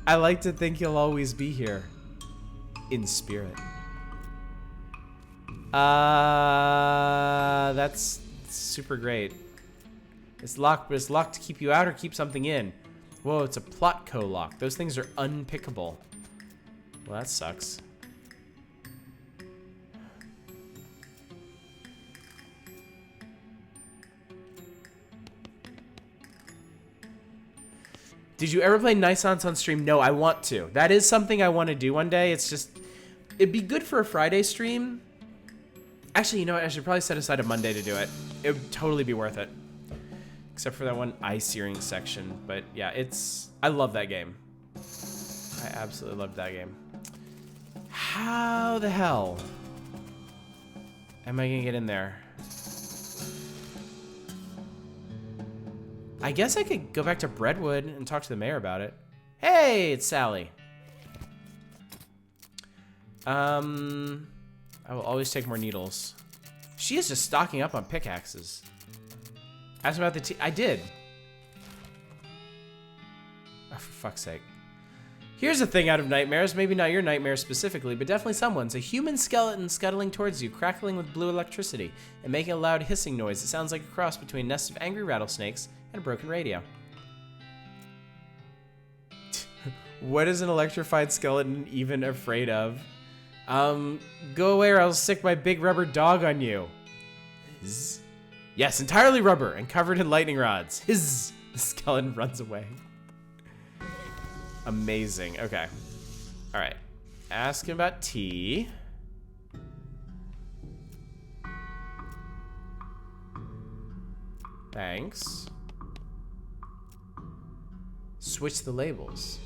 I like to think he'll always be here. In spirit. That's super great. It's locked, but it's locked to keep you out or keep something in. Whoa, it's a Plotco lock. Those things are unpickable. Well, that sucks. Did you ever play Nisance on stream? No, I want to. That is something I want to do one day. It's just, it'd be good for a Friday stream. Actually, you know what? I should probably set aside a Monday to do it. It would totally be worth it. Except for that one eye searing section. But yeah, I love that game. I absolutely love that game. How the hell am I gonna get in there? I guess I could go back to Breadwood and talk to the mayor about it. Hey, it's Sally. I will always take more needles. She is just stocking up on pickaxes. Ask about the tea. I did. Oh, for fuck's sake. Here's a thing out of nightmares. Maybe not your nightmare specifically, but definitely someone's. A human skeleton scuttling towards you, crackling with blue electricity, and making a loud hissing noise. It sounds like a cross between nests of angry rattlesnakes and a broken radio. What is an electrified skeleton even afraid of? Go away or I'll stick my big rubber dog on you. Hiss. Yes, entirely rubber and covered in lightning rods. Hiss. The skeleton runs away. Amazing. Okay. All right. Ask him about tea. Thanks. Switch the labels.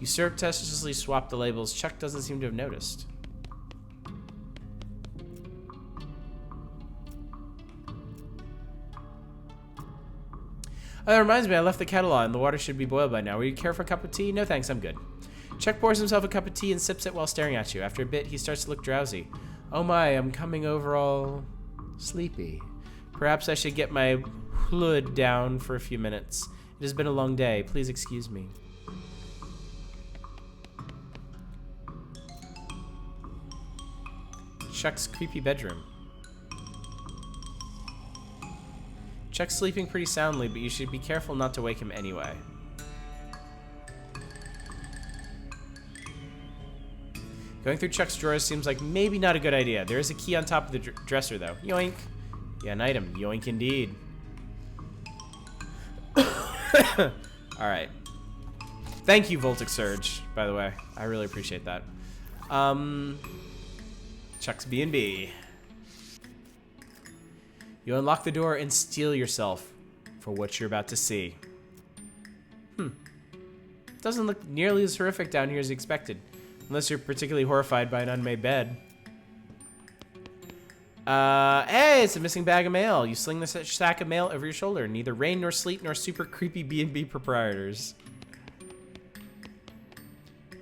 You surreptitiously swap the labels. Chuck doesn't seem to have noticed. Oh, that reminds me, I left the kettle on. The water should be boiled by now. Would you care for a cup of tea? No thanks, I'm good. Chuck pours himself a cup of tea and sips it while staring at you. After a bit, he starts to look drowsy. Oh my, I'm coming over all sleepy. Perhaps I should get my hood down for a few minutes. It has been a long day. Please excuse me. Chuck's creepy bedroom. Chuck's sleeping pretty soundly, but you should be careful not to wake him anyway. Going through Chuck's drawers seems like maybe not a good idea. There is a key on top of the dresser, though. Yoink. Yeah, an item. Yoink indeed. Alright. Thank you, Voltic Surge, by the way. I really appreciate that. Chuck's B&B. You unlock the door and steel yourself for what you're about to see. Doesn't look nearly as horrific down here as expected. Unless you're particularly horrified by an unmade bed. Hey, it's a missing bag of mail. You sling the sack of mail over your shoulder. Neither rain nor sleet nor super creepy B&B proprietors.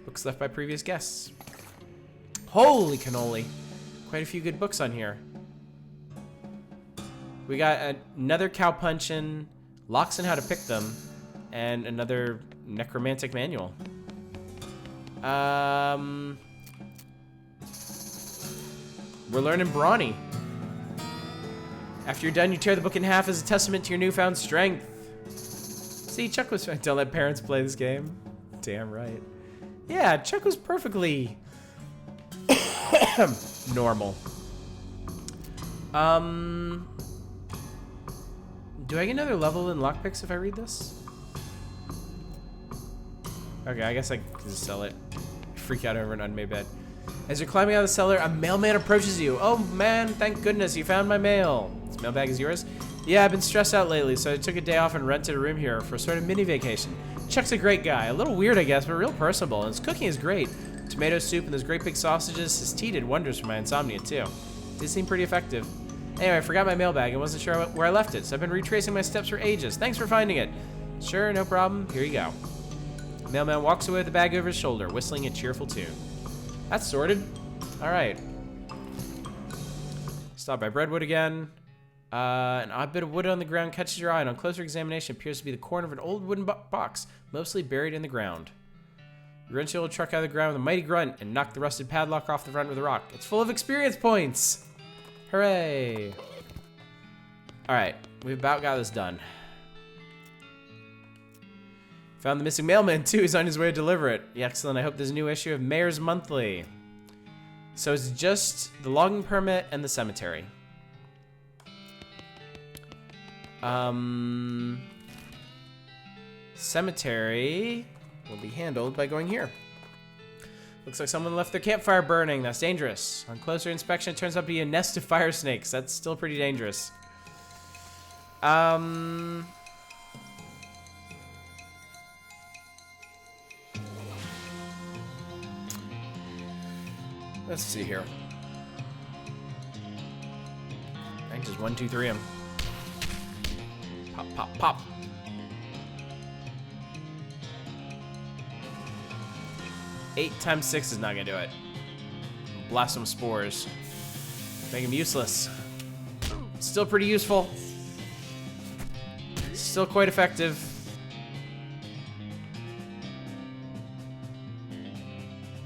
Books left by previous guests. Holy cannoli. Quite a few good books on here. We got another cow punchin', locks on how to pick them, and another necromantic manual. We're learning brawny. After you're done, you tear the book in half as a testament to your newfound strength. See, Chuck was trying to let parents play this game. Damn right. Yeah, Chuck was perfectly normal. Do I get another level in lockpicks if I read this? Okay, I guess I can just sell it. Freak out over an unmade bed. As you're climbing out of the cellar, a mailman approaches you. Oh man, thank goodness you found my mail. This mailbag is yours? Yeah, I've been stressed out lately, so I took a day off and rented a room here for a sort of mini vacation. Chuck's a great guy. A little weird, I guess, but real personable. And his cooking is great. Tomato soup and those great big sausages. His tea did wonders for my insomnia, too. Did seem pretty effective. Anyway, I forgot my mailbag and wasn't sure where I left it, so I've been retracing my steps for ages. Thanks for finding it. Sure, no problem. Here you go. Mailman walks away with the bag over his shoulder, whistling a cheerful tune. That's sorted. All right. Stop by Breadwood again. An odd bit of wood on the ground catches your eye, and on closer examination appears to be the corner of an old wooden box, mostly buried in the ground. You wrench the old truck out of the ground with a mighty grunt and knock the rusted padlock off the front with a rock. It's full of experience points! Hooray! Alright, we've about got this done. Found the missing mailman, too. He's on his way to deliver it. Yeah, excellent. I hope there's a new issue of Mayor's Monthly. So it's just the logging permit and the cemetery. Cemetery will be handled by going here. Looks like someone left their campfire burning. That's dangerous. On closer inspection, it turns out to be a nest of fire snakes. That's still pretty dangerous. Let's see here. I think just 1, 2, 3 'em. Pop, pop, pop. Eight times 6 is not gonna do it. Blast some spores. Make him useless. Still pretty useful. Still quite effective.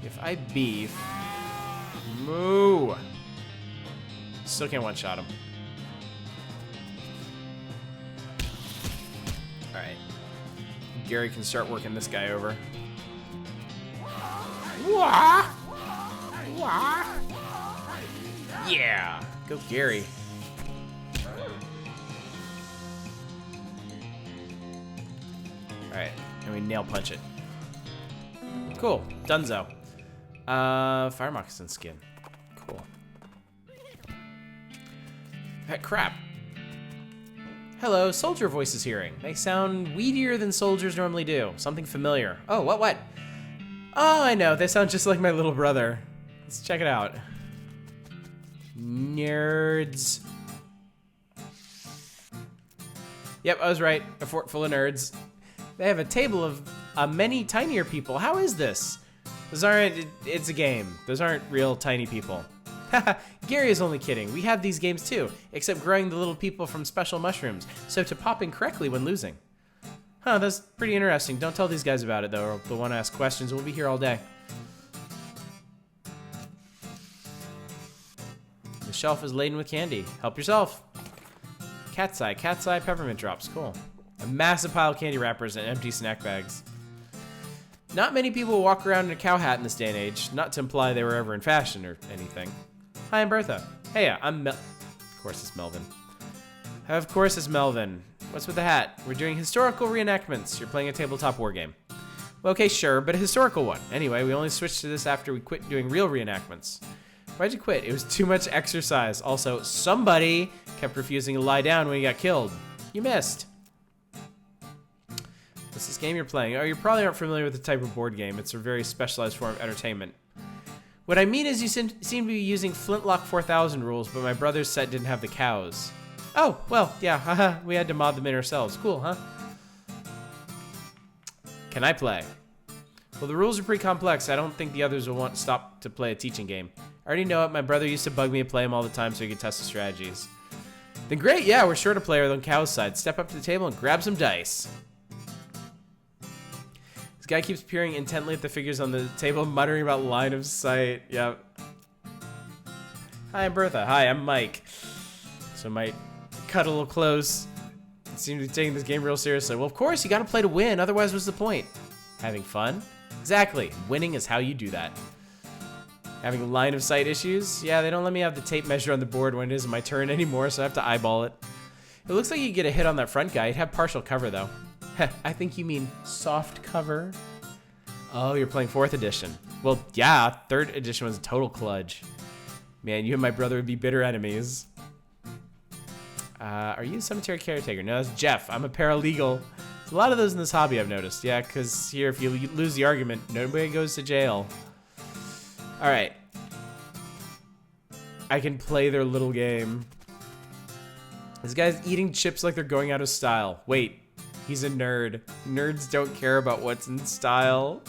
If I beef... Moo! Still can't one-shot him. Alright. Gary can start working this guy over. Wah! Wah! Yeah! Go Gary. Alright, and we nail punch it. Cool. Dunzo. Fire moccasin skin. Cool. That crap. Hello, soldier voices hearing. They sound weedier than soldiers normally do. Something familiar. Oh, what? Oh, I know. They sound just like my little brother. Let's check it out. Nerds. Yep, I was right. A fort full of nerds. They have a table of many tinier people. How is this? Those aren't... It's a game. Those aren't real tiny people. Haha, Gary is only kidding. We have these games too, except growing the little people from special mushrooms, so to pop in correctly when losing. Huh, that's pretty interesting. Don't tell these guys about it, though, or they'll want to ask questions. We'll be here all day. The shelf is laden with candy. Help yourself. Cat's eye, peppermint drops. Cool. A massive pile of candy wrappers and empty snack bags. Not many people walk around in a cow hat in this day and age, not to imply they were ever in fashion or anything. Hi, I'm Bertha. Hey, I'm Of course it's Melvin. Of course it's Melvin. What's with the hat? We're doing historical reenactments. You're playing a tabletop war game. Well, okay, sure, but a historical one. Anyway, we only switched to this after we quit doing real reenactments. Why'd you quit? It was too much exercise. Also, somebody kept refusing to lie down when he got killed. You missed. What's this game you're playing? Oh, you probably aren't familiar with the type of board game. It's a very specialized form of entertainment. What I mean is you seem to be using Flintlock 4000 rules, but my brother's set didn't have the cows. Oh, well, yeah, haha, we had to mod them in ourselves. Cool, huh? Can I play? Well, the rules are pretty complex. I don't think the others will want to stop to play a teaching game. I already know it. My brother used to bug me to play them all the time so he could test the strategies. Then great, yeah, we're sure to play on Cow's side. Step up to the table and grab some dice. This guy keeps peering intently at the figures on the table, muttering about line of sight. Yep. Hi, I'm Bertha. Hi, I'm Mike. So Mike cut a little close. Seems to be taking this game real seriously. Well, of course, you gotta play to win. Otherwise, what's the point? Having fun? Exactly. Winning is how you do that. Having line of sight issues? Yeah, they don't let me have the tape measure on the board when it isn't my turn anymore, so I have to eyeball it. It looks like you get a hit on that front guy. He'd have partial cover, though. I think you mean soft cover. Oh, you're playing 4th edition. Well, yeah, 3rd edition was a total kludge. Man, you and my brother would be bitter enemies. Are you a cemetery caretaker? No, that's Jeff. I'm a paralegal. There's a lot of those in this hobby, I've noticed. Yeah, because here, if you lose the argument, nobody goes to jail. All right. I can play their little game. This guy's eating chips like they're going out of style. Wait, he's a nerd. Nerds don't care about what's in style.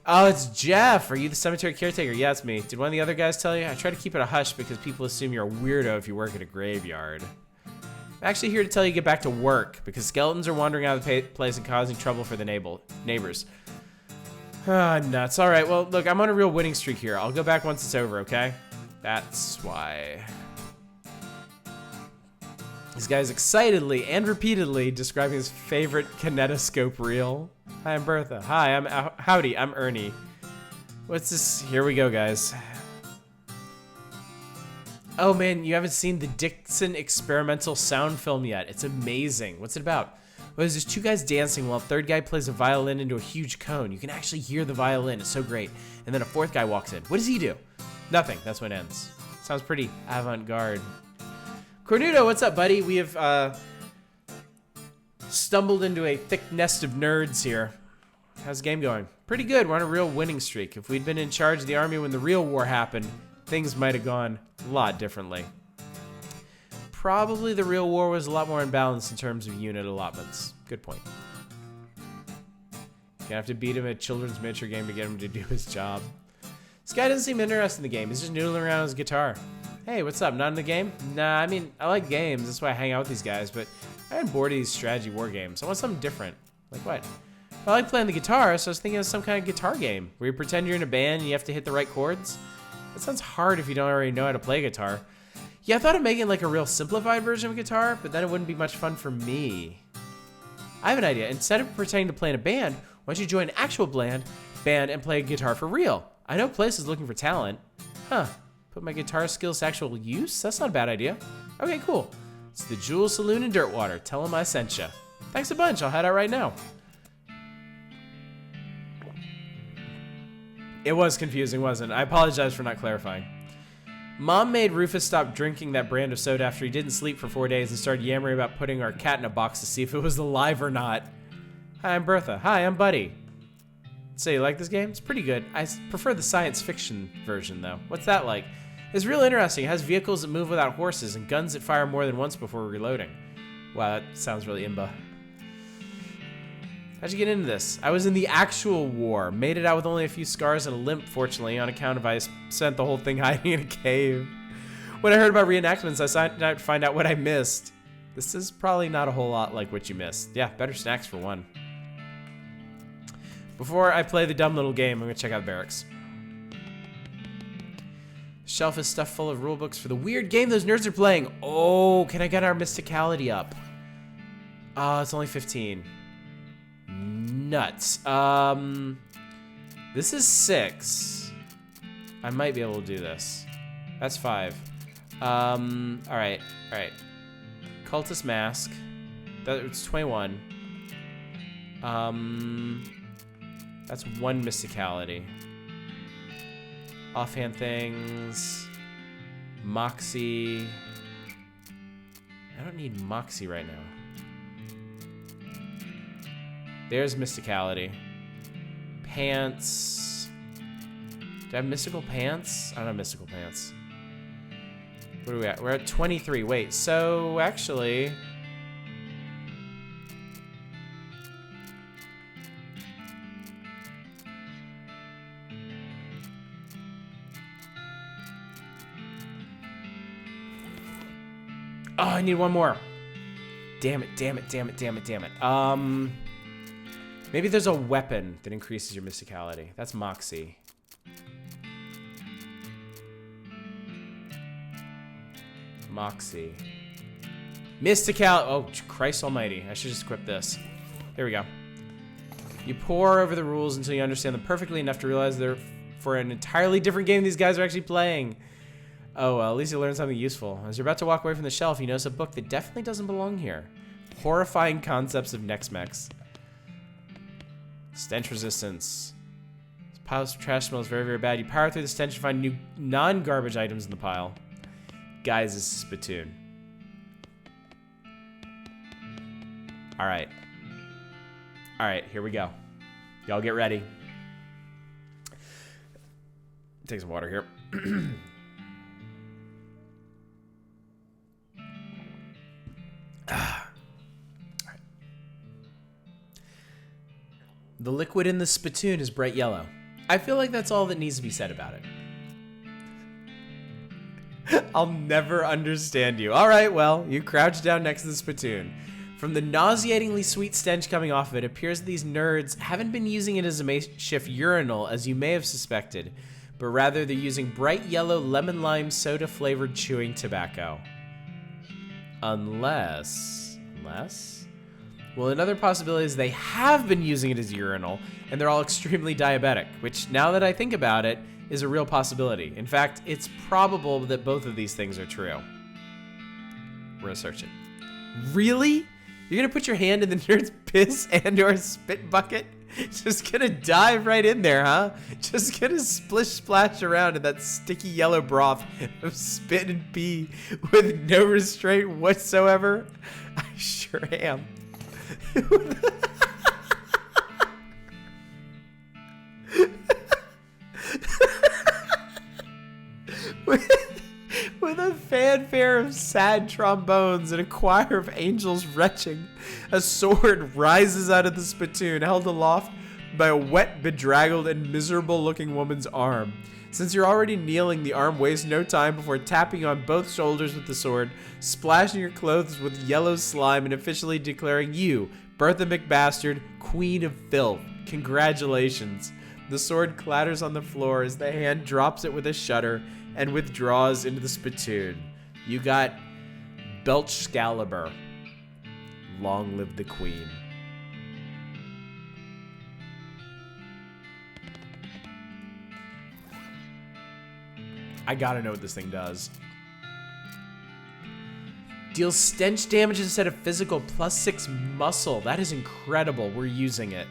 Oh, it's Jeff. Are you the cemetery caretaker? Yeah, it's me. Did one of the other guys tell you? I try to keep it a hush because people assume you're a weirdo if you work at a graveyard. I'm actually here to tell you to get back to work because skeletons are wandering out of the place and causing trouble for the neighbors. Ah, nuts. All right, well, look, I'm on a real winning streak here. I'll go back once it's over, okay? That's why. This guy's excitedly and repeatedly describing his favorite kinetoscope reel. Hi, I'm Bertha. Hi, howdy, I'm Ernie. What's this? Here we go, guys. Oh man, you haven't seen the Dixon experimental sound film yet. It's amazing. What's it about? Well, there's just two guys dancing while a third guy plays a violin into a huge cone. You can actually hear the violin. It's so great. And then a fourth guy walks in. What does he do? Nothing. That's when it ends. Sounds pretty avant-garde. Cornudo, what's up, buddy? We have stumbled into a thick nest of nerds here. How's the game going? Pretty good. We're on a real winning streak. If we'd been in charge of the army when the real war happened, things might have gone a lot differently. Probably the real war was a lot more imbalanced in terms of unit allotments. Good point. Gonna have to beat him at a children's miniature game to get him to do his job. This guy doesn't seem interested in the game. He's just noodling around his guitar. Hey, what's up? Not in the game? Nah, I mean, I like games. That's why I hang out with these guys, but I'm bored of these strategy war games. I want something different. Like what? Well, I like playing the guitar, so I was thinking of some kind of guitar game where you pretend you're in a band and you have to hit the right chords. That sounds hard if you don't already know how to play guitar. Yeah, I thought of making like a real simplified version of guitar, but then it wouldn't be much fun for me. I have an idea. Instead of pretending to play in a band, why don't you join an actual band and play guitar for real? I know places looking for talent. Huh. Put my guitar skills to actual use? That's not a bad idea. Okay, cool. It's the Jewel Saloon in Dirtwater. Tell them I sent ya. Thanks a bunch. I'll head out right now. It was confusing, wasn't it? I apologize for not clarifying. Mom made Rufus stop drinking that brand of soda after he didn't sleep for 4 days and started yammering about putting our cat in a box to see if it was alive or not. Hi, I'm Bertha. Hi, I'm Buddy. So you like this game? It's pretty good. I prefer the science fiction version, though. What's that like? It's real interesting. It has vehicles that move without horses and guns that fire more than once before reloading. Wow, that sounds really imba. How'd you get into this? I was in the actual war. Made it out with only a few scars and a limp, fortunately, on account of I spent the whole thing hiding in a cave. When I heard about reenactments, I signed out to find out what I missed. This is probably not a whole lot like what you missed. Yeah, better snacks for one. Before I play the dumb little game, I'm gonna check out the barracks. Shelf is stuffed full of rulebooks for the weird game those nerds are playing. Oh, can I get our mysticality up? It's only 15. Nuts. This is 6. I might be able to do this. That's 5. Alright. Cultist Mask. It's 21. That's 1 mysticality. Offhand things. Moxie. I don't need Moxie right now. There's mysticality. Pants. Do I have mystical pants? I don't have mystical pants. What are we at? We're at 23. Wait, so actually... Oh, I need one more. Damn it. Maybe there's a weapon that increases your mysticality. That's Moxie. Moxie. Mysticality. Oh, Christ almighty. I should just equip this. There we go. You pore over the rules until you understand them perfectly enough to realize they're for an entirely different game these guys are actually playing. Oh, well, at least you learned something useful. As you're about to walk away from the shelf, you notice a book that definitely doesn't belong here. Horrifying Concepts of Nex-Mex. Stench resistance. This pile of trash smells very, very bad. You power through the stench and find new non-garbage items in the pile. Guys, this is Spittoon. Alright. Alright, here we go. Y'all get ready. Take some water here. The liquid in the spittoon is bright yellow. I feel like that's all that needs to be said about it. I'll never understand you. All right, well, you crouch down next to the spittoon. From the nauseatingly sweet stench coming off of it, it appears that these nerds haven't been using it as a makeshift urinal, as you may have suspected, but rather they're using bright yellow lemon lime soda flavored chewing tobacco. Unless? Well, another possibility is they have been using it as urinal, and they're all extremely diabetic, which, now that I think about it, is a real possibility. In fact, it's probable that both of these things are true. We're gonna search it. Really? You're gonna put your hand in the nerd's piss and or spit bucket? Just gonna dive right in there, huh? Just gonna splish splash around in that sticky yellow broth of spit and pee with no restraint whatsoever? I sure am. With a fanfare of sad trombones and a choir of angels retching, a sword rises out of the spittoon, held aloft by a wet, bedraggled, and miserable-looking woman's arm. Since you're already kneeling, the arm wastes no time before tapping on both shoulders with the sword, splashing your clothes with yellow slime, and officially declaring you, Bertha McBastard, Queen of Filth. Congratulations. The sword clatters on the floor as the hand drops it with a shudder and withdraws into the spittoon. You got Belchscalibur. Long live the queen. I gotta know what this thing does. Deals stench damage instead of physical, +6 muscle. That is incredible. We're using it.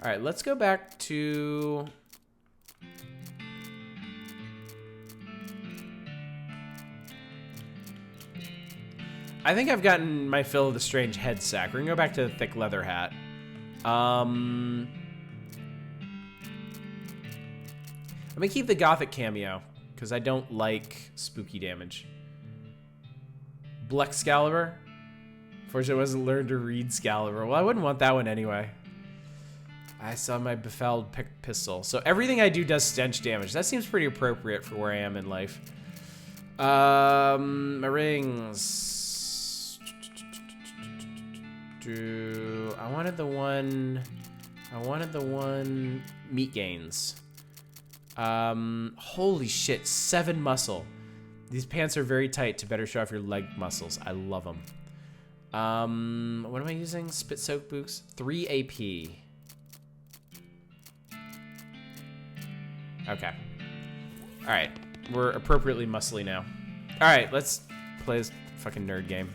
All right, let's go back to... I think I've gotten my fill of the strange head sack. We're gonna go back to the thick leather hat. I'm gonna keep the gothic cameo because I don't like spooky damage. Blexcalibur. Fortunately, I wasn't learned to read Scalibur. Well, I wouldn't want that one anyway. I saw my befouled pistol. So everything I do does stench damage. That seems pretty appropriate for where I am in life. My rings. I wanted the one meat gains. Holy shit, 7 muscle. These pants are very tight to better show off your leg muscles. I love them. What am I using? Spit soak boots. 3 AP. Okay. All right, we're appropriately muscly now. All right, let's play this fucking nerd game.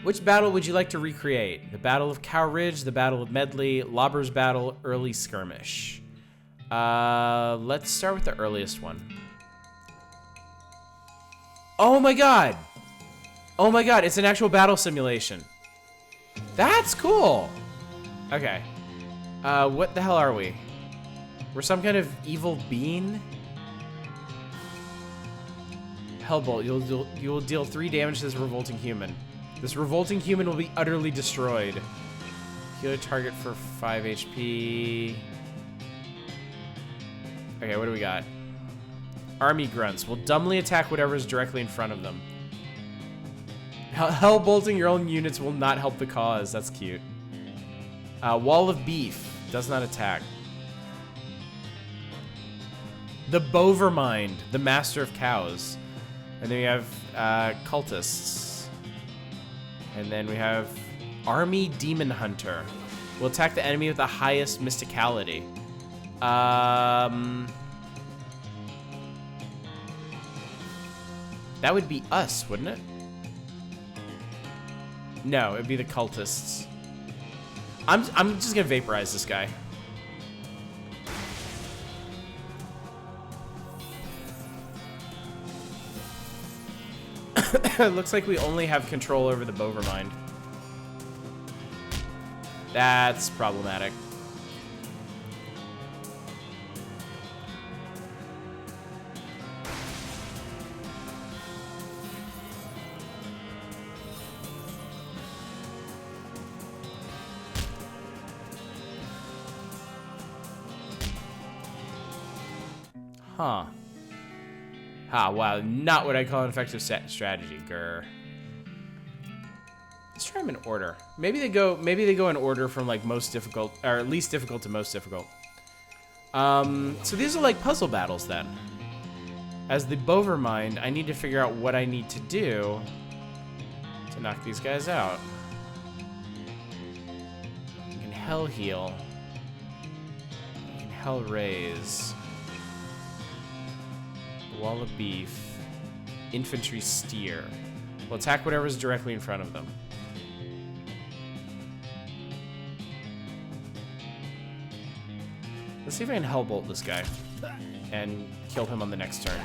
Which battle would you like to recreate? The Battle of Cow Ridge, the Battle of Medley, Lobber's Battle, Early Skirmish. Let's start with the earliest one. Oh my god! Oh my god, it's an actual battle simulation. That's cool! Okay. What the hell are we? We're some kind of evil being? Hellbolt, you will deal 3 damage to this revolting human. This revolting human will be utterly destroyed. Heal a target for 5 HP. Okay, what do we got? Army grunts will dumbly attack whatever is directly in front of them. Hellbolting your own units will not help the cause. That's cute. Wall of beef does not attack. The Bovermind, the master of cows. And then we have cultists. And then we have Army Demon Hunter. Will attack the enemy with the highest mysticality. That would be us, wouldn't it? No, it'd be the cultists. I'm just gonna vaporize this guy. It looks like we only have control over the Bovermind. That's problematic. Huh. Ah, wow, not what I call an effective strategy, grr. Let's try them in order. Maybe they go in order from like most difficult, or least difficult to most difficult. So these are like puzzle battles then. As the Bovermind, I need to figure out what I need to do to knock these guys out. I can hell heal. Hell raise. Wall of beef. Infantry steer. We'll attack whatever's directly in front of them. Let's see if I can hellbolt this guy and kill him on the next turn.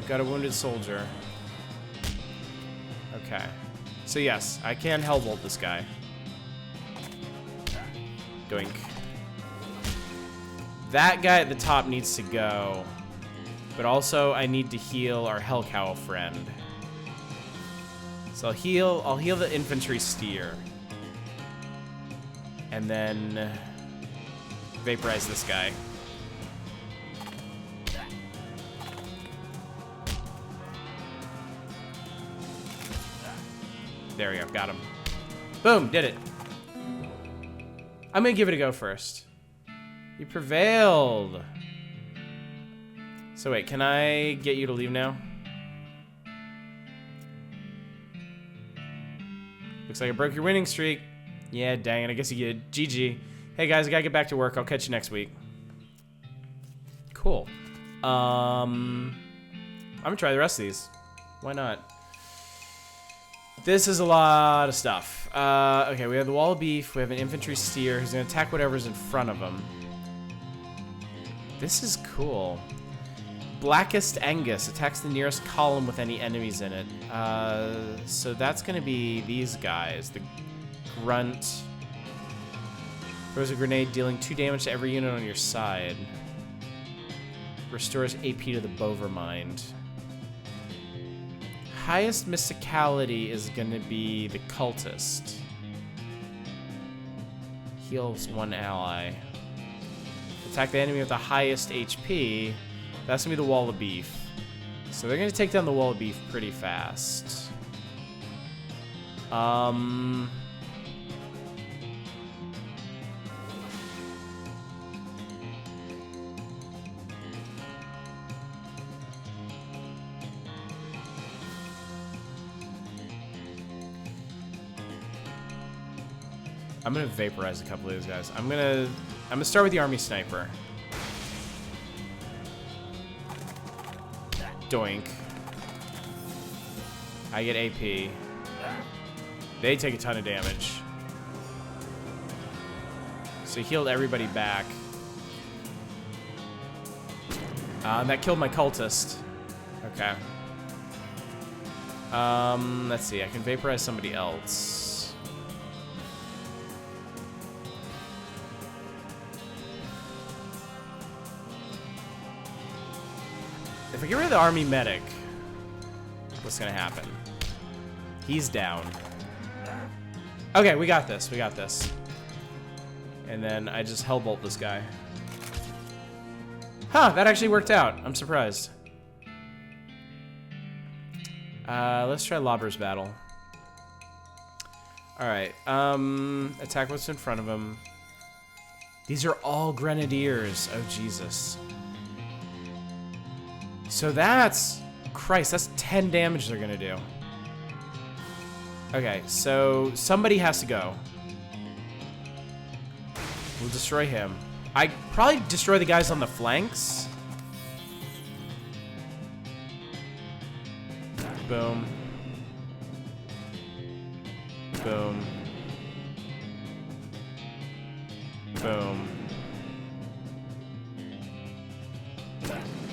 Got a wounded soldier. Okay. So yes, I can hellbolt this guy. Doink. That guy at the top needs to go. But also I need to heal our Hellcow friend. So I'll heal the infantry steer. And then vaporize this guy. There we go, got him. Boom, did it. I'm gonna give it a go first. You prevailed. So wait, can I get you to leave now? Looks like I broke your winning streak. Yeah, dang it, I guess you did. GG. Hey guys, I gotta get back to work. I'll catch you next week. Cool. I'm gonna try the rest of these. Why not? This is a lot of stuff. Okay, we have the wall of beef. We have an infantry steer who's gonna attack whatever's in front of him. This is cool. Blackest Angus attacks the nearest column with any enemies in it. So that's gonna be these guys. The grunt throws a grenade, dealing 2 damage to every unit on your side. Restores AP to the Bovermind. Highest mysticality is going to be the cultist. Heals 1 ally. Attack the enemy with the highest HP. That's going to be the wall of beef. So they're going to take down the wall of beef pretty fast. I'm gonna vaporize a couple of these guys. I'm gonna start with the army sniper. Doink. I get AP. They take a ton of damage. So he healed everybody back. And that killed my cultist. Okay. Let's see. I can vaporize somebody else. If I get rid of the army medic, what's gonna happen? He's down. Okay, we got this. We got this. And then I just hellbolt this guy. Huh, that actually worked out. I'm surprised. Let's try Lobber's Battle. Alright, attack what's in front of him. These are all grenadiers. Oh, Jesus. So that's... Christ, that's 10 damage they're gonna do. Okay, so somebody has to go. We'll destroy him. I probably destroy the guys on the flanks. Boom. Boom. Boom.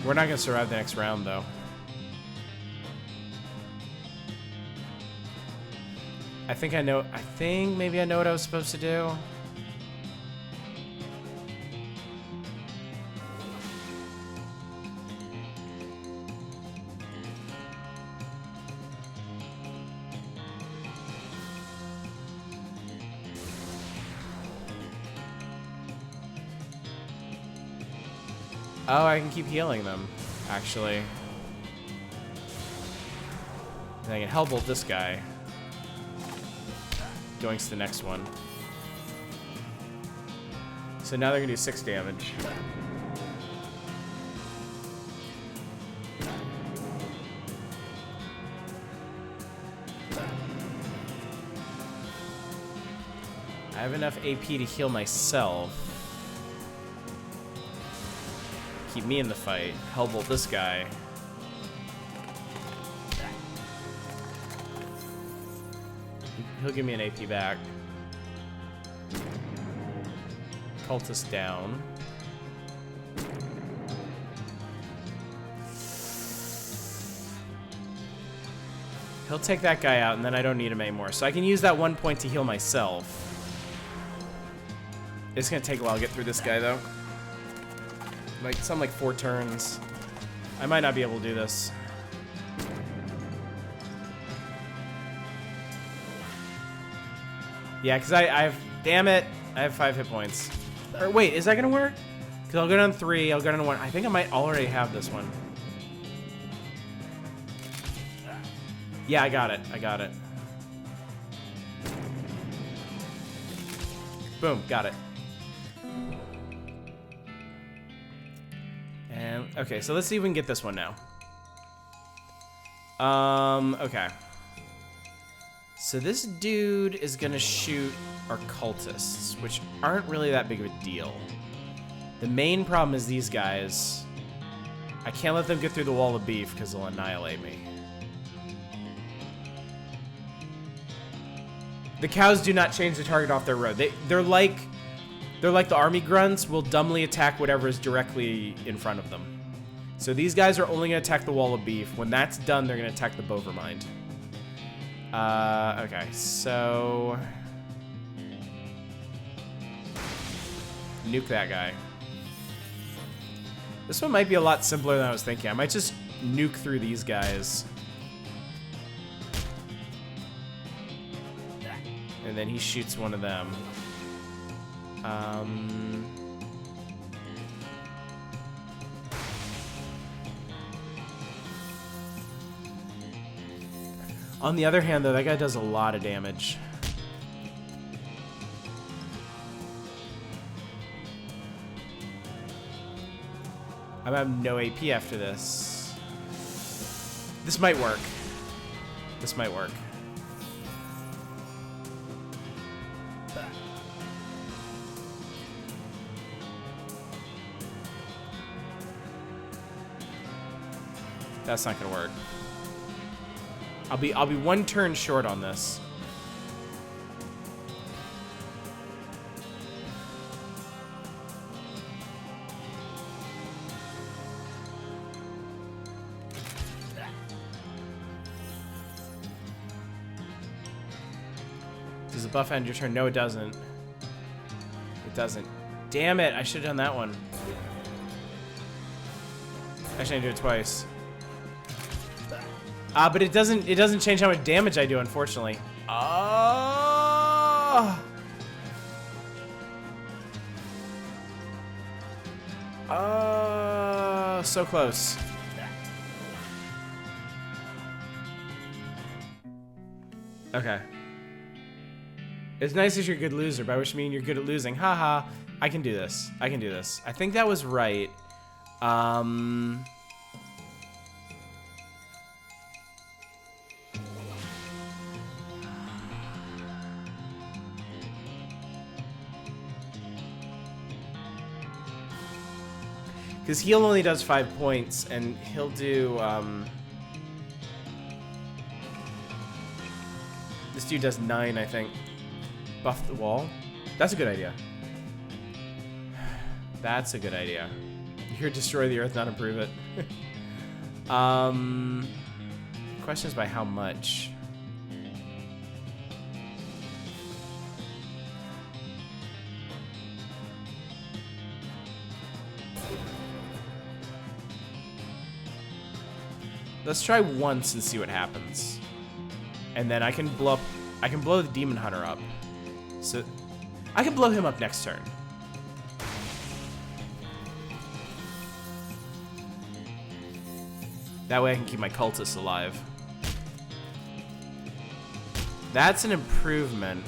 We're not gonna survive the next round, though. I think maybe I know what I was supposed to do. Oh, I can keep healing them, actually. And I can hellbolt this guy. Doinks the next one. So now they're gonna do 6 damage. I have enough AP to heal myself. Keep me in the fight. Hellbolt this guy. He'll give me an AP back. Cultist down. He'll take that guy out, and then I don't need him anymore. So I can use that 1 point to heal myself. It's gonna take a while to get through this guy, though. Like, something like 4 turns. I might not be able to do this. Yeah, because I've... Damn it! I have 5 hit points. Or wait, is that gonna work? Because I'll go down 3, I'll go down 1. I think I might already have this one. Yeah, I got it. I got it. Boom, got it. And, okay, so let's see if we can get this one now. Okay. So this dude is gonna shoot our cultists, which aren't really that big of a deal. The main problem is these guys. I can't let them get through the wall of beef because they'll annihilate me. The cows do not change the target off their road. They're like the army grunts, will dumbly attack whatever is directly in front of them. So these guys are only going to attack the wall of beef. When that's done, they're going to attack the Bovermind. Okay, so... Nuke that guy. This one might be a lot simpler than I was thinking. I might just nuke through these guys. And then he shoots one of them. On the other hand, though, that guy does a lot of damage. I have no AP after this. This might work. This might work. That's not gonna work. I'll be 1 turn short on this. Does the buff end your turn? No, it doesn't. It doesn't. Damn it! I should have done that one. Actually, I do it twice. But it doesn't change how much damage I do, unfortunately. Oh! Oh, so close. Okay. It's nice if you're a good loser, by which I mean you're good at losing. Haha. I can do this. I can do this. I think that was right. Because heal only does 5 points, and he'll do, this dude does 9, I think. Buff the wall? That's a good idea. That's a good idea. Here, destroy the earth, not improve it. Question is by how much? Let's try once and see what happens. And then I can blow the Demon Hunter up. So I can blow him up next turn. That way I can keep my cultists alive. That's an improvement.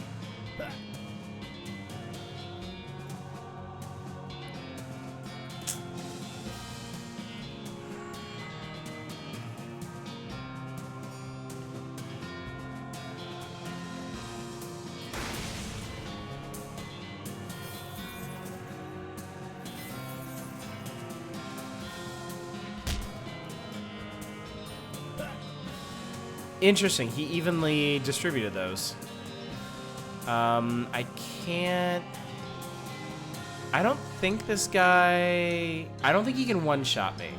Interesting. He evenly distributed those. I can't... I don't think this guy... I don't think he can one-shot me.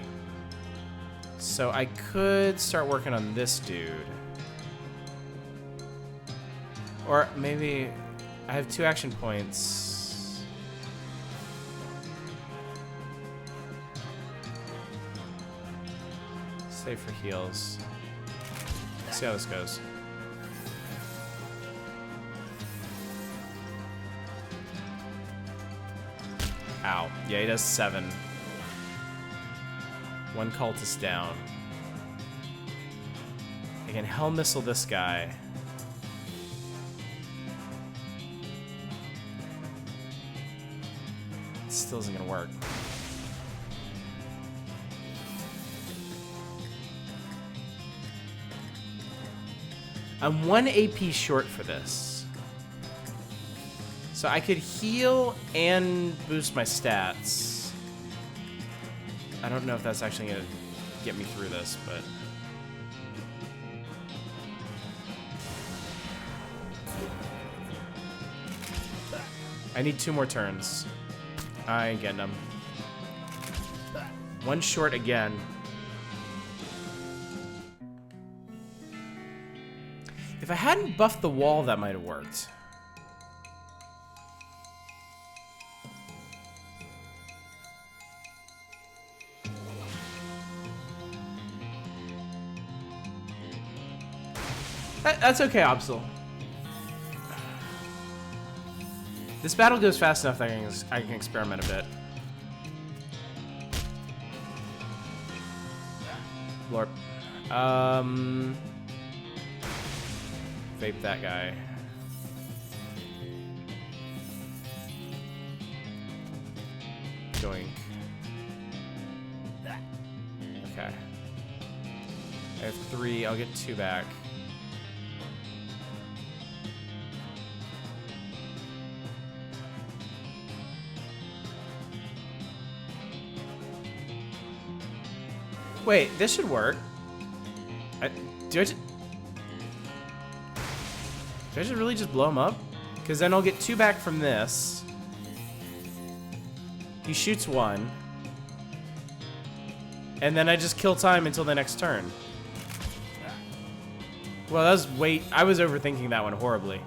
So I could start working on this dude. Or maybe... I have 2 action points. Save for heals. Let's see how this goes. Ow. Yeah, he does 7. 1 cultist down. I can Hell Missile this guy. It still isn't gonna work. I'm 1 AP short for this. So I could heal and boost my stats. I don't know if that's actually gonna get me through this, but... I need 2 more turns. I ain't getting them. 1 short again. If I hadn't buffed the wall, that might have worked. That's okay, Absol. This battle goes fast enough that I can experiment a bit. Lord. Vape that guy. Doink. Okay. I have 3. I'll get 2 back. Wait, this should work. Do I just really just blow him up? Because then I'll get 2 back from this. He shoots 1. And then I just kill time until the next turn. Well, that was I was overthinking that one horribly.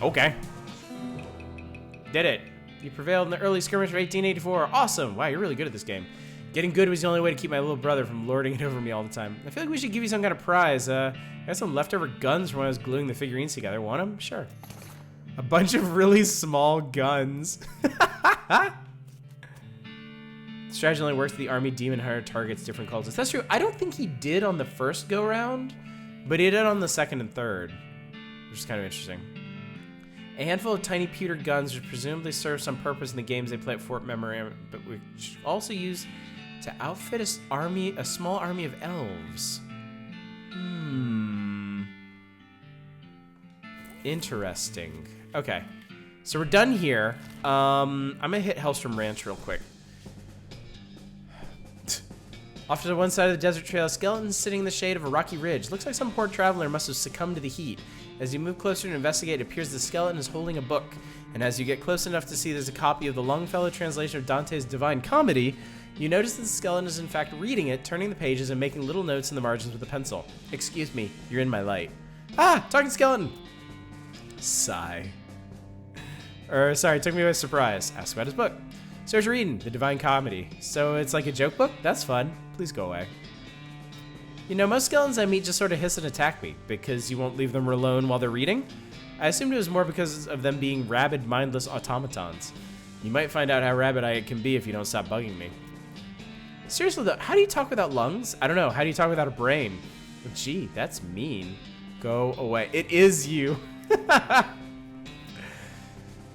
Okay. Did it. You prevailed in the early skirmish of 1884. Awesome. Wow, you're really good at this game. Getting good was the only way to keep my little brother from lording it over me all the time. I feel like we should give you some kind of prize. I got some leftover guns from when I was gluing the figurines together. Want them? Sure. A bunch of really small guns. Strategy only works if the army demon hunter targets different cultists. That's true. I don't think he did on the first go-round, but he did on the second and third, which is kind of interesting. A handful of tiny pewter guns which presumably serve some purpose in the games they play at Fort Memory, but which also use to outfit a small army of elves. Interesting. Okay, so we're done here. I'm gonna hit Hellstrom Ranch real quick. Off to the one side of the desert trail, a skeleton sitting in the shade of a rocky ridge. Looks like some poor traveler must have succumbed to the heat. As you move closer to investigate, it appears the skeleton is holding a book. And as you get close enough to see there's a copy of the Longfellow translation of Dante's Divine Comedy, you notice that the skeleton is in fact reading it, turning the pages, and making little notes in the margins with a pencil. Excuse me, you're in my light. Ah, talking skeleton! Sigh. Sorry, it took me by surprise. Ask about his book. Starts reading The Divine Comedy. So it's like a joke book? That's fun. Please go away. You know, most skeletons I meet just sort of hiss and attack me because you won't leave them alone while they're reading. I assumed it was more because of them being rabid, mindless automatons. You might find out how rabid I can be if you don't stop bugging me. Seriously though, how do you talk without lungs? I don't know, how do you talk without a brain? Well, gee, that's mean. Go away. It is you.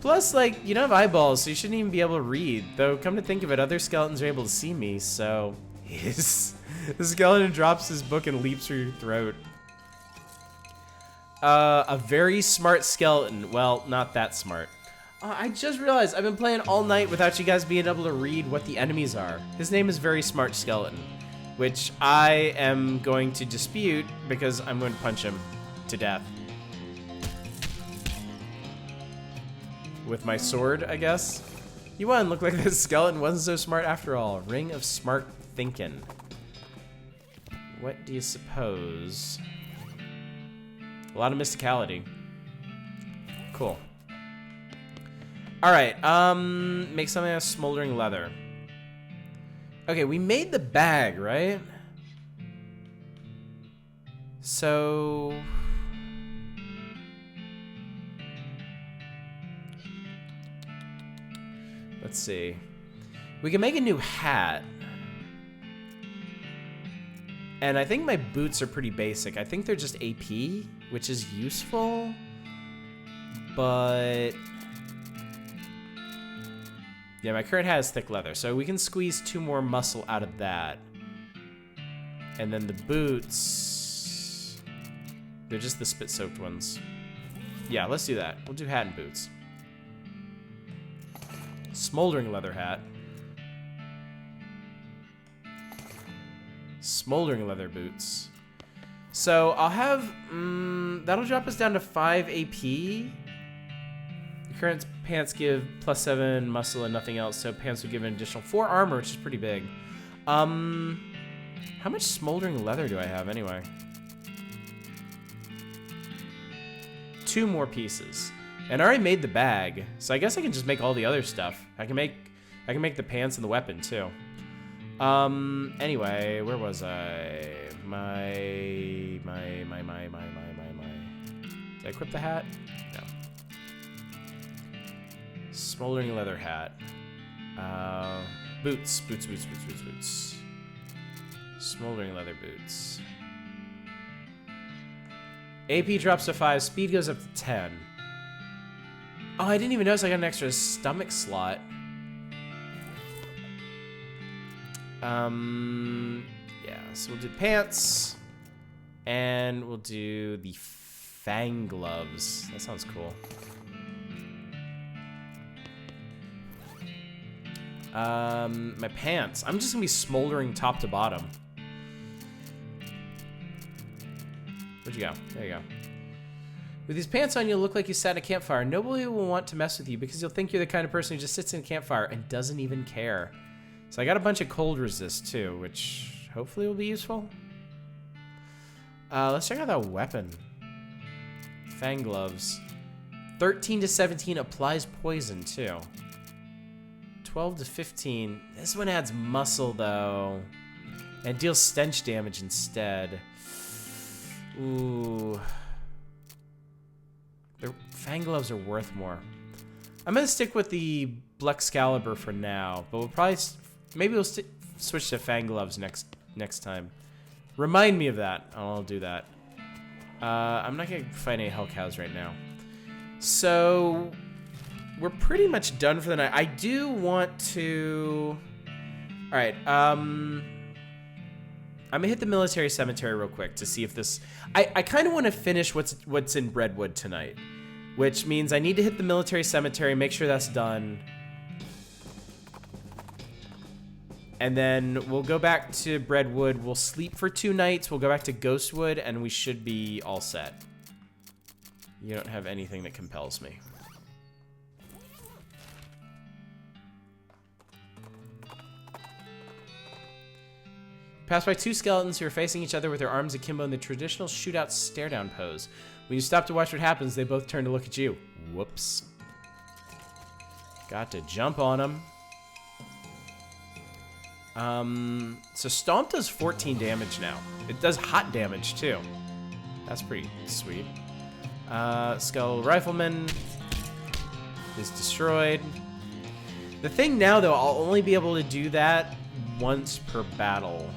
Plus, like, you don't have eyeballs, so you shouldn't even be able to read. Though, come to think of it, other skeletons are able to see me, so... Yes. The skeleton drops his book and leaps for your throat. A very smart skeleton. Well, not that smart. I just realized I've been playing all night without you guys being able to read what the enemies are. His name is Very Smart Skeleton, which I am going to dispute because I'm going to punch him to death. With my sword, I guess. You won. Looked like this skeleton wasn't so smart after all. Ring of Smart Thinking. What do you suppose? A lot of mysticality. Cool. All right, make something out of smoldering leather. Okay, we made the bag, right? So... let's see. We can make a new hat. And I think my boots are pretty basic. I think they're just AP, which is useful. But... yeah, my current hat is thick leather, so we can squeeze 2 more muscle out of that. And then the boots... they're just the spit-soaked ones. Yeah, let's do that. We'll do hat and boots. Smoldering leather hat. Smoldering leather boots. So I'll have... that'll drop us down to 5 AP. The current pants give +7 muscle and nothing else, so pants would give an additional 4 armor, which is pretty big. How much smoldering leather do I have anyway? 2 more pieces. And I already made the bag, so I guess I can just make all the other stuff. I can make the pants and the weapon too. Anyway, where was I? My. Did I equip the hat? No. Smoldering leather hat. Boots. Smoldering leather boots. AP drops to 5, speed goes up to 10. Oh, I didn't even notice I got an extra stomach slot. Yeah, so we'll do pants. And we'll do the fang gloves. That sounds cool. My pants. I'm just gonna be smoldering top to bottom. Where'd you go? There you go. With these pants on, you'll look like you sat in a campfire. Nobody will want to mess with you because you'll think you're the kind of person who just sits in a campfire and doesn't even care. So I got a bunch of cold resist too, which hopefully will be useful. Let's check out that weapon. Fang gloves. 13 to 17 applies poison too. 12 to 15. This one adds muscle though. And deals stench damage instead. Ooh. The fang gloves are worth more. I'm gonna stick with the Blexcalibur for now, but we'll probably maybe we'll switch to fang gloves next time. Remind me of that. I'll do that. I'm not gonna fight any hell cows right now. So we're pretty much done for the night. I do want to. All right. I'm gonna hit the military cemetery real quick to see if this. I kind of want to finish what's in Breadwood tonight, which means I need to hit the military cemetery, make sure that's done, and then we'll go back to Breadwood. We'll sleep for 2 nights. We'll go back to Ghostwood, and we should be all set. You don't have anything that compels me. Pass by 2 skeletons who are facing each other with their arms akimbo in the traditional shootout stare-down pose. When you stop to watch what happens, they both turn to look at you. Whoops. Got to jump on them. So Stomp does 14 damage now. It does hot damage, too. That's pretty sweet. Skull Rifleman is destroyed. The thing now, though, I'll only be able to do that once per battle.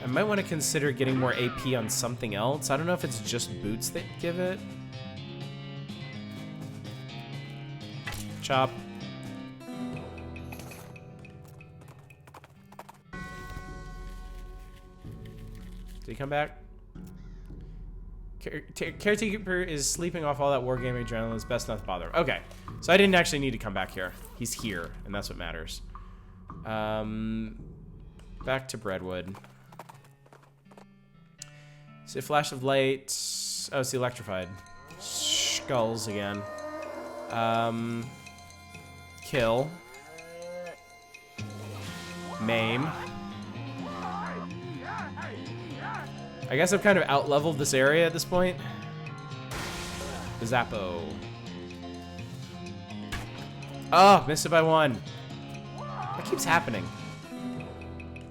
I might want to consider getting more AP on something else. I don't know if it's just boots that give it. Chop. Did he come back? Caretaker is sleeping off all that wargaming adrenaline. It's best not to bother him. Okay, so I didn't actually need to come back here. He's here, and that's what matters. Back to Breadwood. See a flash of light. Oh, it's the electrified skulls again. Kill. Maim. I guess I've kind of out-leveled this area at this point. Zappo. Oh, missed it by 1. That keeps happening.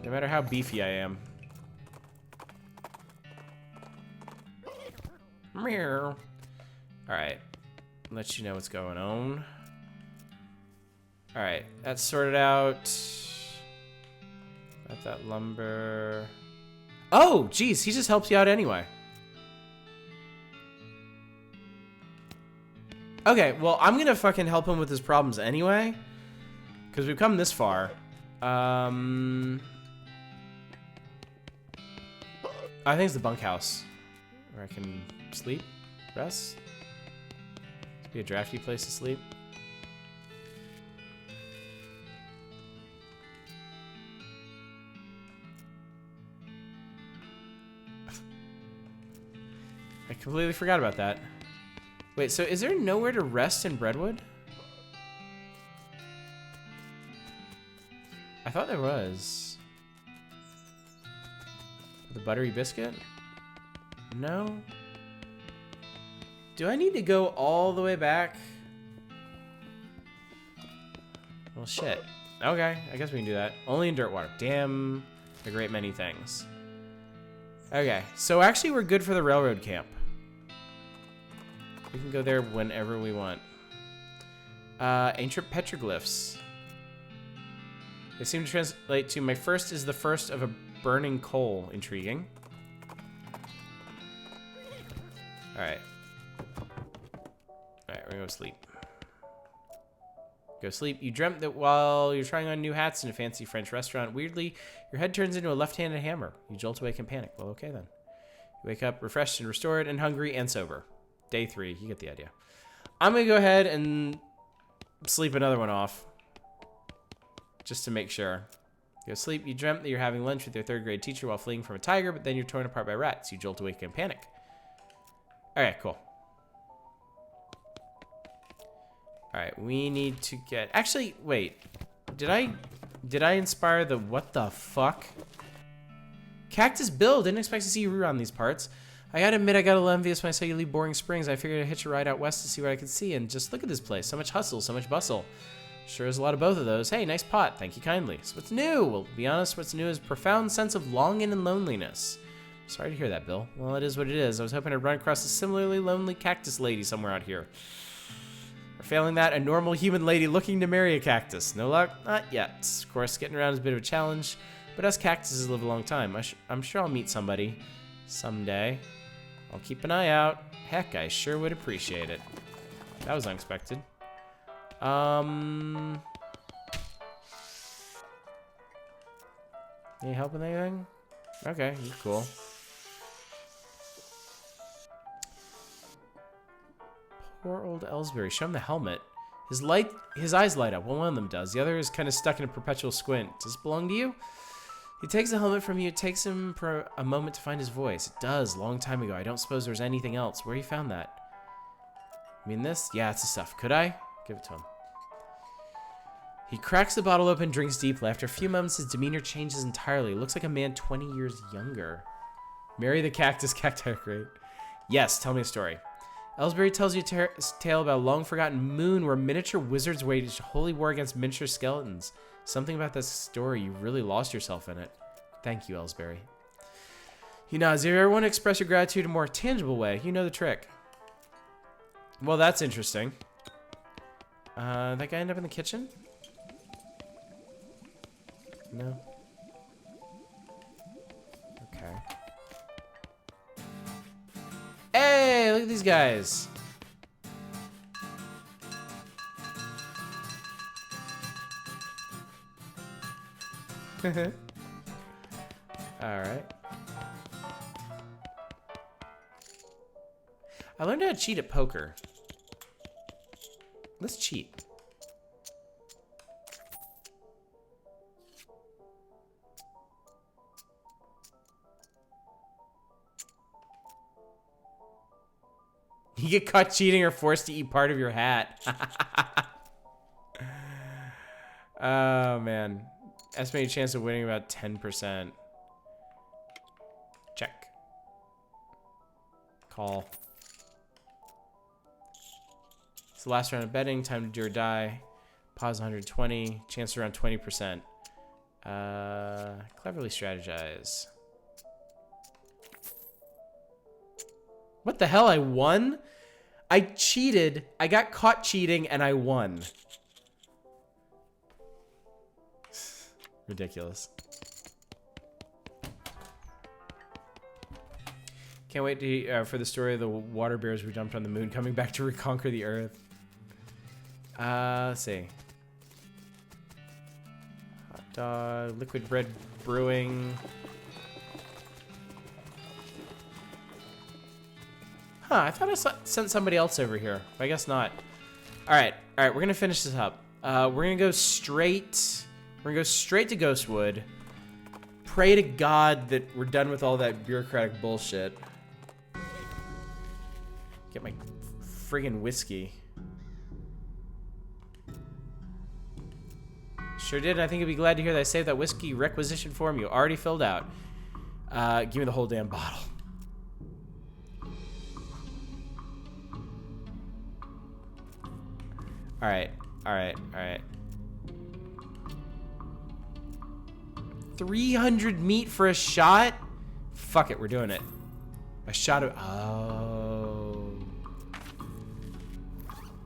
No matter how beefy I am. Meow. Alright. Let you know what's going on. Alright, that's sorted out. Got that lumber. Oh, geez, he just helps you out anyway. Okay, well, I'm gonna fucking help him with his problems anyway. Because we've come this far. I think it's the bunkhouse. Where I can sleep, rest. It'd be a drafty place to sleep. I completely forgot about that. Wait, so is there nowhere to rest in Breadwood? I thought there was. The buttery biscuit? No. Do I need to go all the way back? Well, shit. Okay, I guess we can do that. Only in Dirtwater. Damn, a great many things. Okay, so actually we're good for the railroad camp. We can go there whenever we want. Ancient petroglyphs. They seem to translate to my first is the first of a burning coal. Intriguing. Alright. Alright, we're gonna go sleep. Go sleep. You dreamt that while you're trying on new hats in a fancy French restaurant, weirdly, your head turns into a left-handed hammer. You jolt awake and panic. Well, okay then. You wake up refreshed and restored and hungry and sober. Day 3. You get the idea. I'm gonna go ahead and sleep another one off. Just to make sure. Go sleep. You dreamt that you're having lunch with your 3rd grade teacher while fleeing from a tiger, but then you're torn apart by rats. You jolt awake and panic. Alright, cool. Alright, we need to get... Actually, wait. Did I inspire the... What the fuck? Cactus Bill! Didn't expect to see you around these parts. I gotta admit, I got a little envious when I saw you leave Boring Springs. I figured I'd hitch a ride out west to see what I could see, and just look at this place. So much hustle, so much bustle. Sure is a lot of both of those. Hey, nice pot. Thank you kindly. So what's new? Well, to be honest, what's new is a profound sense of longing and loneliness. Sorry to hear that, Bill. Well, it is what it is. I was hoping to run across a similarly lonely cactus lady somewhere out here. Or failing that, a normal human lady looking to marry a cactus. No luck? Not yet. Of course, getting around is a bit of a challenge, but us cactuses live a long time. I'm sure I'll meet somebody someday. I'll keep an eye out. Heck, I sure would appreciate it. That was unexpected. Need help with anything? Okay, you're cool. Poor old Ellsbury. Show him the helmet. His eyes light up. Well, one of them does. The other is kind of stuck in a perpetual squint. Does this belong to you? He takes the helmet from you. It takes him for a moment to find his voice. It does. Long time ago. I don't suppose there's anything else. Where you found that? I mean this? Yeah, it's the stuff. Could I? Give it to him. He cracks the bottle open, drinks deeply. After a few moments, his demeanor changes entirely. Looks like a man 20 years younger. Marry the cactus cacti. Great. Yes, tell me a story. Ellsbury tells you a tale about a long-forgotten moon where miniature wizards waged holy war against miniature skeletons. Something about this story, you really lost yourself in it. Thank you, Ellsbury. You know, if you ever want to express your gratitude in a more tangible way, you know the trick. Well, that's interesting. That guy end up in the kitchen? No. Okay. Hey, look at these guys. All right. I learned how to cheat at poker. Let's cheat. You get caught cheating or forced to eat part of your hat. Oh, man. Estimated chance of winning about 10%. Check. Call. It's the last round of betting. Time to do or die. Pause 120. Chance around 20%. Cleverly strategize. What the hell? I won? I cheated. I got caught cheating and I won. Ridiculous. Can't wait to, for the story of the water bears who jumped on the moon coming back to reconquer the earth. Let's see. Hot dog, liquid bread brewing. Huh, I thought I sent somebody else over here, but I guess not. All right, we're gonna finish this up. We're gonna go straight to Ghostwood. Pray to God that we're done with all that bureaucratic bullshit. Get my friggin' whiskey. Sure did. I think you'd be glad to hear that I saved that whiskey requisition form you already filled out. Give me the whole damn bottle. All right. 300 meat for a shot? Fuck it, we're doing it. A shot of...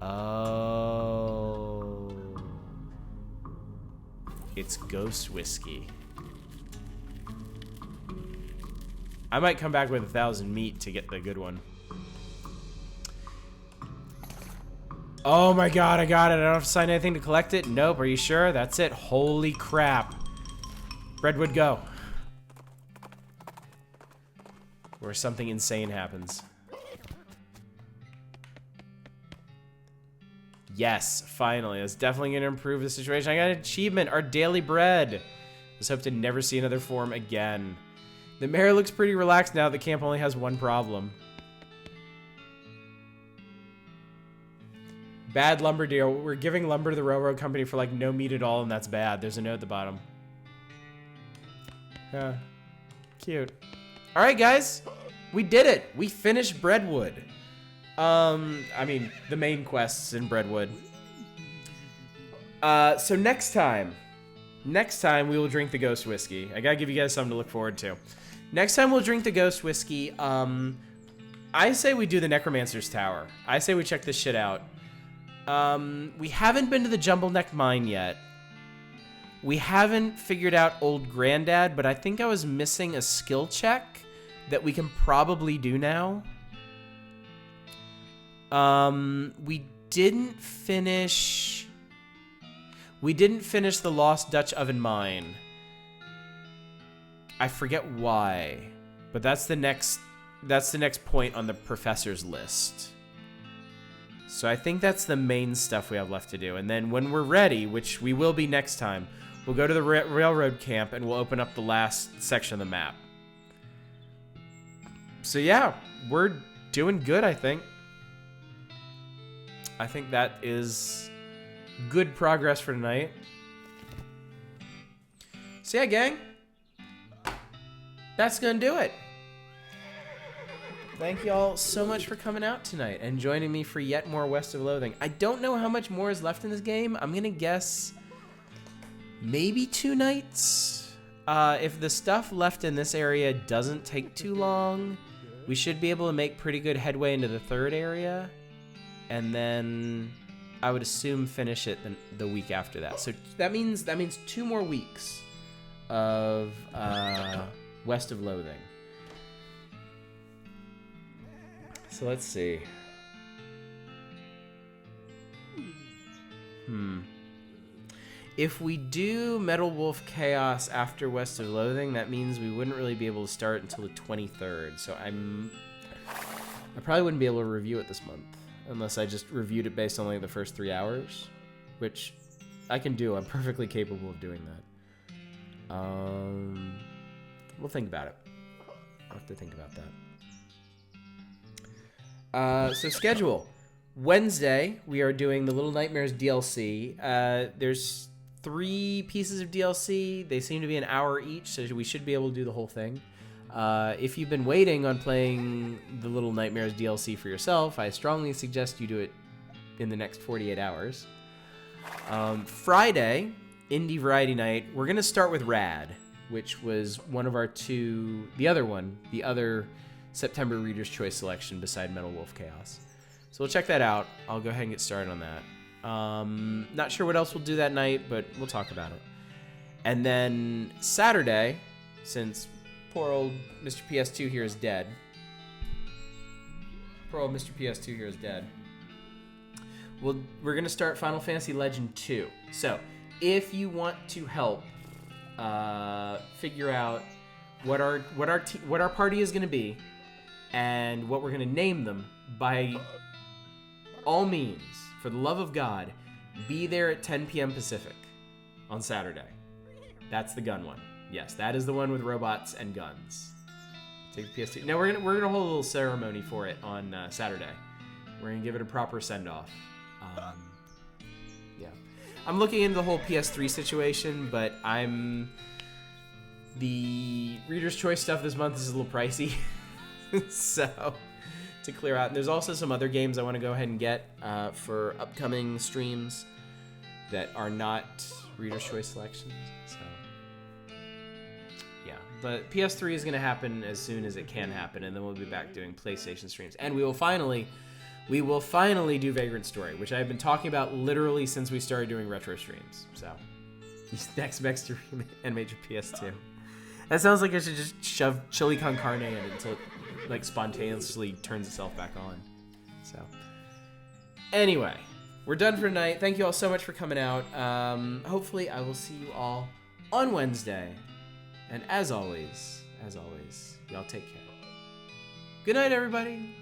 Oh. It's ghost whiskey. I might come back with 1,000 meat to get the good one. Oh my God, I got it. I don't have to sign anything to collect it? Nope, are you sure? That's it. Holy crap. Breadwood, go. Where something insane happens. Yes, finally. That's definitely going to improve the situation. I got an achievement. Our daily bread. Let's hope to never see another form again. The mayor looks pretty relaxed now. The camp only has one problem. Bad lumber deal. We're giving lumber to the railroad company for like no meat at all, and that's bad. There's a note at the bottom. Yeah. Cute. All right, guys. We did it. We finished Breadwood. I mean, the main quests in Breadwood. So next time we will drink the ghost whiskey. I gotta give you guys something to look forward to. Next time we'll drink the ghost whiskey. I say we do the Necromancer's Tower. I say we check this shit out. We haven't been to the Jumble Neck Mine yet. We haven't figured out Old Granddad, but I think I was missing a skill check that we can probably do now. We didn't finish the Lost Dutch Oven Mine. I forget why, but that's the next point on the professor's list. So I think that's the main stuff we have left to do. And then when we're ready, which we will be next time, we'll go to the railroad camp and we'll open up the last section of the map. So yeah, we're doing good, I think. I think that is good progress for tonight. So yeah, gang. That's gonna do it. Thank you all so much for coming out tonight and joining me for yet more West of Loathing. I don't know how much more is left in this game. I'm gonna guess maybe 2 nights. If the stuff left in this area doesn't take too long, we should be able to make pretty good headway into the 3rd area. And then I would assume finish it the week after that. So that means 2 more weeks of West of Loathing. So let's see. If we do Metal Wolf Chaos after West of Loathing, that means we wouldn't really be able to start until the 23rd. So I probably wouldn't be able to review it this month unless I just reviewed it based on like the first 3 hours, which I can do. I'm perfectly capable of doing that. We'll think about it. I'll have to think about that. So schedule. Wednesday, we are doing the Little Nightmares DLC. There's 3 pieces of DLC. They seem to be an hour each, so we should be able to do the whole thing. If you've been waiting on playing the Little Nightmares DLC for yourself, I strongly suggest you do it in the next 48 hours. Friday, Indie Variety Night, we're going to start with Rad, which was one of our the other September Reader's Choice selection beside Metal Wolf Chaos. So we'll check that out. I'll go ahead and get started on that. Not sure what else we'll do that night, but we'll talk about it. And then Saturday, since poor old Mr. PS2 here is dead. We're going to start Final Fantasy Legend 2. So, if you want to help figure out what our party is going to be and what we're going to name them, by all means, for the love of God, be there at 10 p.m. Pacific on Saturday. That's the gun one. Yes, that is the one with robots and guns. Take the PS2. Now we're gonna hold a little ceremony for it on Saturday. We're gonna give it a proper send off. Yeah, I'm looking into the whole PS3 situation, but the Reader's Choice stuff this month is a little pricey, so to clear out. And there's also some other games I want to go ahead and get for upcoming streams that are not Reader's Choice selections. So yeah, but PS3 is going to happen as soon as it can happen, and then we'll be back doing PlayStation streams, and we will finally do Vagrant Story, which I've been talking about literally since we started doing retro streams. So next to animate your PS2. That sounds like I should just shove chili con carne in it until it like spontaneously turns itself back on. So anyway, we're done for tonight. Thank you all so much for coming out. Hopefully I will see you all on Wednesday. And as always, y'all take care. Good night, everybody.